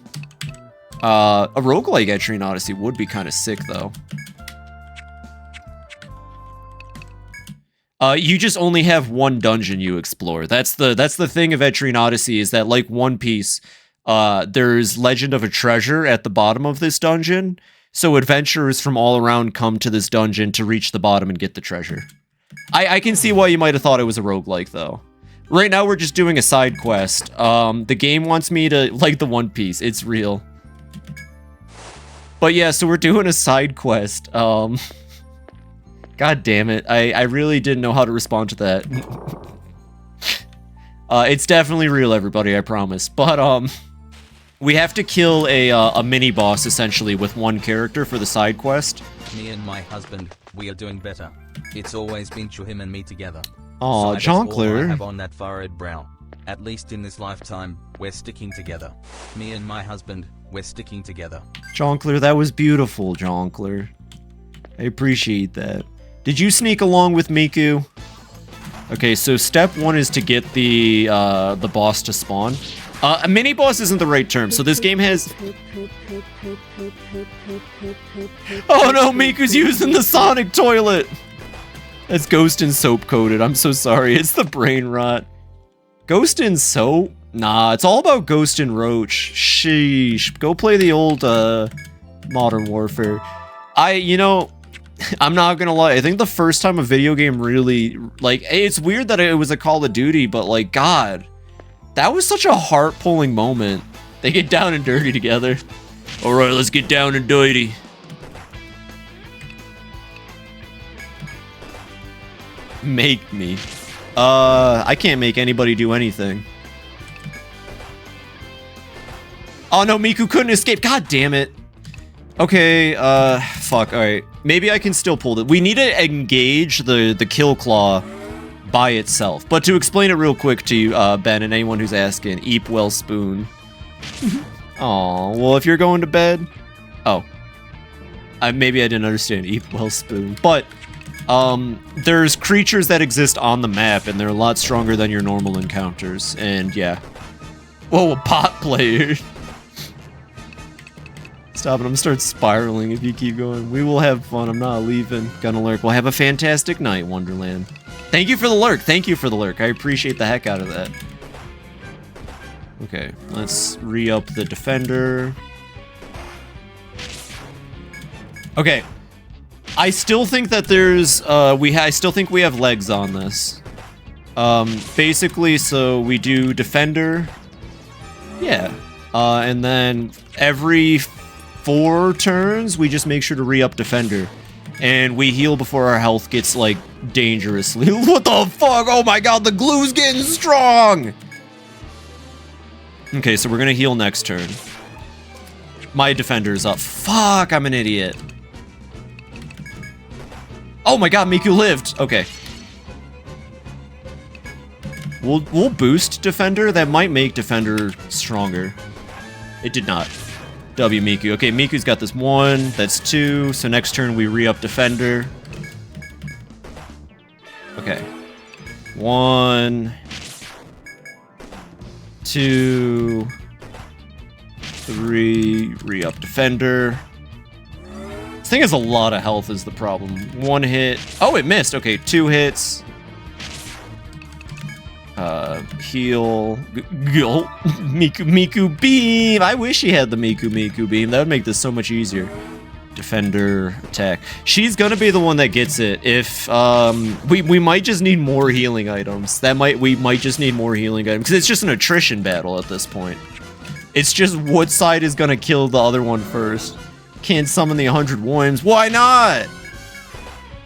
A: A roguelike Etrian Odyssey would be kind of sick, though. You just only have one dungeon you explore. That's the thing of Etrian Odyssey, is that, like One Piece, there's legend of a treasure at the bottom of this dungeon, so adventurers from all around come to this dungeon to reach the bottom and get the treasure. I can see why you might have thought it was a roguelike, though. Right now, we're just doing a side quest. The game wants me to, like the One Piece, it's real. But yeah, so we're doing a side quest. God damn it, I really didn't know how to respond to that. It's definitely real, everybody, I promise. But, we have to kill a mini-boss, essentially, with one character for the side quest.
D: Me and my husband, we are doing better. It's always been to him and me together.
A: Aw,
D: So all I
A: Jean-Claire.
D: have on that furrowed brow. At least in this lifetime, we're sticking together. Me and my husband, we're sticking together.
A: Jean-Claire, that was beautiful, Jean-Claire. I appreciate that. Did you sneak along with Miku? Okay, so step one is to get the boss to spawn. A mini-boss isn't the right term, so this game has... Oh no, Miku's using the Sonic toilet! That's Ghost and Soap coated, I'm so sorry, it's the brain rot. Ghost and Soap? Nah, it's all about Ghost and Roach. Sheesh. Go play the old, Modern Warfare. You know, I'm not gonna lie, I think the first time a video game really, like, it's weird that it was a Call of Duty, but like, God, that was such a heart-pulling moment. They get down and dirty together. Alright, let's get down and dirty. Make me. I can't make anybody do anything. Oh no, Miku couldn't escape. God damn it. Okay, fuck, alright. Maybe I can still pull it. We need to engage the kill claw by itself. But to explain it real quick to you, Ben, and anyone who's asking, eep well spoon. Aw, well, if you're going to bed... Oh. Maybe I didn't understand eep well spoon. But, there's creatures that exist on the map, and they're a lot stronger than your normal encounters. And, yeah. Whoa, a bot player. Stop it, I'm gonna start spiraling if you keep going. We will have fun, I'm not leaving. Gonna lurk. Well, have a fantastic night, Wonderland. Thank you for the lurk. Thank you for the lurk. I appreciate the heck out of that. Okay, let's re-up the defender. Okay. I still think that there's, I still think we have legs on this. Basically, so we do defender. Yeah. And then every 4 turns, we just make sure to re-up defender. And we heal before our health gets, like, dangerously. What the fuck? Oh my god, the glue's getting strong! Okay, so we're gonna heal next turn. My defender's up. Fuck, I'm an idiot. Oh my god, Miku lived! Okay. We'll boost defender. That might make defender stronger. It did not. W Miku. Okay, Miku's got this 1. That's 2. So next turn we re-up defender. Okay. 1, 2, 3. Re-up defender. This thing has a lot of health is the problem. 1 hit. Oh, it missed. Okay, 2 hits. Heal. Miku Beam! I wish he had the Miku Beam. That would make this so much easier. Defender, attack. She's gonna be the one that gets it. If, we might just need more healing items. We might just need more healing items. Because it's just an attrition battle at this point. It's just what side is gonna kill the other one first. Can't summon the 100 worms. Why not?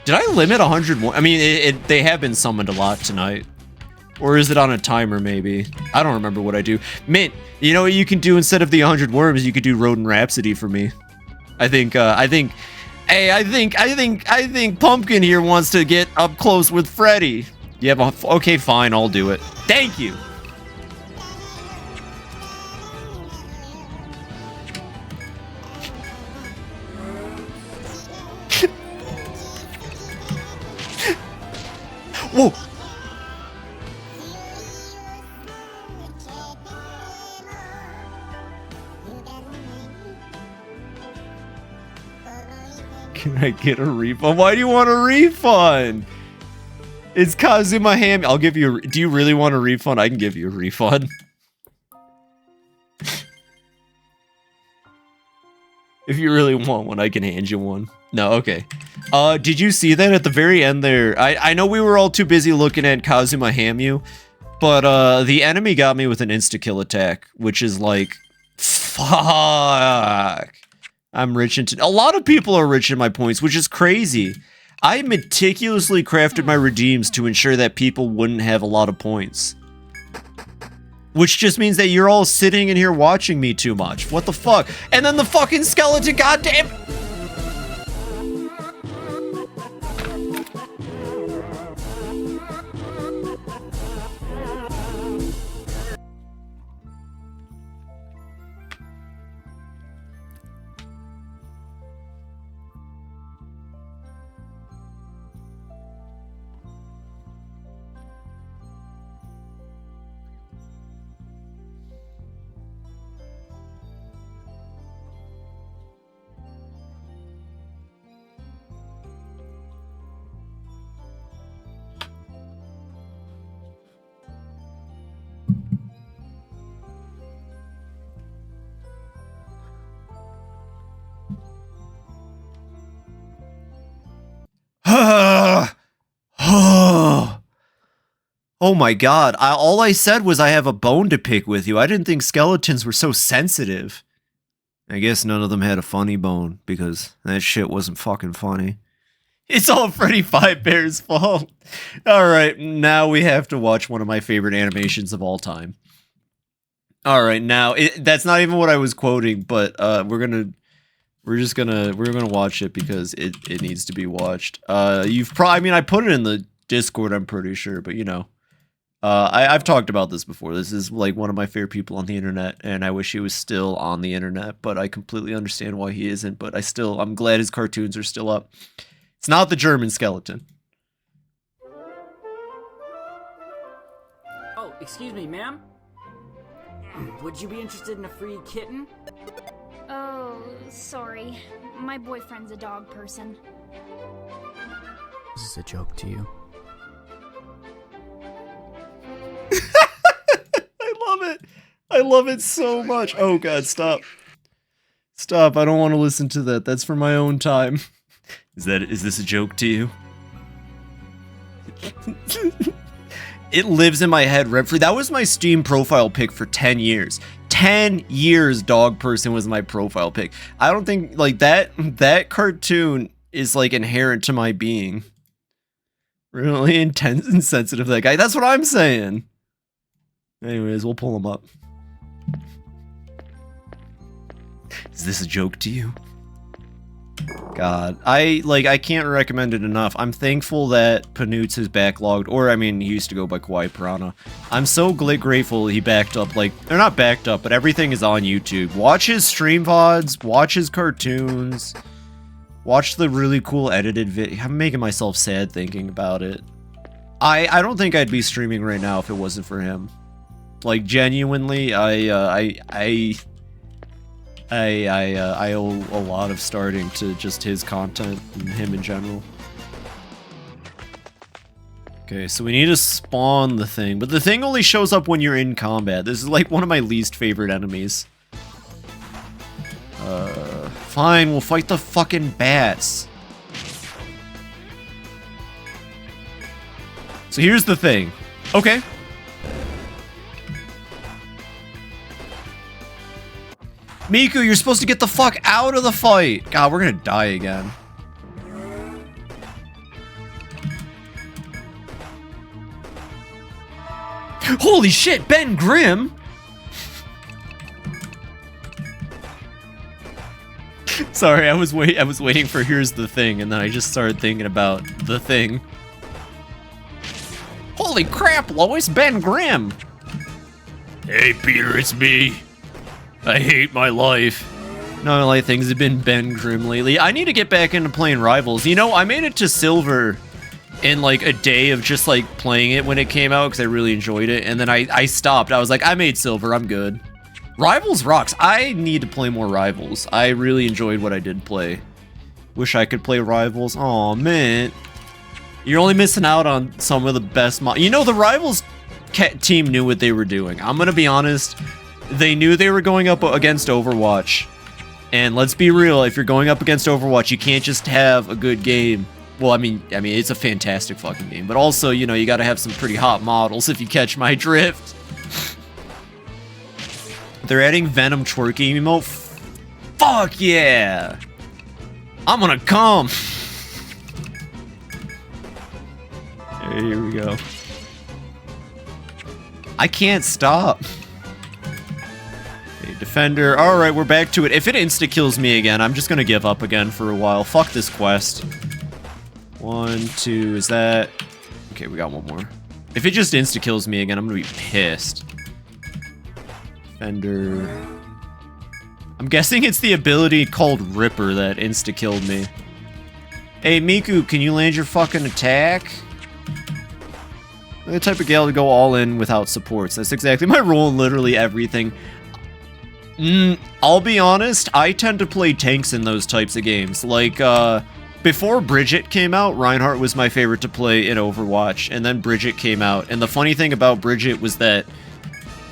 A: Did I limit 100 worms? I mean, they have been summoned a lot tonight. Or is it on a timer, maybe? I don't remember what I do. Mint, you know what you can do instead of the 100 worms? You could do Rodent Rhapsody for me. I think Pumpkin here wants to get up close with Freddy. Yeah, okay, fine, I'll do it. Thank you. Whoa. Can I get a refund? Why do you want a refund? It's Kazuma Ham. I'll give you do you really want a refund? I can give you a refund. If you really want one, I can hand you one. No, okay. Did you see that at the very end there? I know we were all too busy looking at Kazuma Hamu, but the enemy got me with an insta-kill attack, which is like, fuck. I'm rich into... A lot of people are rich in my points, which is crazy. I meticulously crafted my redeems to ensure that people wouldn't have a lot of points. Which just means that you're all sitting in here watching me too much. What the fuck? And then the fucking skeleton, goddamn... Oh my god, all I said was I have a bone to pick with you. I didn't think skeletons were so sensitive. I guess none of them had a funny bone, because that shit wasn't fucking funny. It's all Freddy Fazbear's fault. Alright, now we have to watch one of my favorite animations of all time. Alright, now, that's not even what I was quoting, but we're gonna watch it because it needs to be watched. I mean, I put it in the Discord, I'm pretty sure, but you know. I've talked about this before. This is like one of my favorite people on the internet, and I wish he was still on the internet, but I completely understand why he isn't, but I'm glad his cartoons are still up. It's not the German skeleton.
G: Oh, excuse me, ma'am? Would you be interested in a free kitten?
H: Oh, sorry. My boyfriend's a dog person.
G: Is this a joke to you?
A: I love it so much. Oh god, stop. Stop, I don't want to listen to that. That's for my own time. Is this a joke to you? It lives in my head rent-free. That was my Steam profile pic for 10 years. 10 years Dog Person was my profile pic. I don't think, like, that cartoon is, like, inherent to my being. Really intense and sensitive, that guy. That's what I'm saying. Anyways, we'll pull him up. Is this a joke to you? God, I can't recommend it enough. I'm thankful that Panoots is backlogged, or I mean, he used to go by Kawaii Piranha. I'm so grateful he backed up, like, they're not backed up, but everything is on YouTube. Watch his stream VODs, watch his cartoons, watch the really cool edited video. I'm making myself sad thinking about it. I don't think I'd be streaming right now if it wasn't for him. Like, genuinely, I owe a lot of starting to just his content and him in general. Okay, so we need to spawn the thing, but the thing only shows up when you're in combat. This is like one of my least favorite enemies. Fine, we'll fight the fucking bats. So here's the thing. Okay. Miku, you're supposed to get the fuck out of the fight. God, we're gonna die again. Holy shit, Ben Grimm! Sorry, I was waiting for here's the thing, and then I just started thinking about the thing. Holy crap, Lois, Ben Grimm! Hey Peter, it's me. I hate my life. None of my things have been Ben Grimm lately. I need to get back into playing Rivals. You know, I made it to Silver in like a day of just like playing it when it came out because I really enjoyed it, and then I stopped. I was like, I made Silver, I'm good. Rivals rocks. I need to play more Rivals. I really enjoyed what I did play. Wish I could play Rivals. Aw, man. You're only missing out on some of the best You know, the Rivals team knew what they were doing. I'm gonna be honest. They knew they were going up against Overwatch. And let's be real, if you're going up against Overwatch, you can't just have a good game. Well, I mean, it's a fantastic fucking game. But also, you know, you gotta have some pretty hot models if you catch my drift. They're adding Venom twerking emote. Fuck yeah! I'm gonna come. Here we go. I can't stop. Okay, Defender. Alright, we're back to it. If it insta-kills me again, I'm just gonna give up again for a while. Fuck this quest. 1, 2, is that... Okay, we got one more. If it just insta-kills me again, I'm gonna be pissed. Defender... I'm guessing it's the ability called Ripper that insta-killed me. Hey, Miku, can you land your fucking attack? I'm the type of gal to go all in without supports. That's exactly my role in literally everything. I'll be honest, I tend to play tanks in those types of games. Like, before Bridget came out, Reinhardt was my favorite to play in Overwatch, and then Bridget came out. And the funny thing about Bridget was that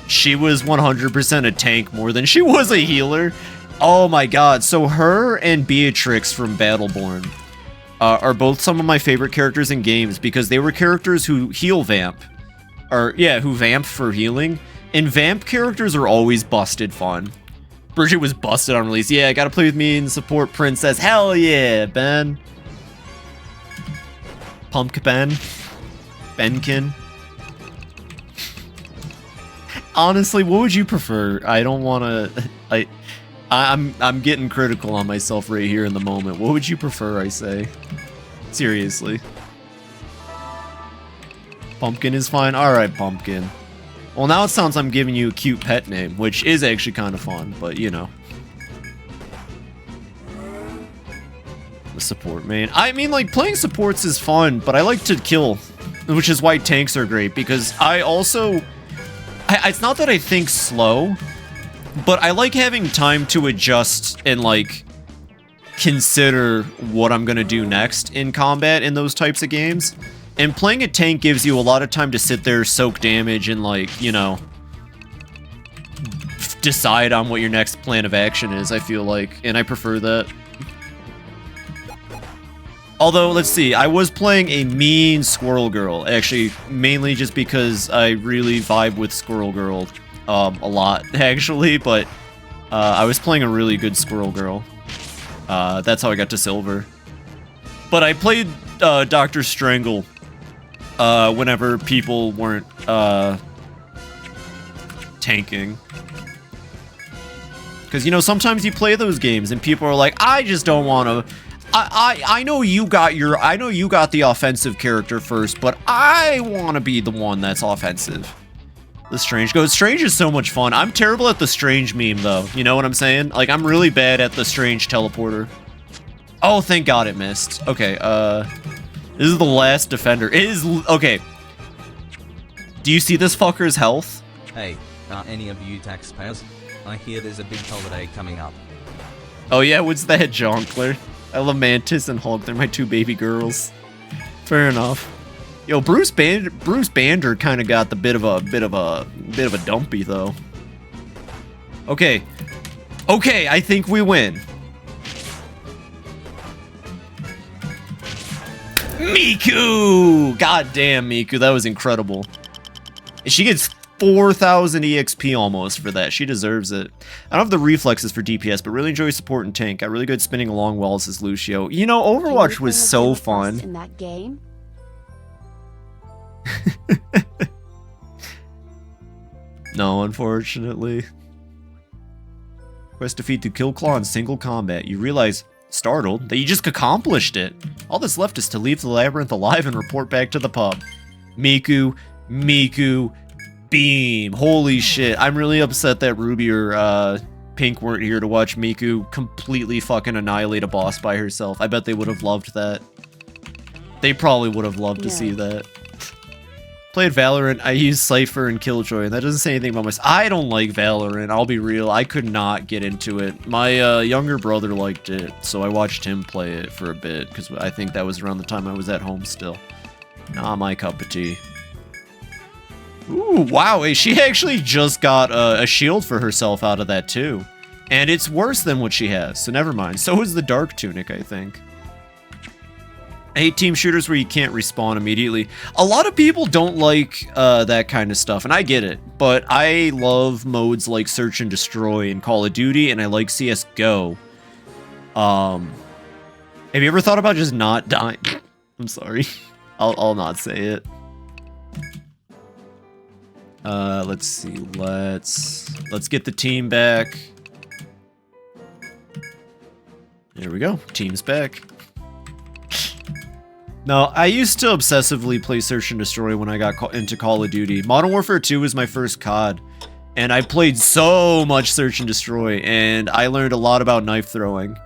A: she was 100% a tank more than she was a healer. Oh my god, so her and Beatrix from Battleborn are both some of my favorite characters in games because they were characters who heal vamp. Or, yeah, who vamp for healing. And vamp characters are always busted fun. Bridget was busted on release. Yeah, gotta play with me and support Princess. Hell yeah, Ben. Pumpkin Ben. Benkin. Honestly, what would you prefer? I don't want to... I'm getting critical on myself right here in the moment. What would you prefer, I say? Seriously. Pumpkin is fine? Alright, Pumpkin. Well, now it sounds like I'm giving you a cute pet name, which is actually kind of fun, but you know. The support main. I mean, like, playing supports is fun, but I like to kill, which is why tanks are great, because I also... it's not that I think slow, but I like having time to adjust and, like, consider what I'm gonna do next in combat in those types of games. And playing a tank gives you a lot of time to sit there, soak damage, and, like, you know, decide on what your next plan of action is, I feel like. And I prefer that. Although, let's see, I was playing a mean Squirrel Girl, actually, mainly just because I really vibe with Squirrel Girl a lot, actually, but I was playing a really good Squirrel Girl. That's how I got to Silver. But I played Dr. Strangle whenever people weren't tanking. Because, you know, sometimes you play those games and people are like, I just don't want to... I know you got the offensive character first, but I want to be the one that's offensive. The Strange goes. Strange is so much fun. I'm terrible at the Strange meme, though. You know what I'm saying? Like, I'm really bad at the Strange teleporter. Oh, thank God it missed. Okay, this is the last defender. It is... Okay. Do you see this fucker's health?
D: Hey, are any of you taxpayers? I hear there's a big holiday coming up.
A: Oh yeah, what's that, Jonkler? I love Mantis and Hulk. They're my two baby girls. Fair enough. Yo, Bruce Banner kind of got the bit of a dumpy though. Okay. Okay, I think we win. Miku! God damn, Miku, that was incredible. She gets 4,000 EXP almost for that. She deserves it. I don't have the reflexes for DPS, but really enjoy support and tank. Got really good spinning along walls as Lucio. You know, Overwatch was so fun.
C: In that game?
A: No, unfortunately. Quest defeat to kill Claw in single combat. You realize, startled, that you just accomplished it. All that's left is to leave the labyrinth alive and report back to the pub. Miku, beam. Holy shit. I'm really upset that Ruby or Pink weren't here to watch Miku completely fucking annihilate a boss by herself. I bet they would have loved that. They probably would have loved to see that. Played Valorant, I used Cypher and Killjoy, and that doesn't say anything about myself. I don't like Valorant, I'll be real. I could not get into it. My younger brother liked it, so I watched him play it for a bit, because I think that was around the time I was at home still. Not my cup of tea. Ooh, wow, hey, she actually just got a shield for herself out of that too. And it's worse than what she has, so never mind. So is the Dark Tunic, I think. I hate team shooters where you can't respawn immediately. A lot of people don't like that kind of stuff, and I get it. But I love modes like Search and Destroy in Call of Duty, and I like CSGO. Have you ever thought about just not dying? I'm sorry. I'll not say it. Let's see. Let's get the team back. There we go. Team's back. No, I used to obsessively play Search and Destroy when I got into Call of Duty. Modern Warfare 2 was my first COD, and I played so much Search and Destroy, and I learned a lot about knife throwing.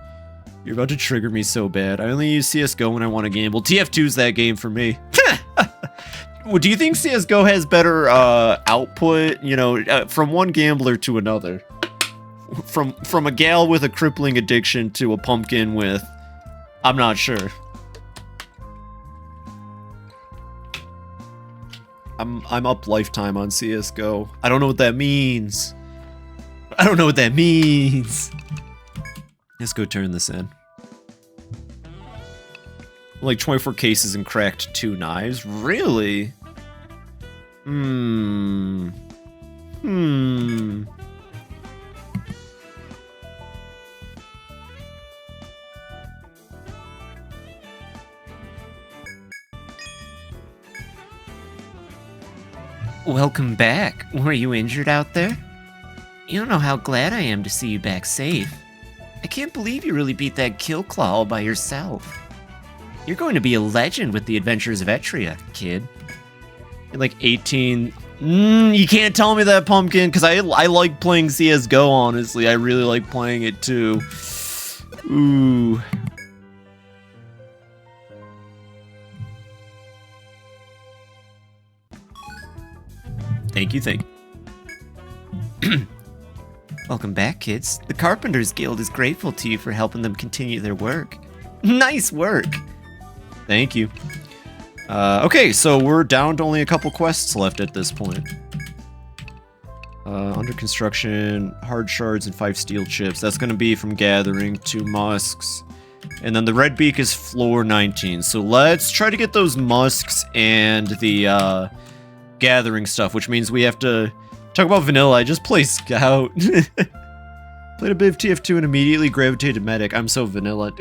A: You're about to trigger me so bad. I only use CSGO when I want to gamble. TF2's that game for me. Do you think CSGO has better output, you know, from one gambler to another? From a gal with a crippling addiction to a pumpkin with... I'm not sure. I'm up lifetime on CSGO. I don't know what that means. I don't know what that means. Let's go turn this in. Like 24 cases and cracked 2 knives? Really? Welcome back. Were you injured out there? You don't know how glad I am to see you back safe. I can't believe you really beat that Killclaw all by yourself. You're going to be a legend with the adventures of Etrian, kid. You're like 18. You can't tell me that, Pumpkin, because I like playing CSGO, honestly. I really like playing it, too. Ooh. Thank you, thank you. Welcome back, kids. The Carpenters Guild is grateful to you for helping them continue their work. Nice work! Thank you. Okay, so we're down to only a couple quests left at this point. Under construction, hard shards and 5 steel chips. That's going to be from gathering 2 musks. And then the red beak is floor 19. So let's try to get those musks and the gathering stuff, which means we have to talk about vanilla. I just play scout. Played a bit of TF2 and immediately gravitated medic. I'm so vanilla.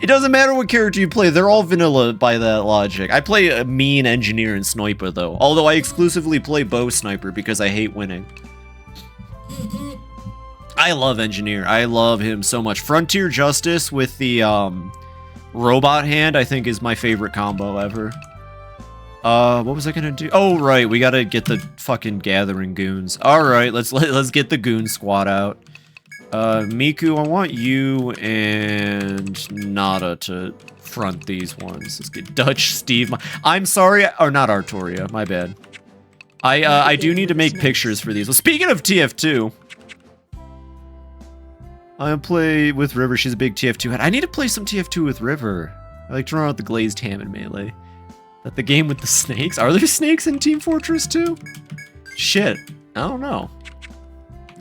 A: It doesn't matter what character you play, they're all vanilla by that logic. I play a mean engineer and sniper though, although I exclusively play bow sniper because I hate winning. I love engineer. I love him so much. Frontier Justice with the robot hand I think is my favorite combo ever. What was I gonna do? Oh, right, we gotta get the fucking gathering goons. Alright, let's get the goon squad out. Miku, I want you and Nada to front these ones. Let's get Dutch, Steve. I'm sorry, or not Artoria, my bad. I do need to make pictures for these. Well, speaking of TF2, I play with River. She's a big TF2 head. I need to play some TF2 with River. I like to run out the glazed ham in melee. That the game with the snakes? Are there snakes in Team Fortress 2? Shit. I don't know.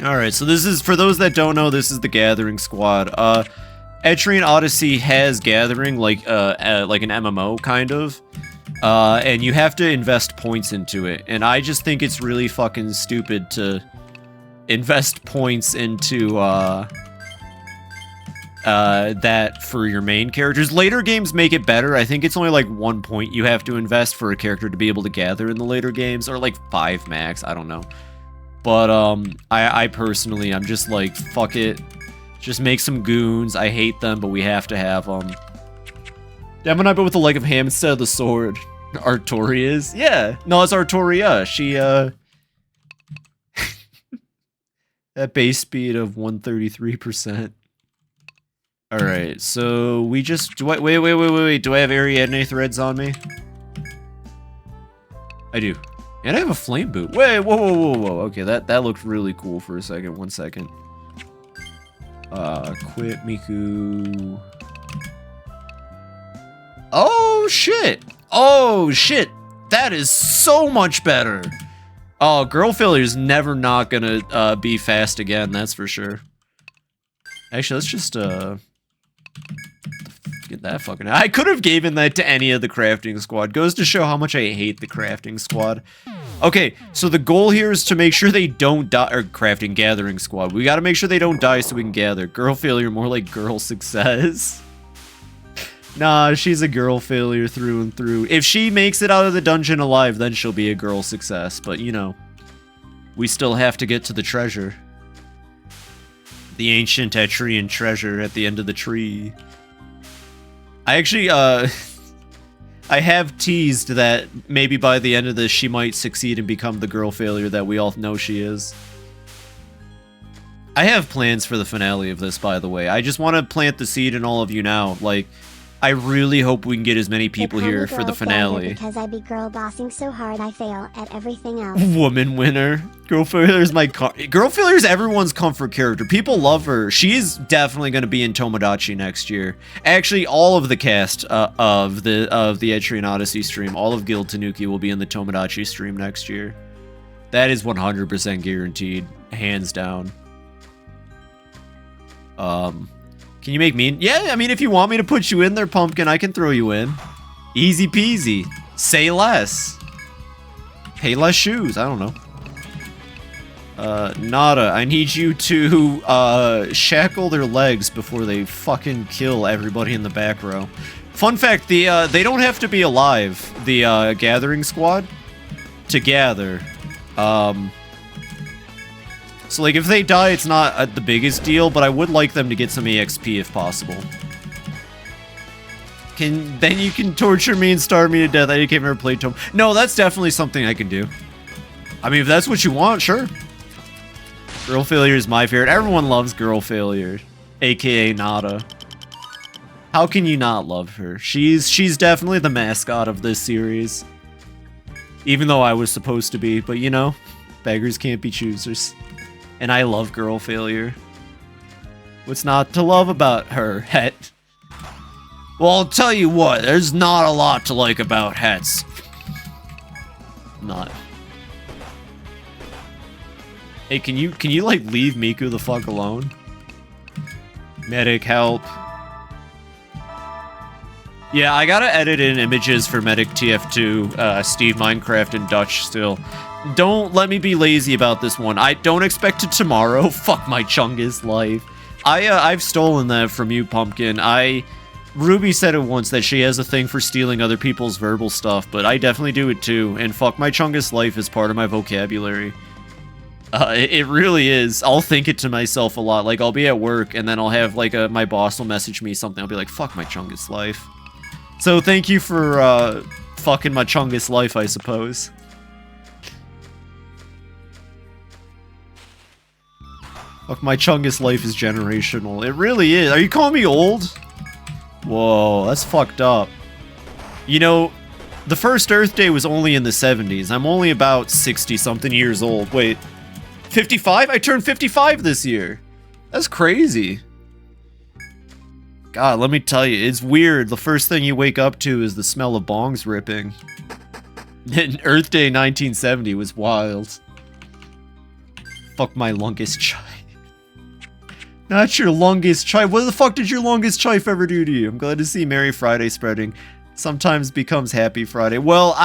A: Alright, so this is, for those that don't know, this is the Gathering Squad. Etrian Odyssey has Gathering, like an MMO, kind of. And you have to invest points into it. And I just think it's really fucking stupid to invest points into, that for your main characters. Later games make it better. I think it's only like 1 point you have to invest for a character to be able to gather in the later games, or like 5 max, I don't know. But I personally, I'm just like, fuck it, just make some goons. I hate them, but we have to have them. Demon but with the leg of ham instead of the sword. Artorias? Yeah, no, it's Artoria. She at base speed of 133%. Alright, so we just... wait. Do I have Ariadne threads on me? I do. And I have a flame boot. Wait, whoa. Okay, that looked really cool for a second. 1 second. Quit Miku. Oh, shit! Oh, shit! That is so much better! Oh, Girl Failure's never not gonna be fast again, that's for sure. Actually, let's just get that fucking... I could have given that to any of the crafting squad. Goes to show how much I hate the crafting squad. Okay, so the goal here is to make sure they don't die, or crafting gathering squad. We gotta make sure they don't die so we can gather. Girl failure, more like girl success. Nah, she's a girl failure through and through. If she makes it out of the dungeon alive, then she'll be a girl success. But, you know, we still have to get to the treasure. The ancient Etrian treasure at the end of the tree. I actually, I have teased that maybe by the end of this she might succeed and become the girl failure that we all know she is. I have plans for the finale of this, by the way. I just want to plant the seed in all of you now. Like, I really hope we can get as many people here for the finale.
B: Because I be girl bossing so hard I fail at everything else.
A: Woman winner. Girl failure is Girl failure is everyone's comfort character. People love her. She's definitely going to be in Tomodachi next year. Actually, all of the cast of the Etrian Odyssey stream, all of Guild Tanuki will be in the Tomodachi stream next year. That is 100% guaranteed, hands down. Can you make me in? Yeah, I mean, if you want me to put you in there, Pumpkin, I can throw you in. Easy peasy. Say less. Pay less shoes. I don't know. Nada, I need you to, shackle their legs before they fucking kill everybody in the back row. Fun fact, they don't have to be alive, the, gathering squad, to gather. So, like, if they die, it's not the biggest deal, but I would like them to get some EXP if possible. Then you can torture me and starve me to death. I can't ever play Tom. No, that's definitely something I can do. I mean, if that's what you want, sure. Girl Failure is my favorite. Everyone loves Girl Failure, aka Nada. How can you not love her? She's definitely the mascot of this series. Even though I was supposed to be, but you know, beggars can't be choosers. And I love Girl Failure. What's not to love about her, Het? Well, I'll tell you what, there's not a lot to like about Hets. Not. Hey, can you like leave Miku the fuck alone? Medic, help. Yeah, I gotta edit in images for Medic TF2, Steve Minecraft, and Dutch still. Don't let me be lazy about this one. I don't expect it tomorrow. Fuck my Chungus life. I've stolen that from you, Pumpkin. Ruby said it once that she has a thing for stealing other people's verbal stuff, but I definitely do it too, and fuck my Chungus life is part of my vocabulary. It really is. I'll think it to myself a lot. Like, I'll be at work, and then I'll have, like, my boss will message me something. I'll be like, fuck my Chungus life. So thank you for, fucking my Chungus life, I suppose. Fuck, my Chungus life is generational. It really is. Are you calling me old? Whoa, that's fucked up. You know, the first Earth Day was only in the 70s. I'm only about 60-something years old. Wait, 55? I turned 55 this year. That's crazy. God, let me tell you, it's weird. The first thing you wake up to is the smell of bongs ripping. And Earth Day 1970 was wild. Fuck my longest chai. Not your longest chai. What the fuck did your longest chife ever do to you? I'm glad to see Merry Friday spreading. Sometimes becomes Happy Friday. Well,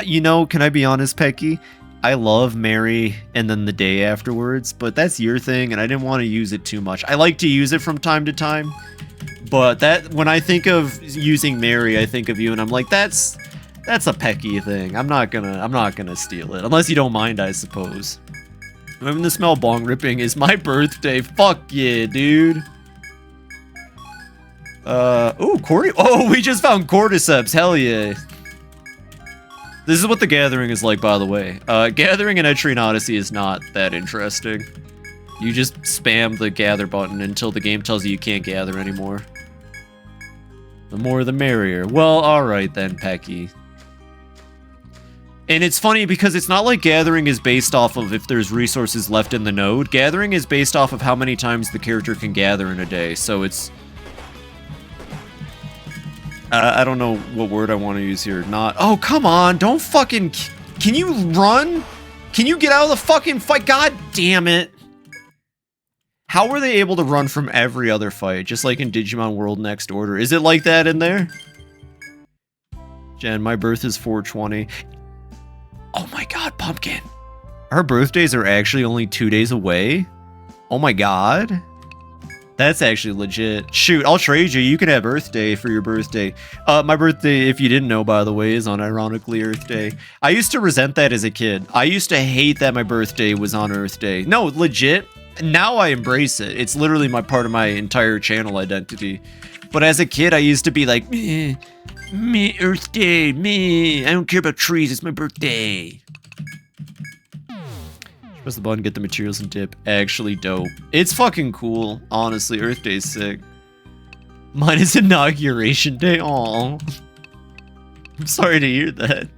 A: you know, can I be honest, Pecky? I love Merry and then the day afterwards, but that's your thing, and I didn't want to use it too much. I like to use it from time to time, but that when I think of using Merry, I think of you, and I'm like, that's a Pecky thing. I'm not gonna steal it unless you don't mind, I suppose. When the smell bong ripping is my birthday. Fuck yeah, dude. Ooh, we just found cordyceps. Hell yeah. This is what the gathering is like, by the way. Gathering in Etrian Odyssey is not that interesting. You just spam the gather button until the game tells you can't gather anymore. The more the merrier. Well, alright then, Pecky. And it's funny because it's not like gathering is based off of if there's resources left in the node. Gathering is based off of how many times the character can gather in a day. So it's... I don't know what word I want to use here. Not... Oh, come on! Don't fucking... Can you run? Can you get out of the fucking fight? God damn it! How were they able to run from every other fight? Just like in Digimon World Next Order. Is it like that in there? Jen, my birth is 4/20. Oh my god, Pumpkin. Our birthdays are actually only 2 days away? Oh my god. That's actually legit. Shoot, I'll trade you. You can have Earth Day for your birthday. My birthday, if you didn't know, by the way, is on ironically Earth Day. I used to resent that as a kid. I used to hate that my birthday was on Earth Day. No, legit. Now I embrace it. It's literally part of my entire channel identity. But as a kid, I used to be like, me, Earth Day, me. I don't care about trees, it's my birthday. Press the button, get the materials and dip. Actually dope. It's fucking cool. Honestly, Earth Day's sick. Mine is Inauguration Day. Aw. I'm sorry to hear that.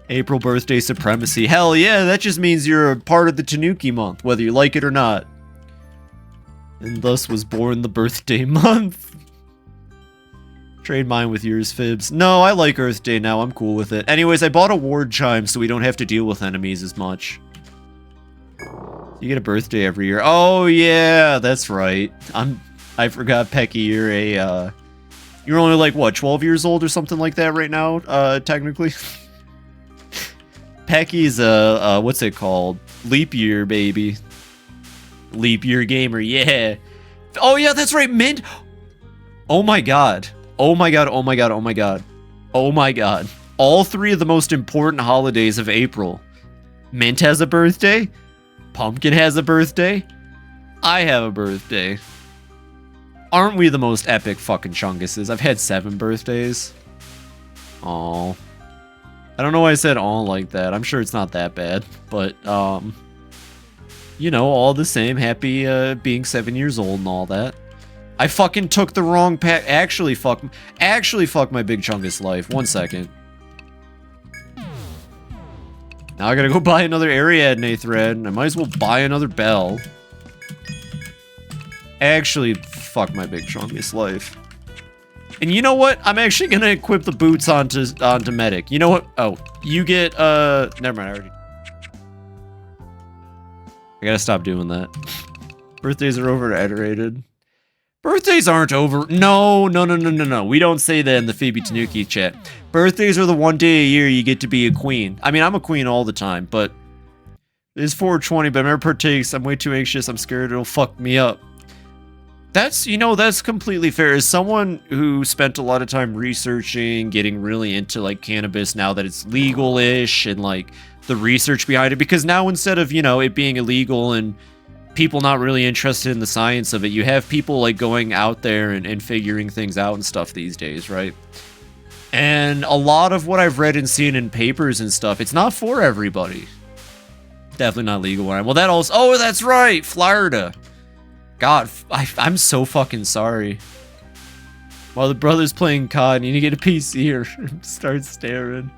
A: April birthday supremacy. Hell yeah, that just means you're a part of the Tanuki month, whether you like it or not. And thus was born the birthday month. Trade mine with yours, Fibs. No, I like Earth Day now. I'm cool with it. Anyways, I bought a ward chime so we don't have to deal with enemies as much. You get a birthday every year. Oh yeah, that's right. I forgot, Pecky. You're only like what, 12 years old or something like that right now, technically. Pecky's what's it called? Leap year, baby. Leap year gamer, yeah. Oh yeah, that's right, Mint. Oh my god. Oh my god, oh my god, oh my god. Oh my god. All three of the most important holidays of April. Mint has a birthday. Pumpkin has a birthday. I have a birthday. Aren't we the most epic fucking chunguses? I've had 7 birthdays. Aww. I don't know why I said all like that. I'm sure it's not that bad, but you know, all the same. Happy being 7 years old and all that. I fucking took the wrong path. Actually, fuck my Big Chungus life. 1 second. Now I gotta go buy another Ariadne thread, and I might as well buy another bell. Actually, fuck my Big Chungus life. And you know what? I'm actually gonna equip the boots onto Medic. You know what? Oh, you get, never mind, I gotta stop doing that. Birthdays are overrated. Birthdays aren't over. No. We don't say that in the FibiTanuki chat. Birthdays are the one day a year you get to be a queen. I mean, I'm a queen all the time, but it's 4/20, but I never partakes. I'm way too anxious. I'm scared it'll fuck me up. That's, you know, that's completely fair. As someone who spent a lot of time researching, getting really into, like, cannabis now that it's legal-ish, and, like, the research behind it, because now instead of, you know, it being illegal and people not really interested in the science of it, you have people, like, going out there and figuring things out and stuff these days, right? And a lot of what I've read and seen in papers and stuff, it's not for everybody. Definitely not legal. Well, that also... Oh, that's right! Florida! God, I'm so fucking sorry. While the brother's playing COD, you need to get a PC or start staring.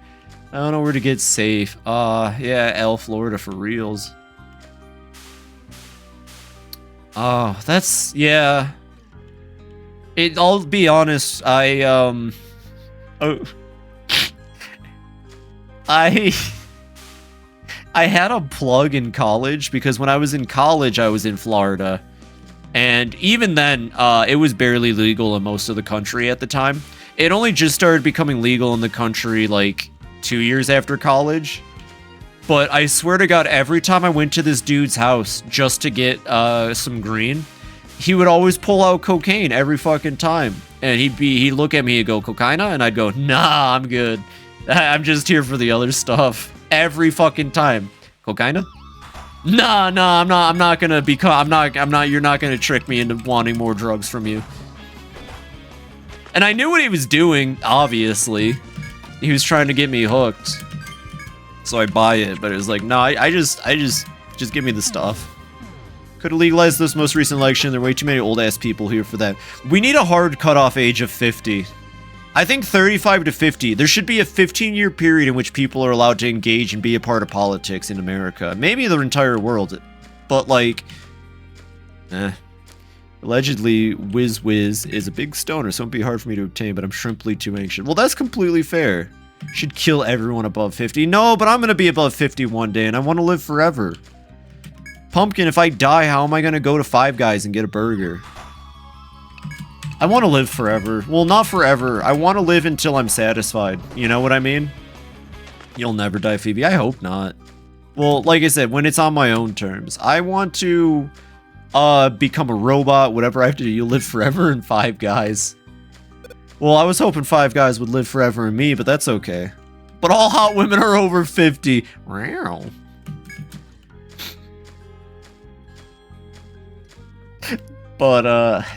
A: I don't know where to get safe. Yeah, L Florida for reals. Oh, that's... Yeah. I'll be honest, oh. I had a plug in college because when I was in college, I was in Florida. And even then, it was barely legal in most of the country at the time. It only just started becoming legal in the country like 2 years after college. But I swear to God, every time I went to this dude's house just to get some green, he would always pull out cocaine every fucking time. And he'd look at me and go, "Cocaina?" And I'd go, "Nah, I'm good. I'm just here for the other stuff." Every fucking time. "Cocaina?" Nah, I'm not gonna become, you're not gonna trick me into wanting more drugs from you. And I knew what he was doing, obviously. He was trying to get me hooked. So I buy it, but it was like, no, I just give me the stuff. Could have legalized this most recent election. There are way too many old ass people here for that. We need a hard cutoff age of 50. I think 35 to 50. There should be a 15-year period in which people are allowed to engage and be a part of politics in America. Maybe the entire world. But, like... Allegedly, Wiz is a big stoner, so it won't be hard for me to obtain, but I'm shrimply too anxious. Well, that's completely fair. Should kill everyone above 50. No, but I'm gonna be above 50 one day, and I want to live forever. Pumpkin, if I die, how am I gonna go to Five Guys and get a burger? I want to live forever. Well, not forever. I want to live until I'm satisfied. You know what I mean? You'll never die, Phoebe. I hope not. Well, like I said, when it's on my own terms. I want to become a robot, whatever I have to do. You'll live forever in Five Guys. Well, I was hoping Five Guys would live forever in me, but that's okay. But all hot women are over 50. Wow. But,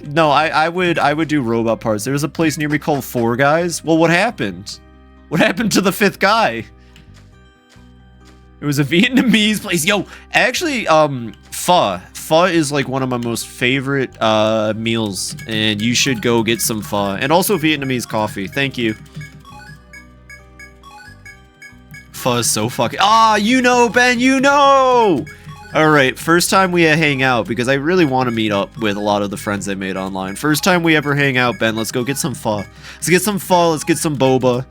A: no, I would do robot parts. There was a place near me called Four Guys. Well, what happened? What happened to the fifth guy? It was a Vietnamese place. Yo, actually, pho. Pho is, like, one of my most favorite, meals. And you should go get some pho. And also Vietnamese coffee. Thank you. Pho is so fucking... Ah, you know, Ben, you know! Alright, first time we hang out, because I really want to meet up with a lot of the friends I made online. First time we ever hang out, Ben, let's go get some pho. Let's get some pho, let's get some boba.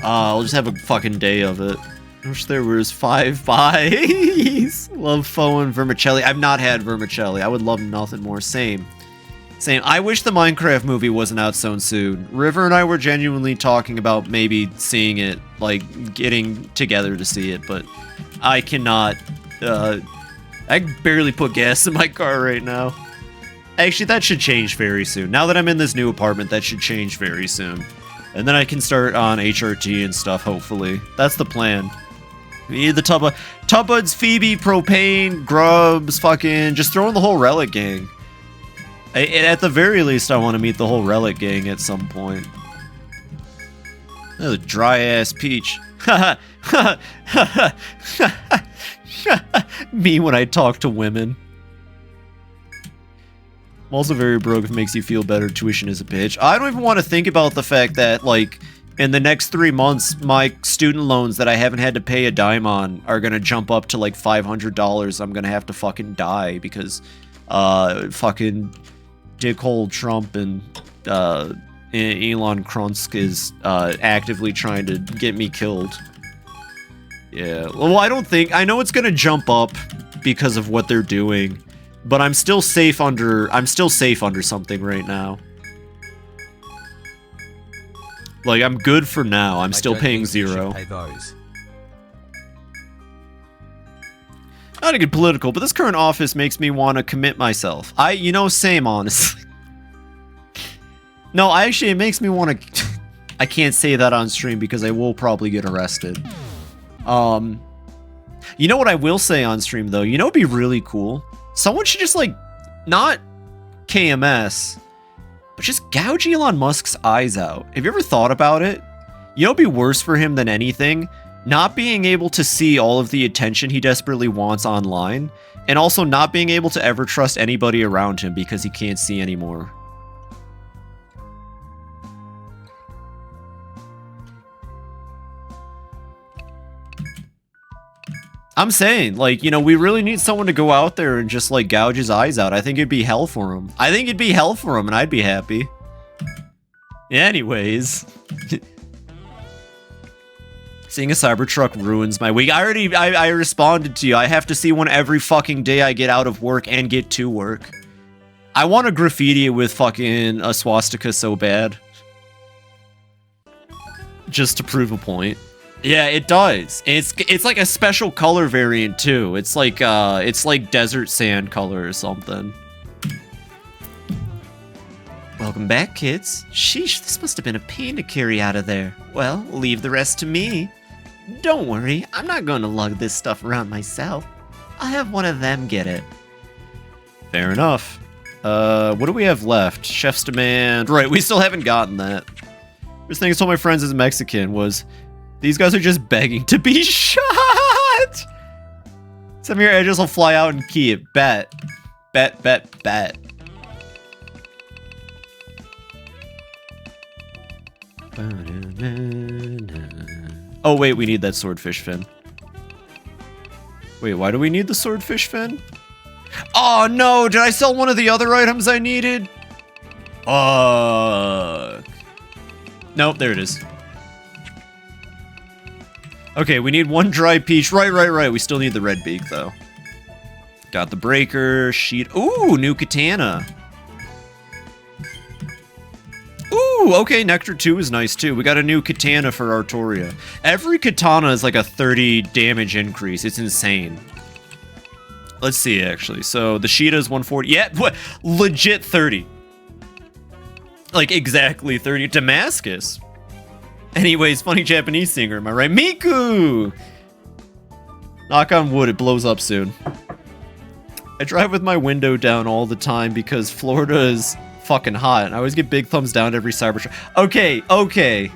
A: I'll just have a fucking day of it. I wish there was 5 pies. Love pho and vermicelli. I've not had vermicelli. I would love nothing more. Same. I wish the Minecraft movie wasn't out so soon. River and I were genuinely talking about maybe seeing it, like, getting together to see it, but I cannot, I barely put gas in my car right now. Actually, that should change very soon. Now that I'm in this new apartment, that should change very soon. And then I can start on HRT and stuff, hopefully. That's the plan. We need the Tubbuds, Phoebe, Propane, Grubs, fucking... Just throw in the whole Relic gang. At the very least, I want to meet the whole Relic gang at some point. Oh, dry-ass peach. Me when I talk to women. I'm also very broke if it makes you feel better. Tuition is a bitch. I don't even want to think about the fact that, like, in the next 3 months, my student loans that I haven't had to pay a dime on are gonna jump up to, like, $500. I'm gonna have to fucking die because, fucking dickhole Trump and, Elon Krunsk is, actively trying to get me killed. Yeah, well, I know it's gonna jump up because of what they're doing, but I'm still safe under something right now. Like, I'm good for now. I'm still paying 0.
D: Pay those.
A: Not to get political, but this current office makes me want to commit myself. Same, honestly. No, it makes me want to... I can't say that on stream because I will probably get arrested. You know what I will say on stream, though? You know what'd be really cool? Someone should just, like, not KMS, but just gouge Elon Musk's eyes out. Have you ever thought about it? You know what'd be worse for him than anything? Not being able to see all of the attention he desperately wants online, and also not being able to ever trust anybody around him because he can't see anymore. I'm saying, like, we really need someone to go out there and just, like, gouge his eyes out. I think it'd be hell for him. And I'd be happy. Anyways. Seeing a Cybertruck ruins my week. I responded to you. I have to see one every fucking day I get out of work and get to work. I want to graffiti it with fucking a swastika so bad. Just to prove a point. Yeah, it does. It's like a special color variant too. It's like desert sand color or something. Welcome back, kids. Sheesh, this must have been a pain to carry out of there. Well, leave the rest to me. Don't worry, I'm not going to lug this stuff around myself. I'll have one of them get it. Fair enough. What do we have left? Chef's demand. Right, we still haven't gotten that. First thing I told my friends as a Mexican was, these guys are just begging to be shot! Some of your edges will fly out and key it. Bet. Bet, bet, bet. Oh wait, we need that swordfish fin. Wait, why do we need the swordfish fin? Oh no, did I sell one of the other items I needed? Nope, there it is. Okay, we need one dry peach. Right. We still need the red beak though. Got the breaker, sheet. Ooh, new katana. Ooh, okay, Nectar 2 is nice too. We got a new katana for Artoria. Every katana is like a 30 damage increase. It's insane. Let's see, actually. So the Sheeta is 140. Yeah, what? Legit 30. Like, exactly 30. Damascus. Anyways, funny Japanese singer, am I right? Miku! Knock on wood, it blows up soon. I drive with my window down all the time because Florida is fucking hot. And I always get big thumbs down to every Cybertruck. Okay.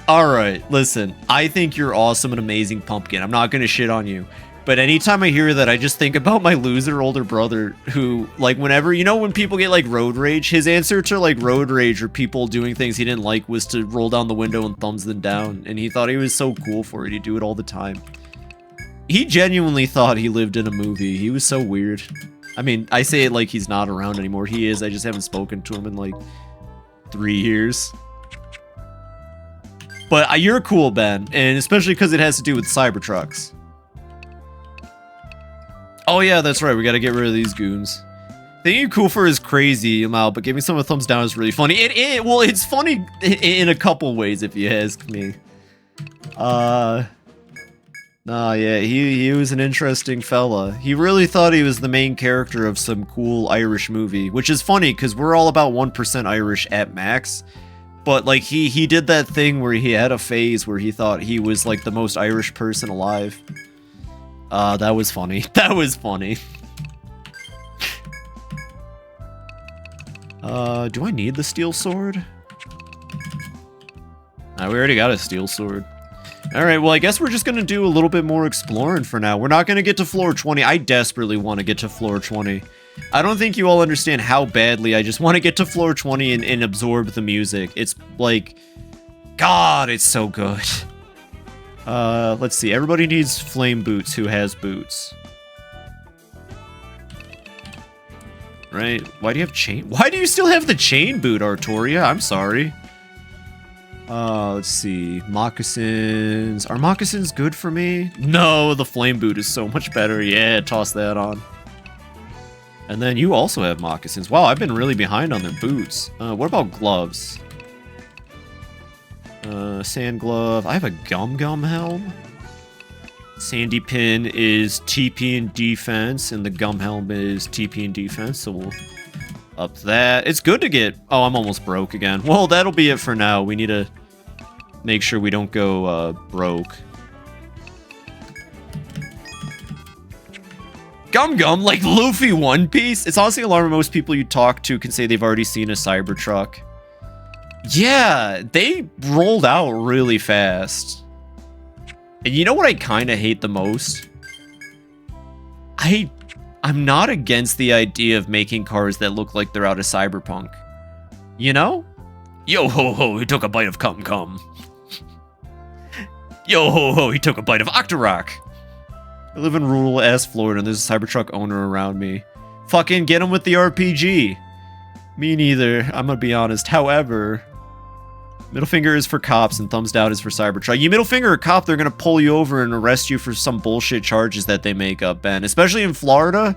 A: Alright, listen. I think you're awesome and amazing, Pumpkin. I'm not gonna shit on you. But anytime I hear that, I just think about my loser older brother who, like, whenever, you know, when people get, like, road rage, his answer to, like, road rage or people doing things he didn't like was to roll down the window and thumbs them down. And he thought he was so cool for it. He'd do it all the time. He genuinely thought he lived in a movie. He was so weird. I mean, I say it like he's not around anymore. He is. I just haven't spoken to him in, like, 3 years. But you're cool, Ben. And especially because it has to do with Cybertrucks. Oh yeah, that's right. We gotta get rid of these goons. Thinking you're cool for is crazy, Mal, but giving someone a thumbs down is really funny. Well, it's funny in a couple ways, if you ask me. Nah, yeah, he was an interesting fella. He really thought he was the main character of some cool Irish movie, which is funny because we're all about 1% Irish at max. But like he did that thing where he had a phase where he thought he was like the most Irish person alive. That was funny. That was funny. Do I need the steel sword? We already got a steel sword. Alright, well, I guess we're just gonna do a little bit more exploring for now. We're not gonna get to floor 20. I desperately want to get to floor 20. I don't think you all understand how badly I just want to get to floor 20 and absorb the music. It's like... God, it's so good. Let's see. Everybody needs flame boots who has boots. Right? Why do you have chain? Why do you still have the chain boot, Artoria? I'm sorry. Let's see. Moccasins. Are moccasins good for me? No, the flame boot is so much better. Yeah, toss that on. And then you also have moccasins. Wow, I've been really behind on their boots. What about gloves? Sand glove. I have a gum helm. Sandy pin is TP and defense, and the gum helm is TP and defense, so we'll up that. It's good to get... Oh, I'm almost broke again. Well, that'll be it for now. We need to make sure we don't go broke. Gum like Luffy One Piece? It's honestly alarming most people you talk to can say they've already seen a Cybertruck. Yeah, they rolled out really fast. And you know what I kind of hate the most? I'm not against the idea of making cars that look like they're out of Cyberpunk. You know? Yo ho ho, he took a bite of cum. Yo ho ho, he took a bite of Octorok. I live in rural-ass Florida and there's a Cybertruck owner around me. Fucking get him with the RPG. Me neither, I'm gonna be honest. However, Middle finger is for cops and thumbs down is for Cybertruck. You middle finger a cop, they're gonna pull you over and arrest you for some bullshit charges that they make up, Ben. Especially in Florida.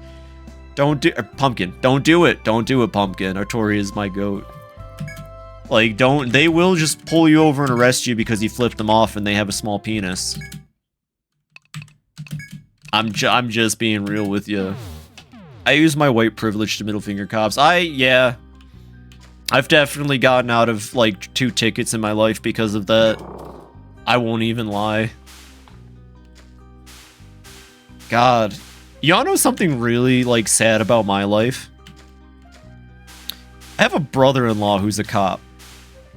A: Don't do Pumpkin. Don't do it. Don't do it, Pumpkin. Artori is my goat. Like, don't. They will just pull you over and arrest you because you flipped them off and they have a small penis. I'm just being real with you. I use my white privilege to middle finger cops. Yeah. I've definitely gotten out of, like, 2 tickets in my life because of that. I won't even lie. God. Y'all know something really, like, sad about my life? I have a brother-in-law who's a cop.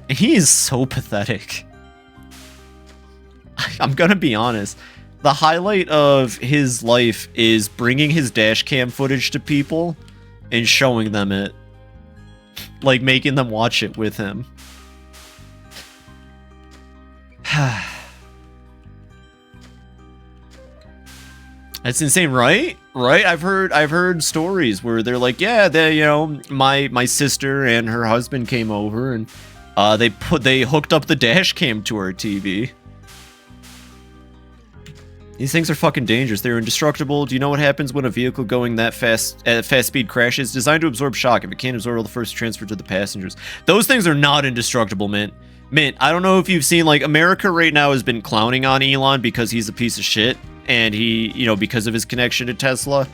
A: And he is so pathetic. I'm gonna be honest. The highlight of his life is bringing his dash cam footage to people and showing them it. Like, making them watch it with him. That's insane, right? Right? I've heard stories where they're like, yeah, you know, my sister and her husband came over and they hooked up the dash cam to our TV. These things are fucking dangerous. They're indestructible. Do you know what happens when a vehicle going that fast at fast speed crashes? Designed to absorb shock. If it can't absorb, it'll first transfer to the passengers. Those things are not indestructible, Mint. Mint, I don't know if you've seen, like, America right now has been clowning on Elon because he's a piece of shit. And he, you know, because of his connection to Tesla.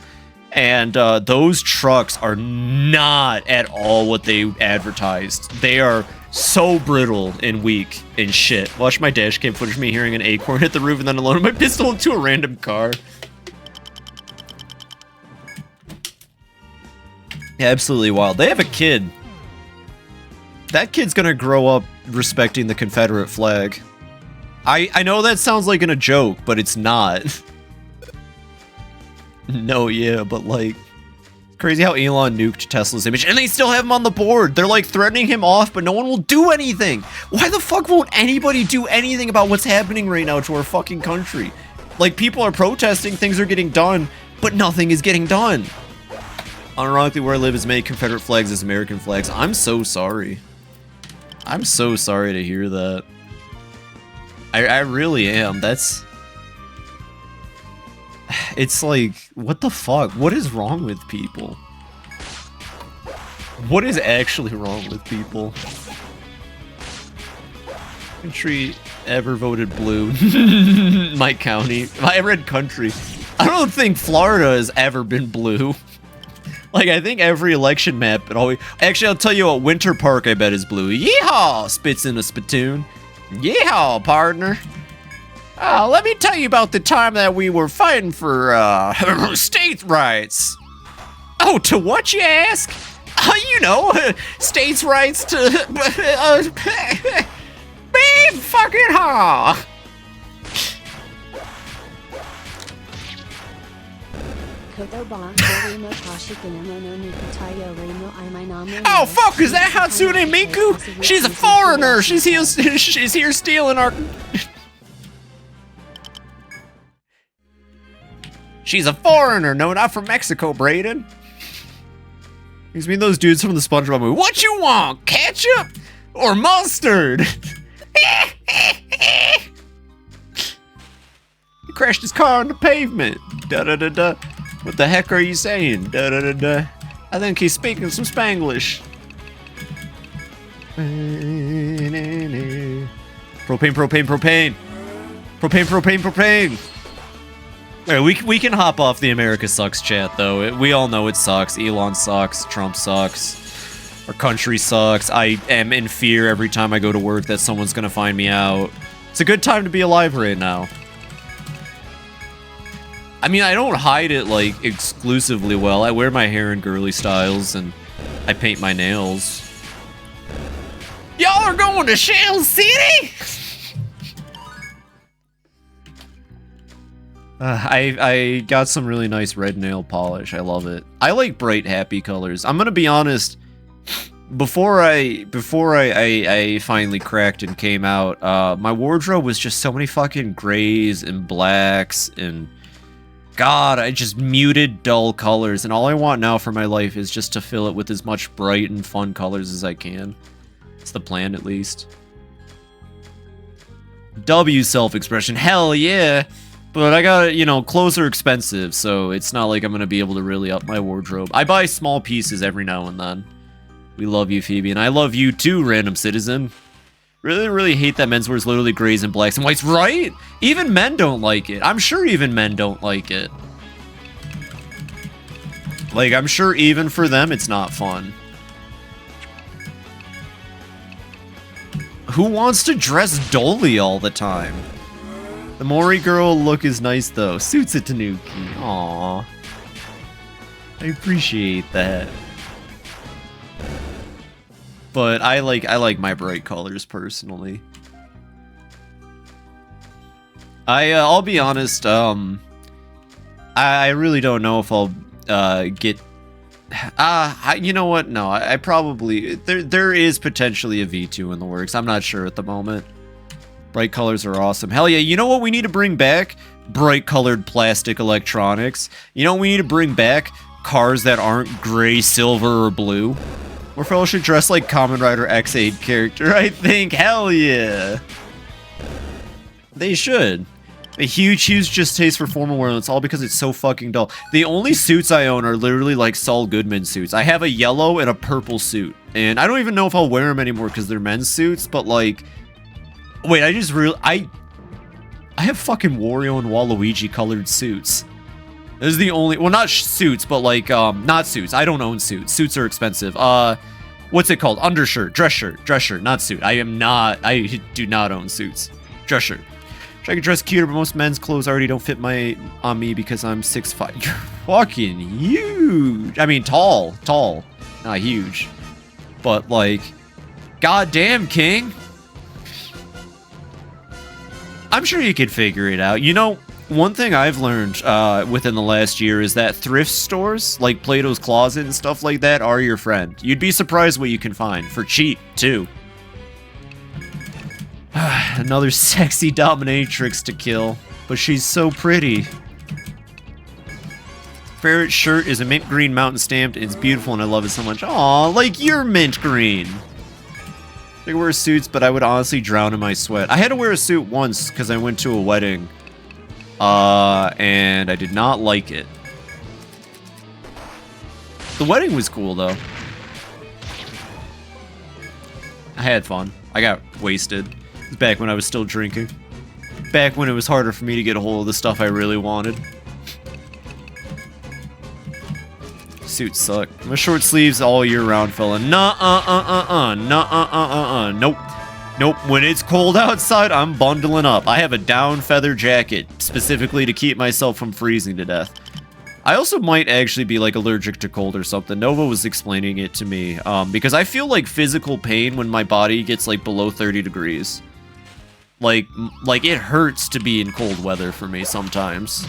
A: And those trucks are not at all what they advertised. They are so brittle and weak and shit. Watch my dash cam footage of me hearing an acorn hit the roof and then unloading my pistol into a random car. Yeah, absolutely wild. They have a kid. That kid's gonna grow up respecting the Confederate flag. I know that sounds like a joke, but it's not. No, yeah, but like, it's crazy how Elon nuked Tesla's image, and they still have him on the board. They're like threatening him off, but no one will do anything. Why the fuck won't anybody do anything about what's happening right now to our fucking country? Like, people are protesting, things are getting done, but nothing is getting done. Unironically, where I live is made Confederate flags as American flags. I'm so sorry. I'm so sorry to hear that. I really am. That's... It's like, what the fuck? What is wrong with people? What is actually wrong with people? Country ever voted blue? My county. My red country. I don't think Florida has ever been blue. Like, I think every election map, it always... Actually, I'll tell you what, Winter Park, I bet, is blue. Yeehaw! Spits in a spittoon. Yeehaw, partner. Let me tell you about the time that we were fighting for, states' rights. Oh, to what, you ask? You know, states' rights to, be fucking ha! Oh fuck, is that Hatsune Miku? She's a foreigner! She's here stealing our... She's a foreigner! No, not from Mexico, Brayden! These mean those dudes from the SpongeBob movie. What you want? Ketchup? Or mustard? He crashed his car on the pavement. Da-da-da-da. What the heck are you saying? Da-da-da-da. I think he's speaking some Spanglish. Propane, propane, propane. Propane, propane, propane. Alright, we can hop off the America Sucks chat, though. We all know it sucks. Elon sucks. Trump sucks. Our country sucks. I am in fear every time I go to work that someone's gonna find me out. It's a good time to be alive right now. I mean, I don't hide it, like, exclusively well. I wear my hair in girly styles, and I paint my nails. Y'all are going to Shell City?! I got some really nice red nail polish. I love it. I like bright, happy colors. I'm gonna be honest. Before I finally cracked and came out, my wardrobe was just so many fucking grays and blacks and... God, I just muted dull colors, and all I want now for my life is just to fill it with as much bright and fun colors as I can. It's the plan, at least. W self-expression. Hell yeah. But I got, you know, clothes are expensive, so it's not like I'm going to be able to really up my wardrobe. I buy small pieces every now and then. We love you, Phoebe, and I love you too, random citizen. Really, really hate that menswear is literally grays and blacks and whites, right? Even men don't like it. I'm sure even men don't like it. Like, I'm sure even for them, it's not fun. Who wants to dress dully all the time? The Mori girl look is nice though. Suits a Tanuki. Aww. I appreciate that. But I like my bright colors personally. I'll be honest, I really don't know if I'll get you know what? No, I probably there is potentially a V2 in the works. I'm not sure at the moment. Bright colors are awesome. Hell yeah, you know what we need to bring back? Bright colored plastic electronics. You know what we need to bring back? Cars that aren't gray, silver, or blue. More fellows should dress like Kamen Rider X8 character, I think. Hell yeah. They should. A huge just taste for formal wear, and it's all because it's so fucking dull. The only suits I own are literally like Saul Goodman suits. I have a yellow and a purple suit. And I don't even know if I'll wear them anymore because they're men's suits, but like... Wait, I have fucking Wario and Waluigi colored suits. This is the only... Well, not suits, but like, not suits. I don't own suits. Suits are expensive. What's it called? Undershirt. Dress shirt, not suit. I do not own suits. Dress shirt. I could dress cuter, but most men's clothes already don't fit on me because I'm 6'5". You're fucking huge. I mean, tall, not huge. But like, goddamn, King. I'm sure you could figure it out. You know, one thing I've learned within the last year is that thrift stores, like Plato's Closet and stuff like that, are your friend. You'd be surprised what you can find, for cheap, too. Another sexy dominatrix to kill, but she's so pretty. Favorite shirt is a mint green mountain stamped. It's beautiful and I love it so much. Aw, like you're mint green. I could wear suits, but I would honestly drown in my sweat. I had to wear a suit once because I went to a wedding. And I did not like it. The wedding was cool, though. I had fun. I got wasted. It was back when I was still drinking. Back when it was harder for me to get a hold of the stuff I really wanted. Suits suck. I'm a short sleeves all year round fella. Nope. Nope. When it's cold outside, I'm bundling up. I have a down feather jacket specifically to keep myself from freezing to death. I also might actually be like allergic to cold or something. Nova was explaining it to me because I feel like physical pain when my body gets like below 30 degrees. Like it hurts to be in cold weather for me sometimes.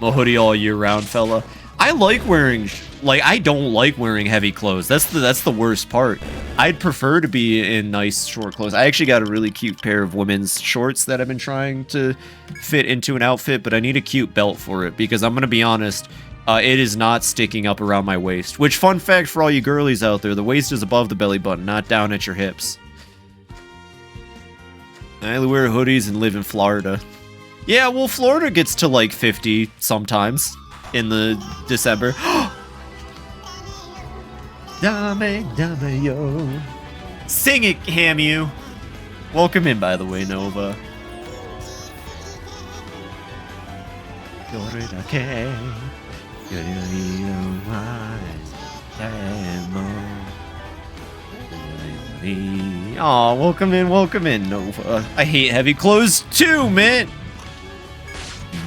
A: I'm a hoodie all year round fella. I like wearing, like, I don't like wearing heavy clothes. That's the worst part. I'd prefer to be in nice short clothes. I actually got a really cute pair of women's shorts that I've been trying to fit into an outfit, but I need a cute belt for it because I'm going to be honest, it is not sticking up around my waist. Which, fun fact for all you girlies out there, the waist is above the belly button, not down at your hips. I wear hoodies and live in Florida. Yeah, well, Florida gets to like 50 sometimes. In the December. Dame, yo. Sing it, Hamu. Welcome in, by the way, Nova. Aw, welcome in, Nova. I hate heavy clothes too, man.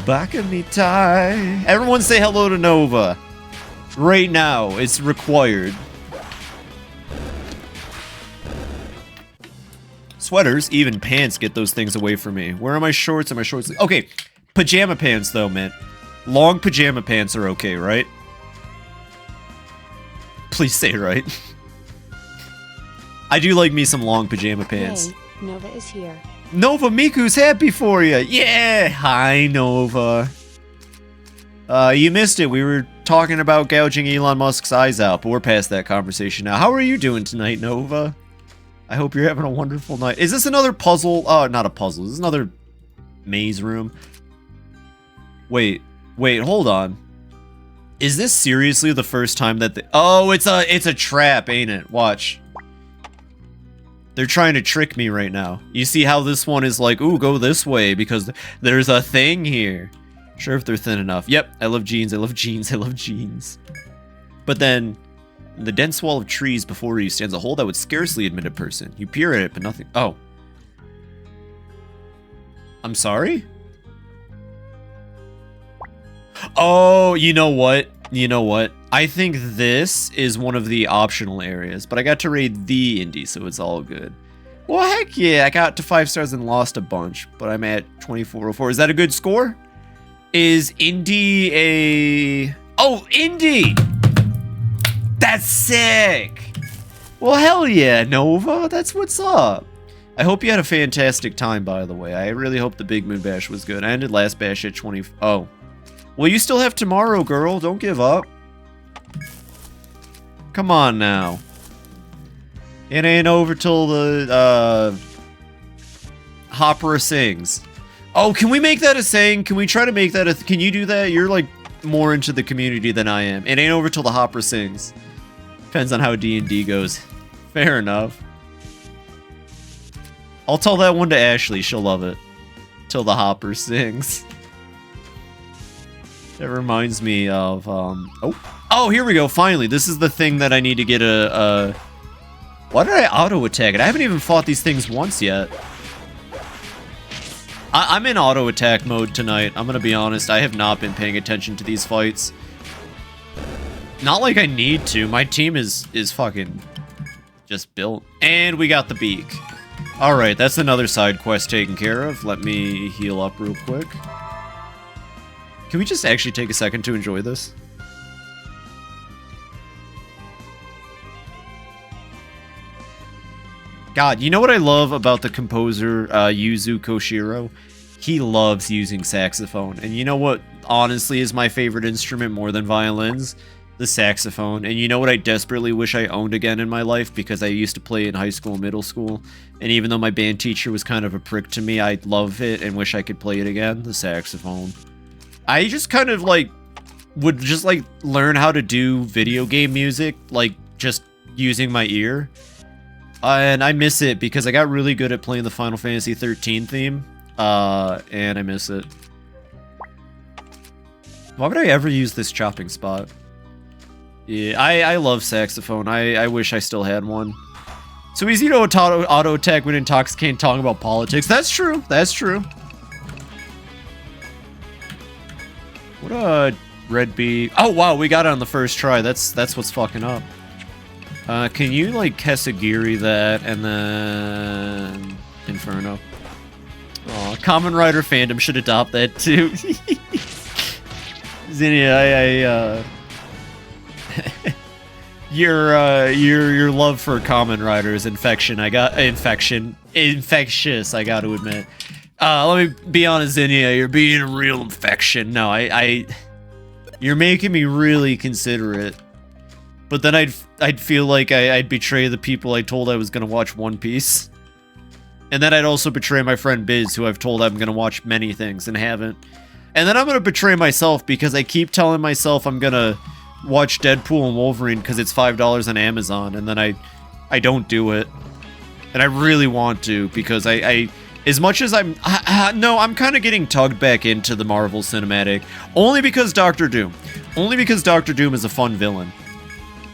A: Back of me tie. Everyone say hello to Nova. Right now. It's required. Sweaters, even pants, get those things away from me. Where are my shorts and my shorts? Okay, pajama pants though, man. Long pajama pants are okay, right? Please say right. I do like me some long pajama pants.
C: Hey, Nova is here.
A: Nova, Miku's happy for you. Yeah. Hi, Nova. You missed it. We were talking about gouging Elon Musk's eyes out, but we're past that conversation now. How are you doing tonight, Nova? I hope you're having a wonderful night. Is this another puzzle? Oh, not a puzzle. This is another maze room. Wait, hold on. Is this seriously the first time that oh, it's a trap, ain't it? Watch. They're trying to trick me right now. You see how this one is like, ooh, go this way because there's a thing here. Sure if they're thin enough. Yep, I love jeans, I love jeans, I love jeans. But then, in the dense wall of trees before you stands a hole that would scarcely admit a person. You peer at it, but nothing. Oh. I'm sorry? Oh, you know what? You know what? I think this is one of the optional areas, but I got to raid the indie, so it's all good. Well, heck yeah, I got to 5 stars and lost a bunch, but I'm at 2404. Is that a good score? Is indie a... Oh, indie! That's sick! Well, hell yeah, Nova. That's what's up. I hope you had a fantastic time, by the way. I really hope the Big Moon Bash was good. I ended last bash at 20... Oh. Well, you still have tomorrow, girl. Don't give up. Come on now. It ain't over till the, Hopper sings. Oh, can we make that a saying? Can we try to make that a... Can you do that? You're, like, more into the community than I am. It ain't over till the Hopper sings. Depends on how D&D goes. Fair enough. I'll tell that one to Ashley. She'll love it. Till the Hopper sings. That reminds me of, Oh, here we go, finally. This is the thing that I need to get a... Why did I auto-attack it? I haven't even fought these things once yet. I'm in auto-attack mode tonight. I'm gonna be honest. I have not been paying attention to these fights. Not like I need to. My team is fucking just built. And we got the beak. Alright, that's another side quest taken care of. Let me heal up real quick. Can we just actually take a second to enjoy this? God, you know what I love about the composer, Yuzo Koshiro? He loves using saxophone. And you know what honestly is my favorite instrument more than violins? The saxophone. And you know what I desperately wish I owned again in my life? Because I used to play in high school and middle school. And even though my band teacher was kind of a prick to me, I love it and wish I could play it again. The saxophone. I just kind of, like, would just, like, learn how to do video game music, like, just using my ear. And I miss it because I got really good at playing the Final Fantasy 13 theme. And I miss it. Why would I ever use this chopping spot? Yeah, I love saxophone. I wish I still had one. So easy to auto attack when intoxicated talking about politics. That's true. That's true. What a red bee. Oh wow, we got it on the first try. That's what's fucking up. Can you like Kesagiri that and then Inferno? Aw, Kamen Rider fandom should adopt that too. Zinnia, your love for Kamen Rider is infectious, I got to admit. Let me be honest, Zinnia, you're being a real infection. No, you're making me really consider it. But then I'd feel like I'd betray the people I told I was gonna watch One Piece. And then I'd also betray my friend Biz, who I've told I'm gonna watch many things and haven't. And then I'm gonna betray myself because I keep telling myself I'm gonna watch Deadpool and Wolverine because it's $5 on Amazon, and then I don't do it. And I really want to because I as much as I'm kind of getting tugged back into the Marvel Cinematic only because Doctor Doom. Only because Doctor Doom is a fun villain.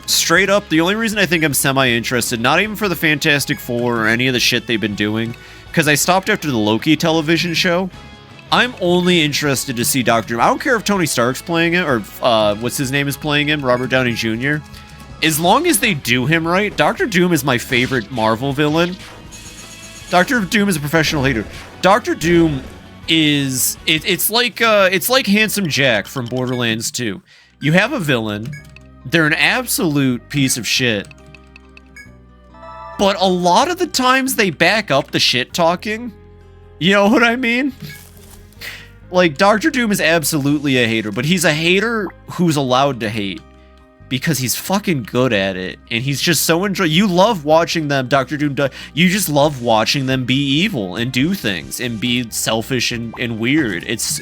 A: Straight up, the only reason I think I'm semi-interested, not even for the Fantastic Four or any of the shit they've been doing, because I stopped after the Loki television show. I'm only interested to see Doctor Doom. I don't care if Tony Stark's playing it, or what's his name is playing him, Robert Downey Jr. As long as they do him right, Doctor Doom is my favorite Marvel villain. Doctor Doom is a professional hater. Doctor Doom is... It's like Handsome Jack from Borderlands 2. You have a villain... They're an absolute piece of shit. But a lot of the times they back up the shit talking. You know what I mean? Like, Doctor Doom is absolutely a hater, but he's a hater who's allowed to hate. because he's fucking good at it, and he's just so you love watching them, Doctor Doom. You just love watching them be evil and do things and be selfish and weird. It's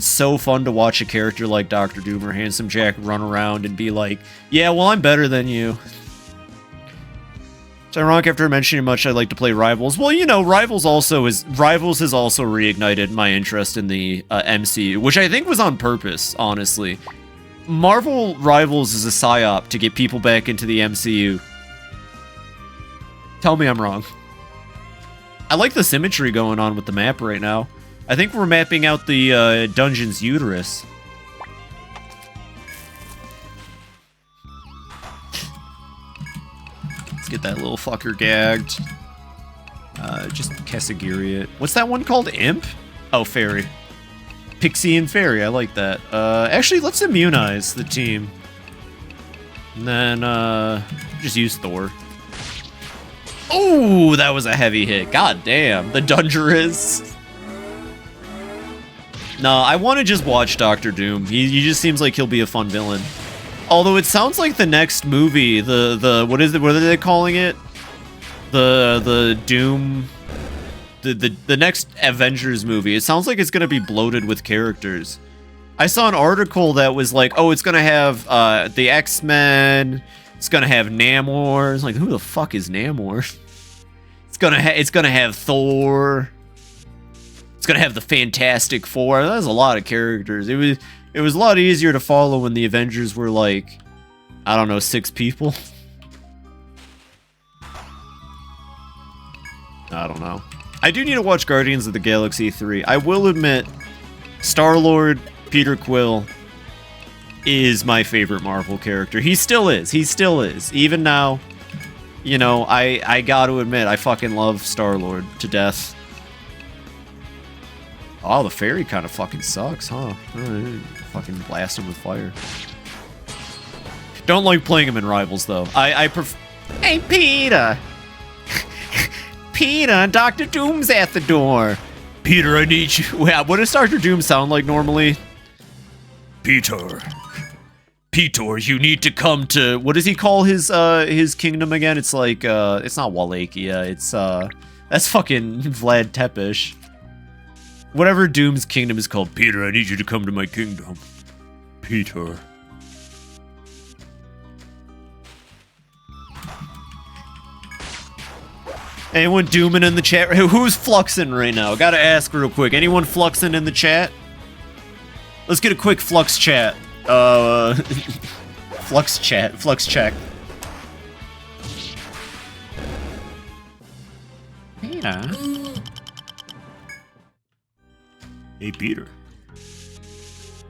A: so fun to watch a character like Doctor Doom or Handsome Jack run around and be like, yeah, well, I'm better than you. It's ironic after mentioning how much I like to play Rivals. Well, you know, Rivals has also reignited my interest in the MCU, which I think was on purpose, honestly. Marvel Rivals is a psyop to get people back into the MCU. Tell me I'm wrong. I like the symmetry going on with the map right now. I think we're mapping out the dungeon's uterus. Let's get that little fucker gagged. Just Kesagiri it. What's that one called? Imp? Oh, Fairy. Pixie and Fairy, I like that. Actually, let's immunize the team. And then, just use Thor. Oh, that was a heavy hit. God damn, the Dungerous. No, I want to just watch Doctor Doom. He just seems like he'll be a fun villain. Although it sounds like the next movie, what are they calling it? The Doom, the next Avengers movie. It sounds like it's gonna be bloated with characters. I saw an article that was like, oh, it's gonna have the X-Men. It's gonna have Namor. It's like, who the fuck is Namor? It's gonna have Thor. It's gonna have the Fantastic Four. That's a lot of characters. It was a lot easier to follow when the Avengers were like, I don't know, 6 people. I don't know. I do need to watch Guardians of the Galaxy 3. I will admit, Star-Lord Peter Quill is my favorite Marvel character. He still is. He still is. Even now, you know, I gotta admit, I fucking love Star-Lord to death. Oh, the fairy kind of fucking sucks, huh? Fucking blast him with fire. Don't like playing him in Rivals, though. I prefer... Hey, Peter! Peter, Dr. Doom's at the door. Peter, I need you. Wait, what does Dr. Doom sound like normally? Peter. Peter, you need to come to... What does he call his kingdom again? It's like, it's not Wallachia. It's, that's fucking Vlad Tepes. Whatever Doom's kingdom is called. Peter, I need you to come to my kingdom. Peter. Anyone dooming in the chat? Who's fluxing right now? Gotta ask real quick. Anyone fluxing in the chat? Let's get a quick flux chat. Flux chat. Flux check. Yeah. Hey, Peter.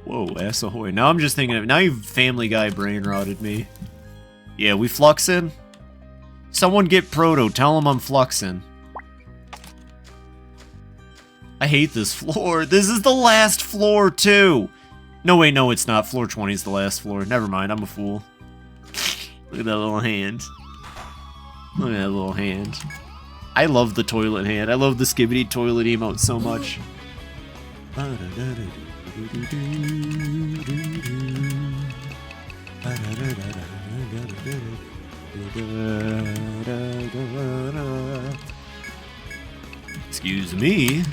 A: Whoa, ass ahoy. Now I'm just thinking of... Now you've Family Guy brain rotted me. Yeah, we fluxing? Someone get Proto. Tell him I'm fluxing. I hate this floor. This is the last floor, too. No, wait, no, it's not. Floor 20 is the last floor. Never mind, I'm a fool. Look at that little hand. Look at that little hand. I love the toilet hand. I love the Skibbity toilet emote so much. Excuse me.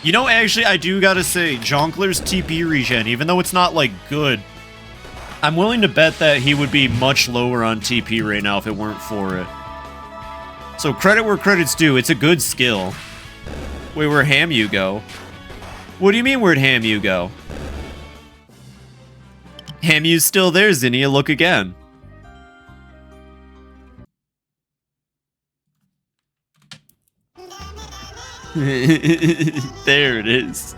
A: You know, actually, I do gotta say, Jonkler's TP regen, even though it's not, like, good, I'm willing to bet that he would be much lower on TP right now if it weren't for it. So credit where credit's due, it's a good skill. Wait, where'd Hamu go? What do you mean where'd Hamu go? Hamu's still there, Zinnia, look again. There it is.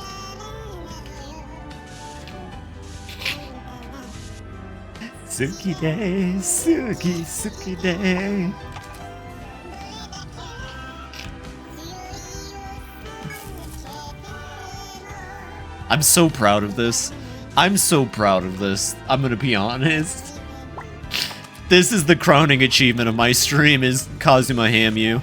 A: Suki day, Suki day. I'm so proud of this. I'm so proud of this. I'm gonna be honest. This is the crowning achievement of my stream, is Kazuma Hamu.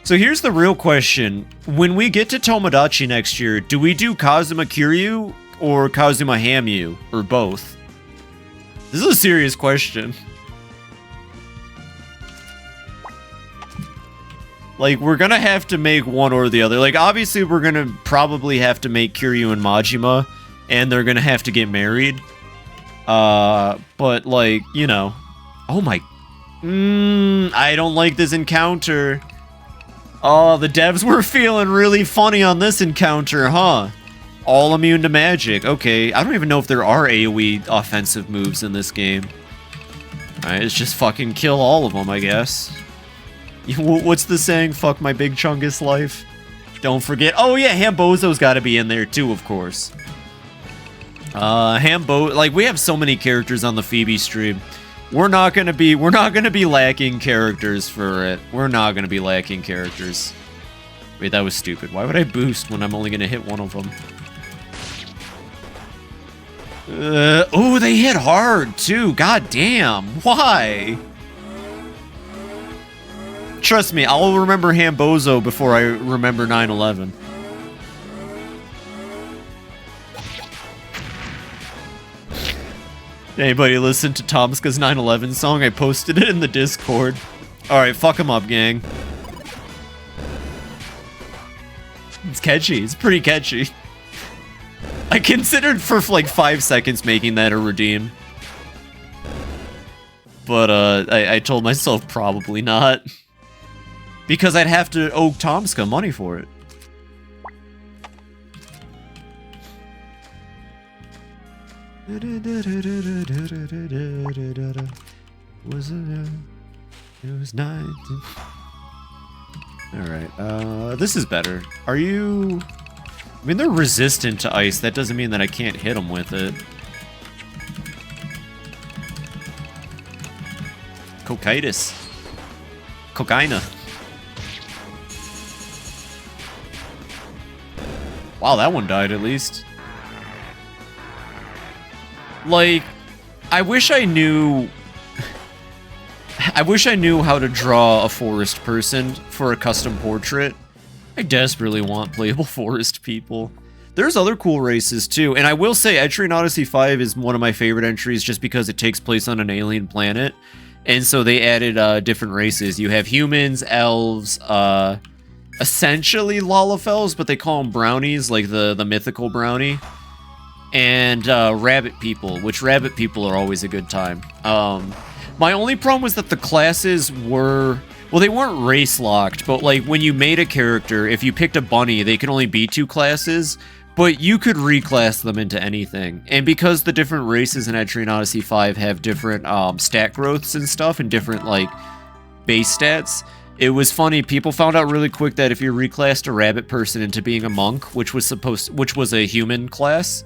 A: So here's the real question. When we get to Tomodachi next year, do we do Kazuma Kiryu or Kazuma Hamyu, or both? This is a serious question. Like, we're gonna have to make one or the other. Like, obviously, we're gonna probably have to make Kiryu and Majima, and they're gonna have to get married. But, like, you know. Oh my... I don't like this encounter. Oh, the devs were feeling really funny on this encounter, huh? All immune to magic. Okay, I don't even know if there are AoE offensive moves in this game. Alright, let's just fucking kill all of them, I guess. What's the saying? Fuck my big chungus life. Don't forget. Oh yeah, Hambozo's got to be in there too, of course. Like, we have so many characters on the Phoebe stream. We're not gonna be lacking characters for it. We're not gonna be lacking characters. Wait, that was stupid. Why would I boost when I'm only gonna hit one of them? Oh, they hit hard too. God damn. Why? Trust me, I'll remember Hambozo before I remember 9/11. Anybody listen to Tomska's 9/11 song? I posted it in the Discord. Alright, fuck him up, gang. It's catchy. It's pretty catchy. I considered for like 5 seconds making that a redeem. But I told myself probably not. Because I'd have to owe Tomska money for it. It was 19. Alright, this is better. Are you... I mean, they're resistant to ice. That doesn't mean that I can't hit them with it. Cocytus. Cocaina. Wow, that one died at least. Like, I wish I knew how to draw a forest person for a custom portrait. I desperately want playable forest people. There's other cool races too, and I will say Etrian Odyssey 5 is one of my favorite entries just because it takes place on an alien planet. And so they added different races. You have humans, elves, essentially Lalafels, but they call them brownies, like the mythical brownie. And rabbit people, which rabbit people are always a good time. My only problem was that the classes were... Well, they weren't race locked, but like when you made a character, if you picked a bunny, they could only be 2 classes, but you could reclass them into anything. And because the different races in Etrian Odyssey 5 have different stat growths and stuff, and different like base stats, it was funny. People found out really quick that if you reclassed a rabbit person into being a monk, which was a human class,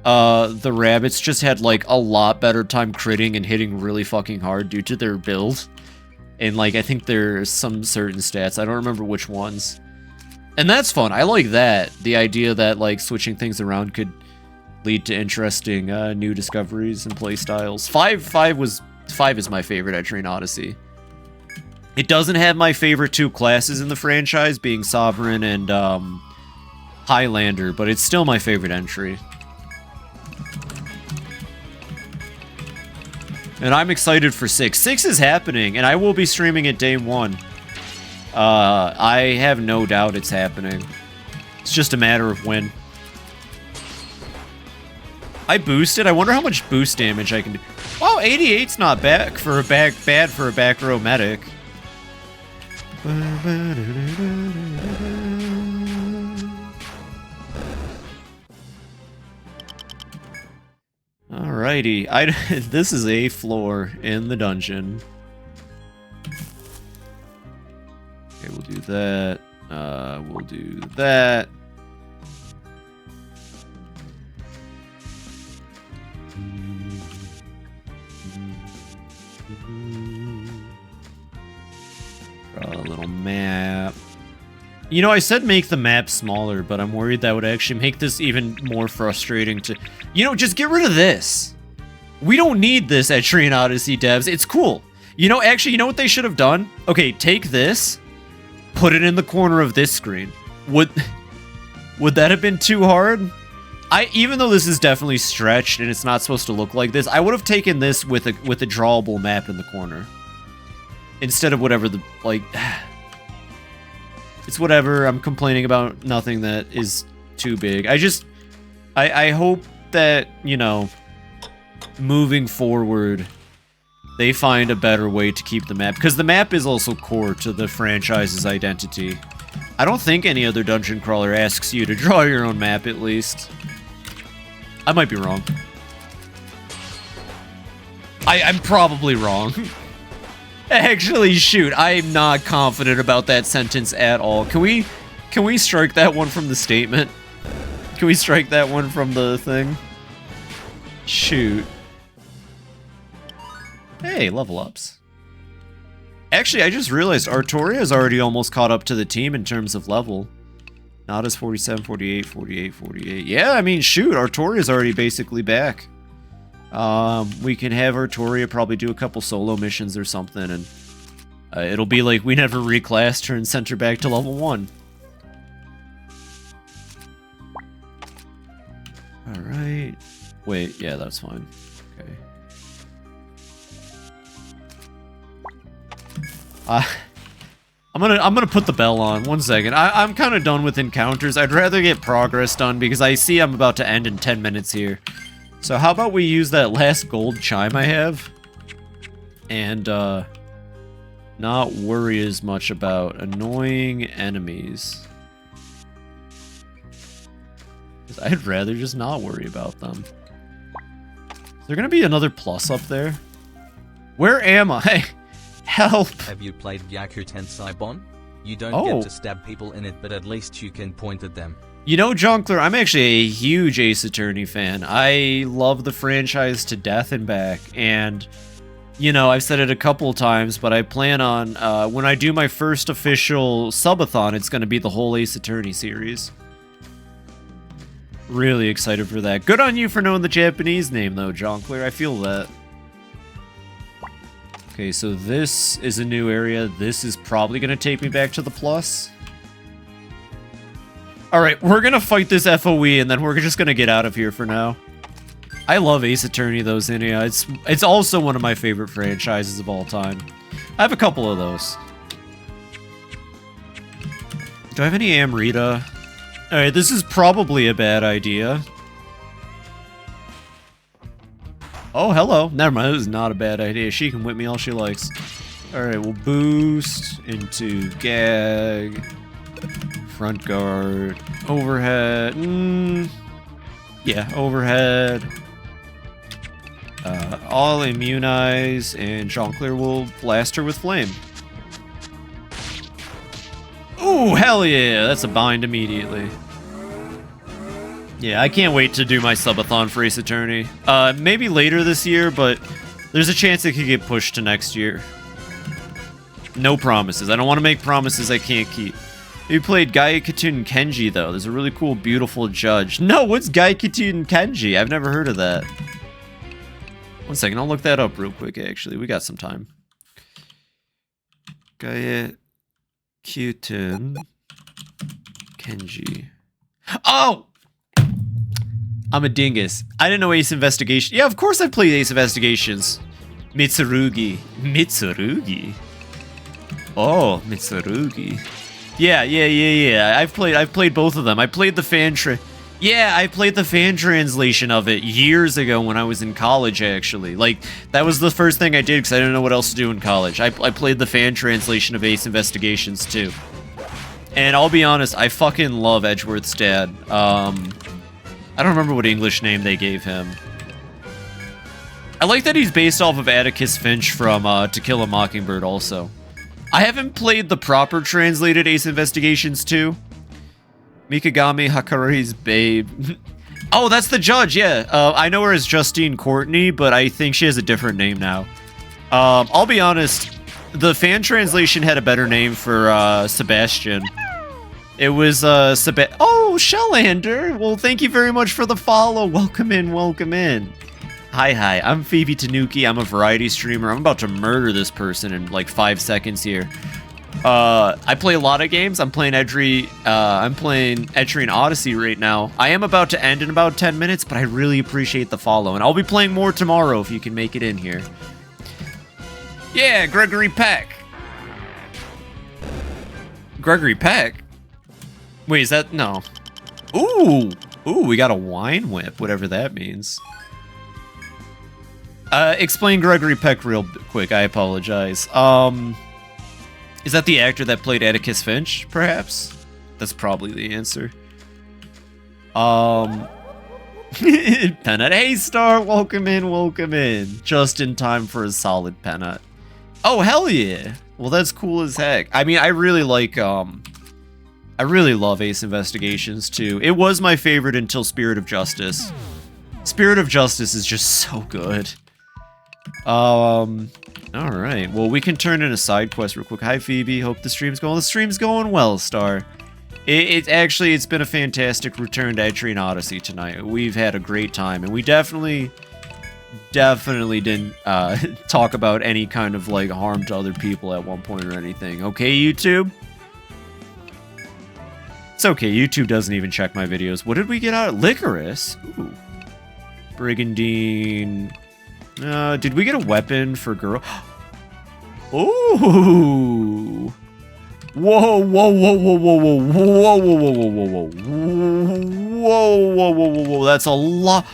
A: the rabbits just had like a lot better time critting and hitting really fucking hard due to their build. And like, I think there's some certain stats, I don't remember which ones. And that's fun, I like that. The idea that like switching things around could lead to interesting new discoveries and play styles. 5 is my favorite Etrian Odyssey. It doesn't have my favorite 2 classes in the franchise, being Sovereign and Highlander, but it's still my favorite entry. And I'm excited for 6. 6 is happening, and I will be streaming it day 1. I have no doubt it's happening. It's just a matter of when. I boosted. I wonder how much boost damage I can do. Wow, 88's not bad for a back row medic. Alrighty, this is a floor in the dungeon. Okay, we'll do that. We'll do that. Draw a little map. You know, I said make the map smaller, but I'm worried that would actually make this even more frustrating to... You know, just get rid of this. We don't need this Etrian Odyssey devs. It's cool. You know, actually, you know what they should have done? Okay, take this, put it in the corner of this screen. Would that have been too hard? Even though this is definitely stretched and it's not supposed to look like this, I would have taken this with a drawable map in the corner. Instead of whatever the, like... It's whatever, I'm complaining about nothing that is too big. I hope that, you know, moving forward, they find a better way to keep the map. Because the map is also core to the franchise's identity. I don't think any other dungeon crawler asks you to draw your own map, at least. I might be wrong. I'm probably wrong. Actually, shoot, I'm not confident about that sentence at all. Can we strike that one from the statement? Can we strike that one from the thing? Shoot. Hey, level ups. Actually, I just realized Artoria's already almost caught up to the team in terms of level. Nada's 47, 48, 48, 48. Yeah, I mean, shoot, Artoria's already basically back. We can have Artoria probably do a couple solo missions or something, and it'll be like we never reclassed her and sent her back to level 1. Alright. Wait, yeah, that's fine. Okay. I'm gonna put the bell on. 1 second. I'm kind of done with encounters. I'd rather get progress done because I see I'm about to end in 10 minutes here. So how about we use that last gold chime I have and not worry as much about annoying enemies. I'd rather just not worry about them. Is there gonna be another plus up there? Where am I? Help!
D: Have you played Yaku Tensei Bon? You don't get to stab people in it, but at least you can point at them.
A: You know, Jonkler, I'm actually a huge Ace Attorney fan. I love the franchise to death and back, and, you know, I've said it a couple times, but I plan on, when I do my first official subathon, it's going to be the whole Ace Attorney series. Really excited for that. Good on you for knowing the Japanese name, though, Jonkler. I feel that. Okay, so this is a new area. This is probably going to take me back to the plus. Alright, we're gonna fight this FOE, and then we're just gonna get out of here for now. I love Ace Attorney, though, Zinnia. It's also one of my favorite franchises of all time. I have a couple of those. Do I have any Amrita? Alright, this is probably a bad idea. Oh, hello. Never mind, this is not a bad idea. She can whip me all she likes. Alright, we'll boost into gag. Front guard, overhead, yeah, overhead, all immunize, and Jonkler will blast her with flame. Ooh, hell yeah, that's a bind immediately. Yeah, I can't wait to do my subathon for Ace Attorney. Maybe later this year, but there's a chance it could get pushed to next year. No promises. I don't want to make promises I can't keep. You played Gaikatun Kenji, though. There's a really cool, beautiful judge. No, what's Gaikatun Kenji? I've never heard of that. 1 second, I'll look that up real quick, actually. We got some time. Gaikatun Kenji. Oh! I'm a dingus. I didn't know Ace Investigation. Yeah, of course I played Ace Investigations. Mitsurugi. Mitsurugi? Oh, Mitsurugi. Yeah. I've played both of them. I played the fan translation of it years ago when I was in college, actually. Like, that was the first thing I did because I didn't know what else to do in college. I played the fan translation of Ace Investigations, too. And I'll be honest, I fucking love Edgeworth's dad. I don't remember what English name they gave him. I like that he's based off of Atticus Finch from To Kill a Mockingbird, also. I haven't played the proper translated Ace Investigations 2. Mikagami Hakari's babe. Oh, that's the judge, yeah. I know her as Justine Courtney, but I think she has a different name now. I'll be honest, the fan translation had a better name for Sebastian. It was Oh, Shellander! Well, thank you very much for the follow. Welcome in, welcome in. Hi, I'm FibiTanuki. I'm a variety streamer. I'm about to murder this person in like 5 seconds here. I play a lot of games. I'm playing Etrian Odyssey right now. I am about to end in about 10 minutes, but I really appreciate the follow. And I'll be playing more tomorrow if you can make it in here. Yeah, Gregory Peck. Gregory Peck? Wait, is that... No. Ooh! Ooh, we got a wine whip, whatever that means. Explain Gregory Peck real quick, I apologize. Is that the actor that played Atticus Finch, perhaps? That's probably the answer. Pennant, hey Star, welcome in. Just in time for a solid Pennant. Oh, hell yeah! Well, that's cool as heck. I mean, I really love Ace Investigations, too. It was my favorite until Spirit of Justice. Spirit of Justice is just so good. Alright. Well, we can turn in a side quest real quick. Hi, Phoebe. Hope the stream's going. The stream's going well, Star. It's been a fantastic return to Etrian Odyssey tonight. We've had a great time, and we definitely didn't talk about any kind of, like, harm to other people at one point or anything. Okay, YouTube? It's okay, YouTube doesn't even check my videos. What did we get out? Licorice? Ooh. Brigandine. Did we get a weapon for girl? Ooh. Whoa, whoa, whoa, whoa, whoa, whoa, whoa, whoa, whoa, whoa, whoa, whoa, whoa, whoa, whoa, that's a lot.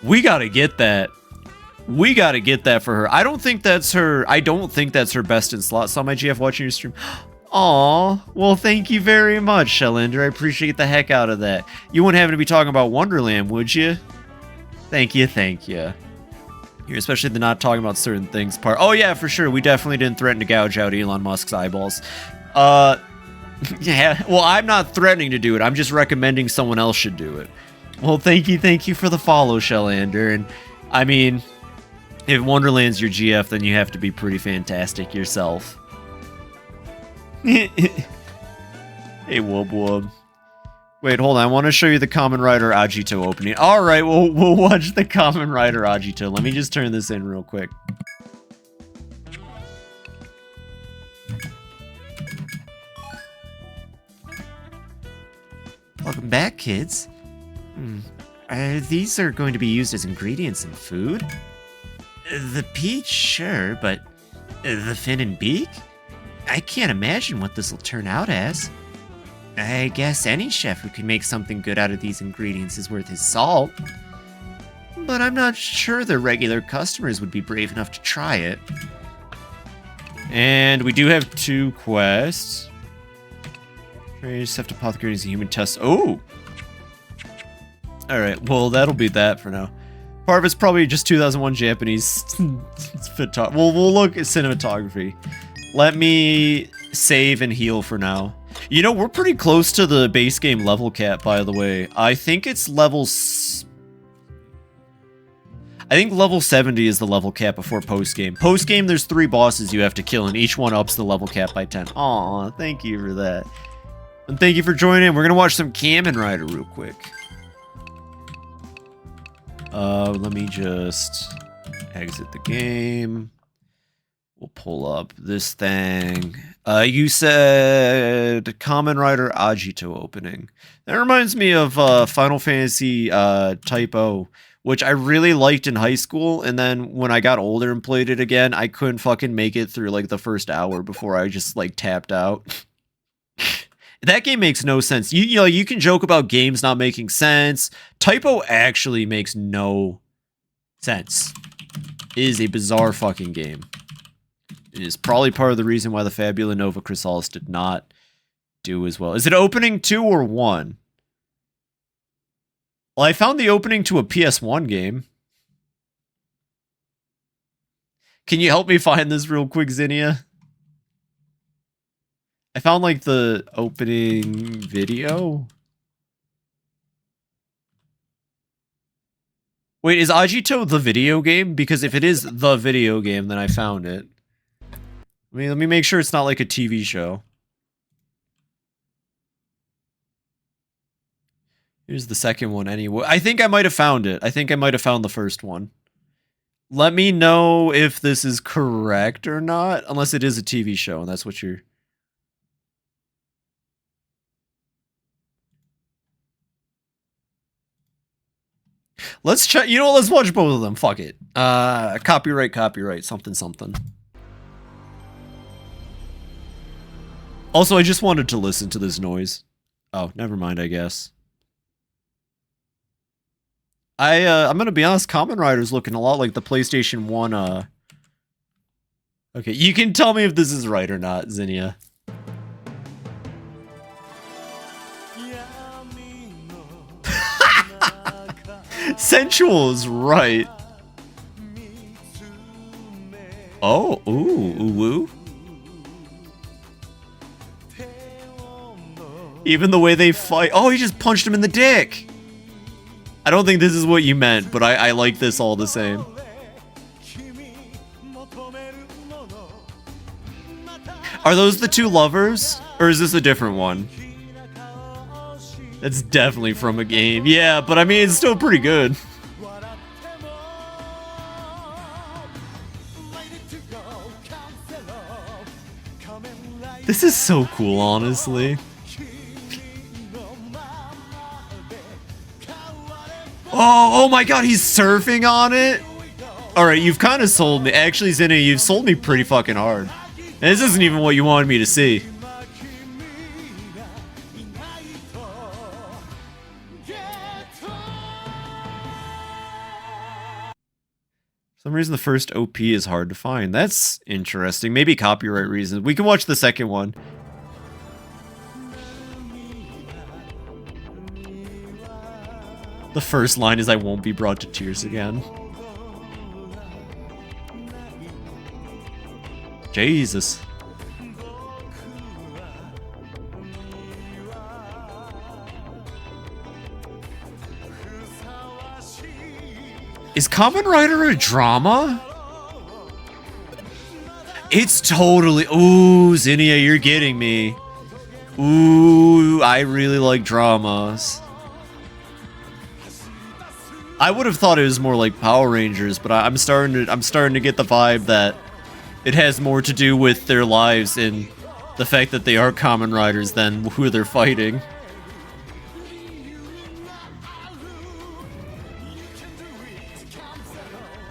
A: We gotta get that. We gotta get that for her. I don't think that's her best in slot. Saw my GF watching your stream. Aw, well, thank you very much, Shellander. I appreciate the heck out of that. You wouldn't happen to be talking about Wonderland, would you? Thank you, thank you. You're especially the not talking about certain things part. Oh, yeah, for sure. We definitely didn't threaten to gouge out Elon Musk's eyeballs. Yeah, well, I'm not threatening to do it. I'm just recommending someone else should do it. Well, thank you for the follow, Shellander. And, I mean, if Wonderland's your GF, then you have to be pretty fantastic yourself. Hey, wub wub. Wait, hold on. I want to show you the Kamen Rider Agito opening. Alright, we'll watch the Kamen Rider Agito. Let me just turn this in real quick. Welcome back, kids. These are going to be used as ingredients in food? The peach, sure, but the fin and beak? I can't imagine what this will turn out as. I guess any chef who can make something good out of these ingredients is worth his salt. But I'm not sure the regular customers would be brave enough to try it. And we do have 2 quests. Chef Apothecary is a human test. Oh! Alright, well, that'll be that for now. Part of it's probably just 2001 Japanese photography. We'll look at cinematography. Let me save and heal for now. You know, we're pretty close to the base game level cap, by the way. I think it's level... I think level 70 is the level cap before post-game. Post-game, there's 3 bosses you have to kill, and each one ups the level cap by 10. Aw, thank you for that. And thank you for joining. We're gonna watch some Kamen Rider real quick. Let me just exit the game. We'll pull up this thing. You said Kamen Rider Agito opening. That reminds me of Final Fantasy Type O, which I really liked in high school, and then when I got older and played it again, I couldn't fucking make it through like the first hour before I just like tapped out. That game makes no sense. You know, you can joke about games not making sense. Type O actually makes no sense. It is a bizarre fucking game. It is probably part of the reason why the Fabula Nova Chrysalis did not do as well. Is it opening 2 or 1? Well, I found the opening to a PS1 game. Can you help me find this real quick, Zinnia? I found, like, the opening video. Wait, is Agito the video game? Because if it is the video game, then I found it. I mean, let me make sure it's not like a TV show. Here's the second one anyway. I think I might have found it. I think I might have found the first one. Let me know if this is correct or not, unless it is a TV show, and that's what you're... Let's check. You know what? Let's watch both of them. Fuck it. Copyright, something. Also, I just wanted to listen to this noise. Oh, never mind, I guess. I'm gonna be honest, Kamen Rider's looking a lot like the PlayStation 1, Okay, you can tell me if this is right or not, Zinnia. Sensual is right. Oh, ooh, woo. Even the way they fight. Oh, he just punched him in the dick. I don't think this is what you meant, but I like this all the same. Are those the two lovers? Or is this a different one? That's definitely from a game. Yeah, but I mean, it's still pretty good. This is so cool, honestly. Oh my god, he's surfing on it? Alright, you've kind of sold me. Actually, Zinnia, you've sold me pretty fucking hard. And this isn't even what you wanted me to see. For some reason, the first OP is hard to find. That's interesting. Maybe copyright reasons. We can watch the second one. The first line is, "I won't be brought to tears again." Jesus. Is Kamen Rider a drama? It's totally... Ooh, Zinnia, you're getting me. Ooh, I really like dramas. I would have thought it was more like Power Rangers, but I'm starting to get the vibe that it has more to do with their lives and the fact that they are Kamen Riders than who they're fighting.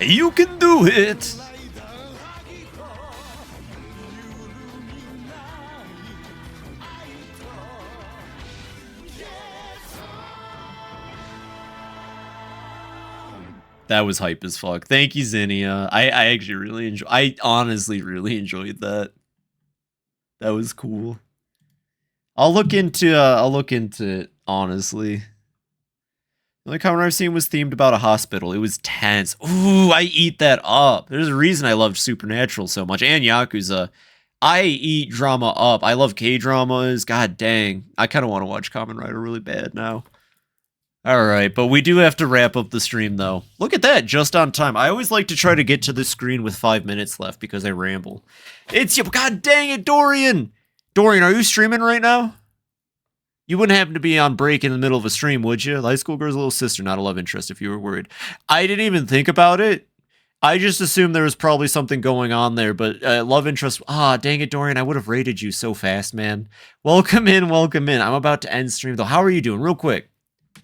A: You can do it! That was hype as fuck. Thank you, Zinnia. I actually really enjoy. I honestly really enjoyed that. That was cool. I'll look into it, honestly. The only Kamen I've seen was themed about a hospital. It was tense. Ooh, I eat that up. There's a reason I loved Supernatural so much. And Yakuza. I eat drama up. I love K-dramas. God dang. I kind of want to watch Kamen Rider really bad now. Alright, but we do have to wrap up the stream, though. Look at that, just on time. I always like to try to get to the screen with 5 minutes left because I ramble. It's you. God dang it, Dorian! Dorian, are you streaming right now? You wouldn't happen to be on break in the middle of a stream, would you? High school girl's little sister, not a love interest, if you were worried. I didn't even think about it. I just assumed there was probably something going on there, but love interest... Ah, dang it, Dorian, I would have rated you so fast, man. Welcome in, welcome in. I'm about to end stream, though. How are you doing? Real quick.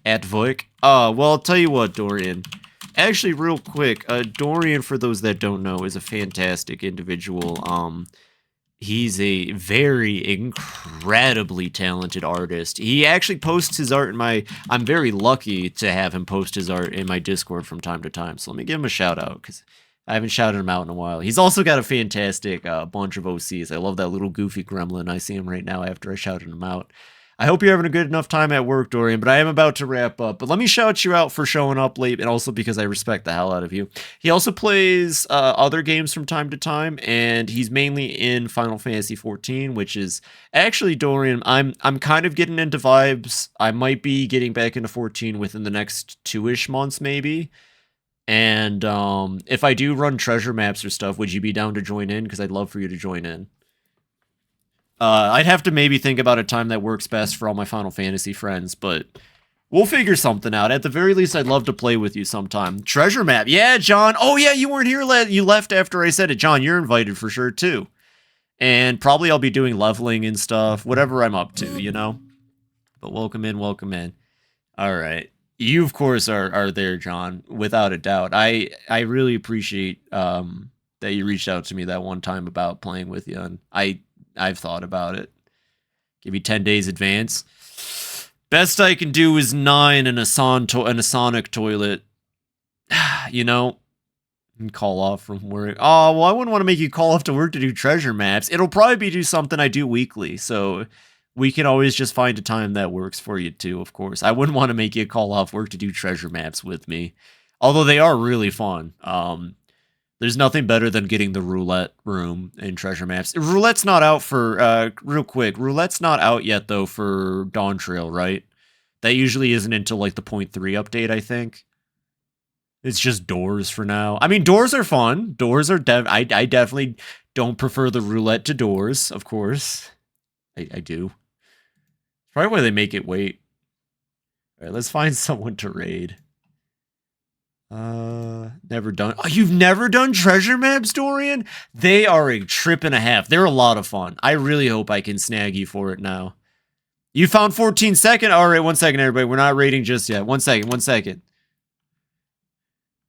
A: At Voik. Well, I'll tell you what, Dorian. Actually, real quick, Dorian, for those that don't know, is a fantastic individual. He's a very incredibly talented artist. He actually posts his art in my... I'm very lucky to have him post his art in my Discord from time to time, so let me give him a shout out, because I haven't shouted him out in a while. He's also got a fantastic bunch of OCs. I love that little goofy gremlin. I see him right now after I shouted him out. I hope you're having a good enough time at work, Dorian, but I am about to wrap up. But let me shout you out for showing up late, and also because I respect the hell out of you. He also plays other games from time to time, and he's mainly in Final Fantasy XIV, which is... Actually, Dorian, I'm kind of getting into vibes. I might be getting back into 14 within the next 2-ish months, maybe. And if I do run treasure maps or stuff, would you be down to join in? Because I'd love for you to join in. I'd have to maybe think about a time that works best for all my Final Fantasy friends, but We'll figure something out. At the very least, I'd love to play with you sometime. Treasure map. Yeah, John. Oh, yeah, you weren't here. You left after I said it. John, you're invited for sure, too. And probably I'll be doing leveling and stuff. Whatever I'm up to, you know? But welcome in, welcome in. All right. You, of course, are there, John, without a doubt. I really appreciate that you reached out to me that one time about playing with you. And I've thought about it. Give me 10 days advance. Best I can do is 9 in a Sonic toilet. You know, and call off from work. Oh, well, I wouldn't want to make you call off to work to do treasure maps. It'll probably be do something I do weekly, so we can always just find a time that works for you too, of course. I wouldn't want to make you call off work to do treasure maps with me, although they are really fun. There's nothing better than getting the roulette room in treasure maps. Roulette's not out for, real quick, roulette's not out yet, though, for Dawn Trail, right? That usually isn't until, like, the 0.3 update, I think. It's just doors for now. I mean, doors are fun. Doors are, I definitely don't prefer the roulette to doors, of course. I do. Probably why they make it wait. All right, let's find someone to raid. Never done. Oh, you've never done treasure maps, Dorian? They are a trip and a half. They're a lot of fun. I really hope I can snag you for it now. You found 14 seconds? All right, 1 second, everybody. We're not raiding just yet. 1 second, 1 second.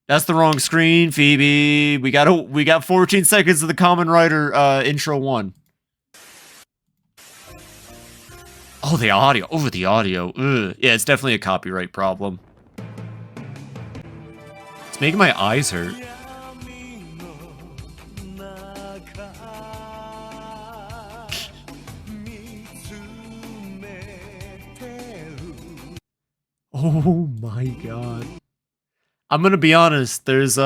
A: That's the wrong screen, Phoebe. We got 14 seconds of the Common Writer intro 1. Oh, the audio. Over the audio. Ugh. Yeah, it's definitely a copyright problem. It's making my eyes hurt. Oh my god. I'm gonna be honest, there's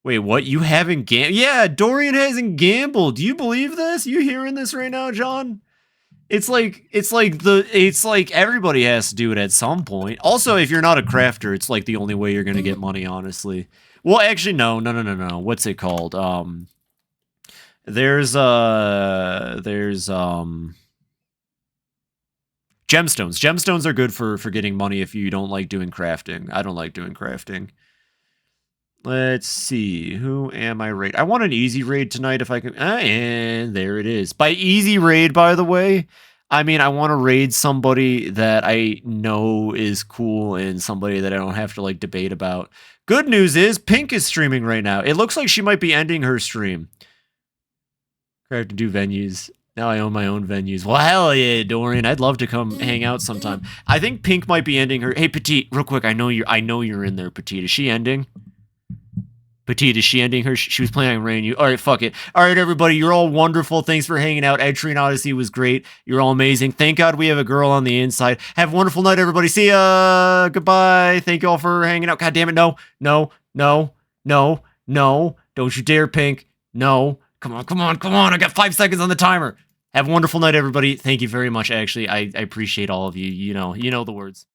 A: wait, what? You haven't gambled? Yeah, Dorian hasn't gambled. Do you believe this? You hearing this right now, John? It's like everybody has to do it at some point. Also, if you're not a crafter, it's like the only way you're gonna get money, honestly. Well, actually, no. What's it called? There's gemstones. Gemstones are good for getting money if you don't like doing crafting. I don't like doing crafting. Let's see. Who am I raid? I want an easy raid tonight if I can. And there it is. By easy raid, by the way, I mean I want to raid somebody that I know is cool and somebody that I don't have to like debate about. Good news is Pink is streaming right now. It looks like she might be ending her stream. I have to do venues. Now I own my own venues. Well, hell yeah, Dorian. I'd love to come hang out sometime. I think Pink might be ending her. Hey, Petite, real quick. I know you're in there, Petite. Is she ending? Petite, is she ending her? She was planning on raiding you. All right, fuck it. All right, everybody, you're all wonderful. Thanks for hanging out. Etrian Odyssey was great. You're all amazing. Thank God we have a girl on the inside. Have a wonderful night, everybody. See ya. Goodbye. Thank you all for hanging out. God damn it. No. Don't you dare, Pink. No. Come on. I got 5 seconds on the timer. Have a wonderful night, everybody. Thank you very much, actually. I appreciate all of you. You know the words.